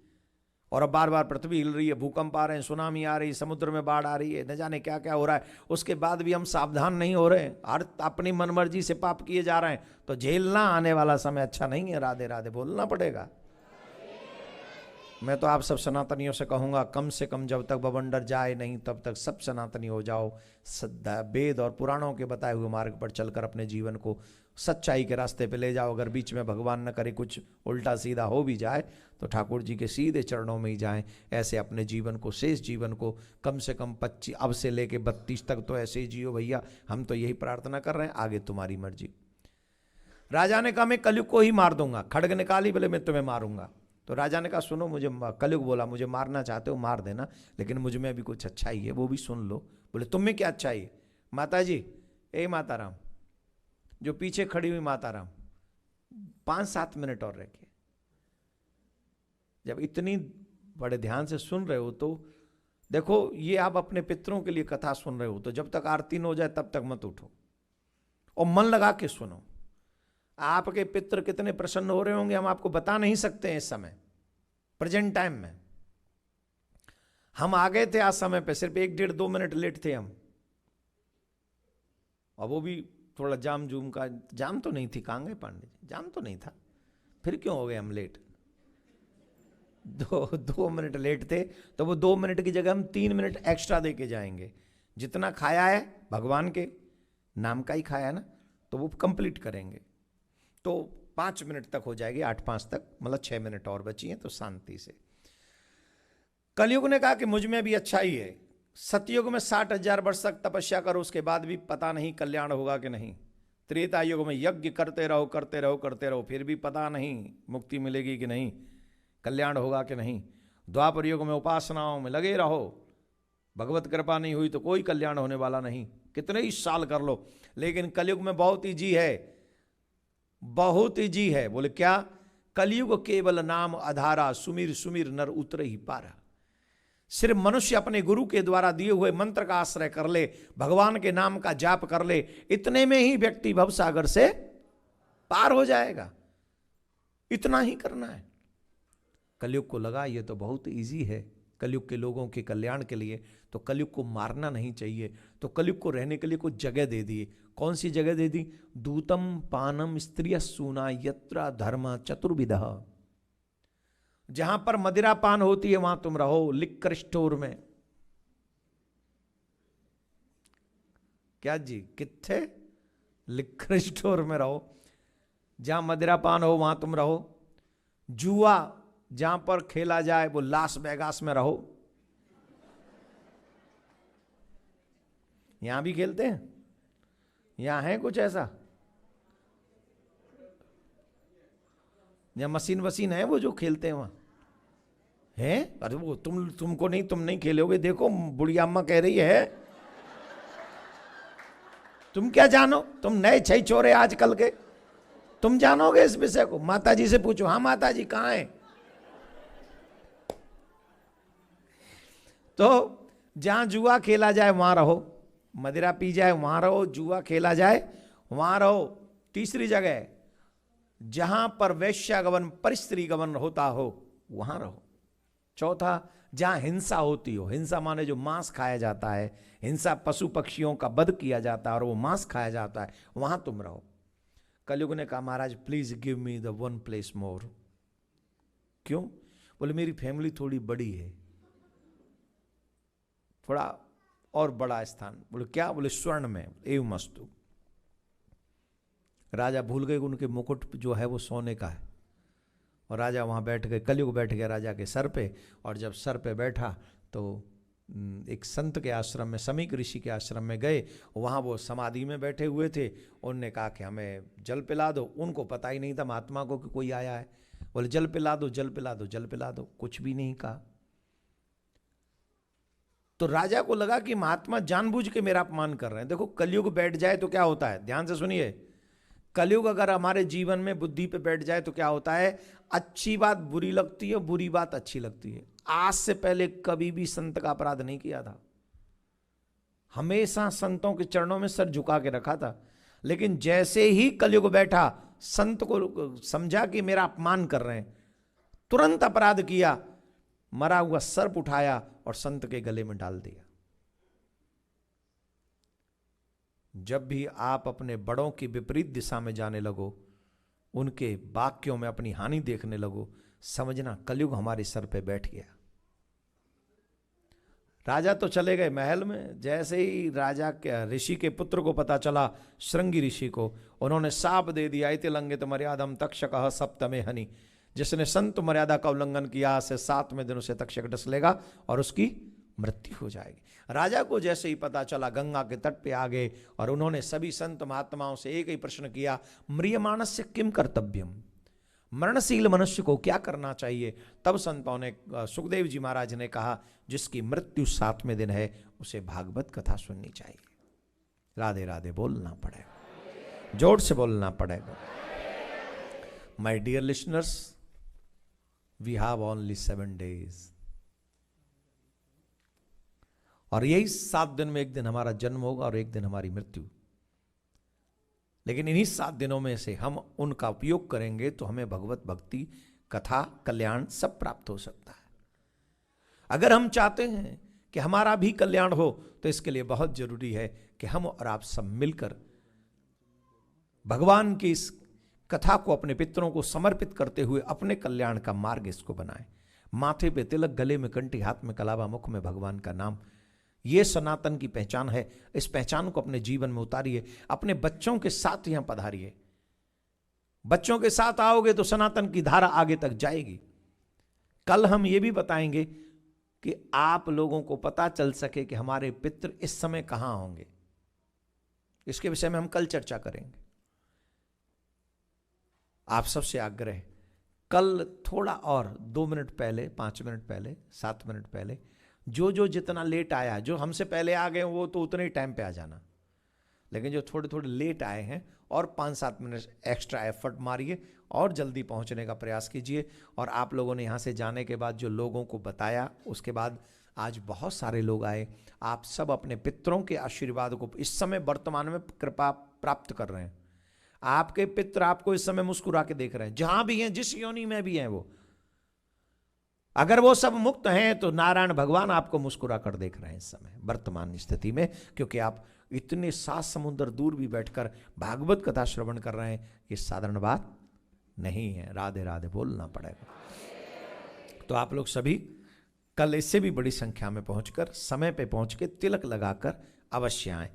और अब बार बार पृथ्वी हिल रही है, भूकंप आ रहे हैं, सुनामी आ रही है, समुद्र में बाढ़ आ रही है, न जाने क्या क्या हो रहा है। उसके बाद भी हम सावधान नहीं हो रहे, हर अपनी मनमर्जी से पाप किए जा रहे हैं, तो झेलना आने वाला समय अच्छा नहीं है। राधे राधे बोलना पड़ेगा। मैं तो आप सब सनातनियों से कहूंगा, कम से कम जब तक बवंडर जाए नहीं तब तक सब सनातनी हो जाओ। वेद और पुराणों के बताए हुए मार्ग पर चलकर अपने जीवन को सच्चाई के रास्ते पे ले जाओ। अगर बीच में भगवान न करे कुछ उल्टा सीधा हो भी जाए तो ठाकुर जी के सीधे चरणों में ही जाएं। ऐसे अपने जीवन को, शेष जीवन को कम से कम 25 अब से लेके 32 तक तो ऐसे ही जियो भैया। हम तो यही प्रार्थना कर रहे हैं, आगे तुम्हारी मर्जी। राजा ने कहा मैं कलयुग को ही मार दूंगा, खड्ग निकाली, बोले मैं तुम्हें मारूंगा। तो राजा ने कहा सुनो, मुझे कलयुग बोला मुझे मारना चाहते हो मार देना, लेकिन मुझ में अभी कुछ अच्छाई है, वो भी सुन लो। बोले तुम में क्या अच्छाई है? माता जी, ए माता राम, जो पीछे खड़ी हुई माता राम, 5-7 मिनट और रह के, जब इतनी बड़े ध्यान से सुन रहे हो तो देखो, ये आप अपने पितरों के लिए कथा सुन रहे हो, तो जब तक आरती न हो जाए तब तक मत उठो और मन लगा के सुनो। आपके पितर कितने प्रसन्न हो रहे होंगे हम आपको बता नहीं सकते हैं। इस समय प्रेजेंट टाइम में हम आ गए थे आज समय पे, सिर्फ 1-1.5-2 मिनट लेट थे हम, और वो भी थोड़ा जाम जूम का, जाम तो नहीं थी, कहाँ गए पांडे जी, जाम तो नहीं था, फिर क्यों हो गए हम लेट? 2 मिनट लेट थे, तो वो 2 मिनट की जगह हम 3 मिनट एक्स्ट्रा दे के जाएंगे। जितना खाया है भगवान के नाम का ही खाया ना, तो वो कंप्लीट करेंगे, तो 5 मिनट तक हो जाएगी, 8-5 तक, मतलब 6 मिनट और बची हैं, तो शांति से। कलयुग ने कहा कि मुझ में भी अच्छा ही है। सतयुग में 60,000 वर्ष तक तपस्या करो, उसके बाद भी पता नहीं कल्याण होगा कि नहीं। त्रेता युग में यज्ञ करते रहो करते रहो करते रहो, फिर भी पता नहीं मुक्ति मिलेगी कि नहीं, कल्याण होगा कि नहीं। द्वापर युग में उपासनाओं में लगे रहो, भगवत कृपा नहीं हुई तो कोई कल्याण होने वाला नहीं, कितने ही साल कर लो। लेकिन कलयुग में बहुत ईजी है, बहुत ईजी है। बोले क्या? कलयुग केवल नाम आधारा, सुमिर सुमिर नर उतर ही पारा। सिर्फ मनुष्य अपने गुरु के द्वारा दिए हुए मंत्र का आश्रय कर ले, भगवान के नाम का जाप कर ले, इतने में ही व्यक्ति भवसागर से पार हो जाएगा। इतना ही करना है। कलयुग को लगा ये तो बहुत इजी है कलयुग के लोगों के कल्याण के लिए, तो कलयुग को मारना नहीं चाहिए, तो कलयुग को रहने के लिए कुछ जगह दे दी। कौन सी जगह दे दी? दूतम पानम स्त्रिय सूना यत्र धर्म चतुर्विधः। जहां पर मदिरा पान होती है वहां तुम रहो, लिक्कर स्टोर में। क्या जी, किथे? लिक्कर स्टोर में रहो, जहां मदिरा पान हो वहां तुम रहो। जुआ जहां पर खेला जाए वो लास वेगास में रहो। यहां भी खेलते हैं? यहां है कुछ ऐसा? या मशीन वसीन है वो जो खेलते हैं वहां है? अरे वो तुमको नहीं, तुम नहीं खेलोगे। देखो बुढ़िया अम्मा कह रही है, तुम क्या जानो, तुम नए छई चोरे आजकल के, तुम जानोगे इस विषय को? माता जी से पूछो। हाँ माता जी कहाँ है? तो जहां जुआ खेला जाए वहां रहो, मदिरा पी जाए वहां रहो, जुआ खेला जाए वहां रहो। तीसरी जगह, जहां पर वैश्यागमन परिस्त्री गमन होता हो वहां रहो। चौथा, जहां हिंसा होती हो, हिंसा माने जो मांस खाया जाता है, हिंसा पशु पक्षियों का वध किया जाता है और वो मांस खाया जाता है, वहां तुम रहो। कलयुग ने कहा महाराज please give me the 1 place more. क्यों? बोले मेरी फैमिली थोड़ी बड़ी है, थोड़ा और बड़ा स्थान। बोले क्या? बोले स्वर्ण में। एवं मस्तु। राजा भूल गए उनके मुकुट जो है वो सोने का है, और राजा वहाँ बैठ गए, कलयुग बैठ गया राजा के सर पे। और जब सर पे बैठा तो एक संत के आश्रम में, समीक ऋषि के आश्रम में गए, वहाँ वो समाधि में बैठे हुए थे। उनने कहा कि हमें जल पिला दो। उनको पता ही नहीं था महात्मा को कि कोई आया है। बोले जल पिला दो, जल पिला दो, जल पिला दो, कुछ भी नहीं कहा। तो राजा को लगा कि महात्मा जानबूझ के मेरा अपमान कर रहे हैं। देखो कलयुग बैठ जाए तो क्या होता है, ध्यान से सुनिए। कलयुग अगर हमारे जीवन में बुद्धि पे बैठ जाए तो क्या होता है, अच्छी बात बुरी लगती है, बुरी बात अच्छी लगती है। आज से पहले कभी भी संत का अपराध नहीं किया था, हमेशा संतों के चरणों में सर झुका के रखा था। लेकिन जैसे ही कलयुग बैठा, संत को समझा कि मेरा अपमान कर रहे हैं, तुरंत अपराध किया, मरा हुआ सर्प उठाया और संत के गले में डाल दिया। जब भी आप अपने बड़ों की विपरीत दिशा में जाने लगो, उनके वाक्यों में अपनी हानि देखने लगो, समझना कलयुग हमारे सर पे बैठ गया। राजा तो चले गए महल में। जैसे ही राजा के ऋषि के पुत्र को पता चला, श्रृंगी ऋषि को, उन्होंने शाप दे दिया, इति लंघित मर्यादम तक्षकः सप्तमे हनि। जिसने संत मर्यादा का उल्लंघन किया, से 7वें दिन उसे तक्षक डस लेगा और उसकी मृत्यु हो जाएगी। राजा को जैसे ही पता चला, गंगा के तट पे आ गए और उन्होंने सभी संत महात्माओं से एक ही प्रश्न किया, म्रियमाणस्य किम कर्तव्यम, मरणशील मनुष्य को क्या करना चाहिए। तब संतों ने, सुखदेव जी महाराज ने कहा, जिसकी मृत्यु 7वें दिन है उसे भागवत कथा सुननी चाहिए। राधे राधे बोलना पड़ेगा, जोर से बोलना पड़ेगा। My dear listeners, we have only 7 days, और यही 7 दिन में एक दिन हमारा जन्म होगा और एक दिन हमारी मृत्यु। लेकिन इन्हीं 7 दिनों में से हम उनका उपयोग करेंगे तो हमें भगवत भक्ति, कथा, कल्याण सब प्राप्त हो सकता है। अगर हम चाहते हैं कि हमारा भी कल्याण हो तो इसके लिए बहुत जरूरी है कि हम और आप सब मिलकर भगवान की इस कथा को अपने पितरों को समर्पित करते हुए अपने कल्याण का मार्ग इसको बनाएं। माथे पे तिलक, गले में कंठी, हाथ में कलावा, मुख में भगवान का नाम, ये सनातन की पहचान है। इस पहचान को अपने जीवन में उतारिए, अपने बच्चों के साथ यहां पधारिए। बच्चों के साथ आओगे तो सनातन की धारा आगे तक जाएगी। कल हम ये भी बताएंगे कि आप लोगों को पता चल सके कि हमारे पितृ इस समय कहां होंगे। इसके विषय में हम कल चर्चा करेंगे। आप सबसे आग्रह, कल थोड़ा और 2 मिनट पहले, 5 मिनट पहले, 7 मिनट पहले, जो जितना लेट आया, जो हमसे पहले आ गए वो तो उतने ही टाइम पे आ जाना, लेकिन जो थोड़े थोड़े लेट आए हैं और 5-7 मिनट एक्स्ट्रा एफर्ट मारिए और जल्दी पहुंचने का प्रयास कीजिए। और आप लोगों ने यहाँ से जाने के बाद जो लोगों को बताया, उसके बाद आज बहुत सारे लोग आए। आप सब अपने पितरों के आशीर्वाद को इस समय वर्तमान में कृपा प्राप्त कर रहे हैं। आपके पितर आपको इस समय मुस्कुरा के देख रहे हैं, जहां भी हैं, जिस योनि में भी हैं वो। अगर वो सब मुक्त हैं तो नारायण भगवान आपको मुस्कुरा कर देख रहे हैं इस समय वर्तमान स्थिति में, क्योंकि आप इतने 7 समुद्र दूर भी बैठकर भागवत कथा श्रवण कर रहे हैं। ये साधारण बात नहीं है। राधे राधे बोलना पड़ेगा। तो आप लोग सभी कल इससे भी बड़ी संख्या में पहुंचकर, समय पे पहुंच के तिलक लगाकर अवश्य आएं।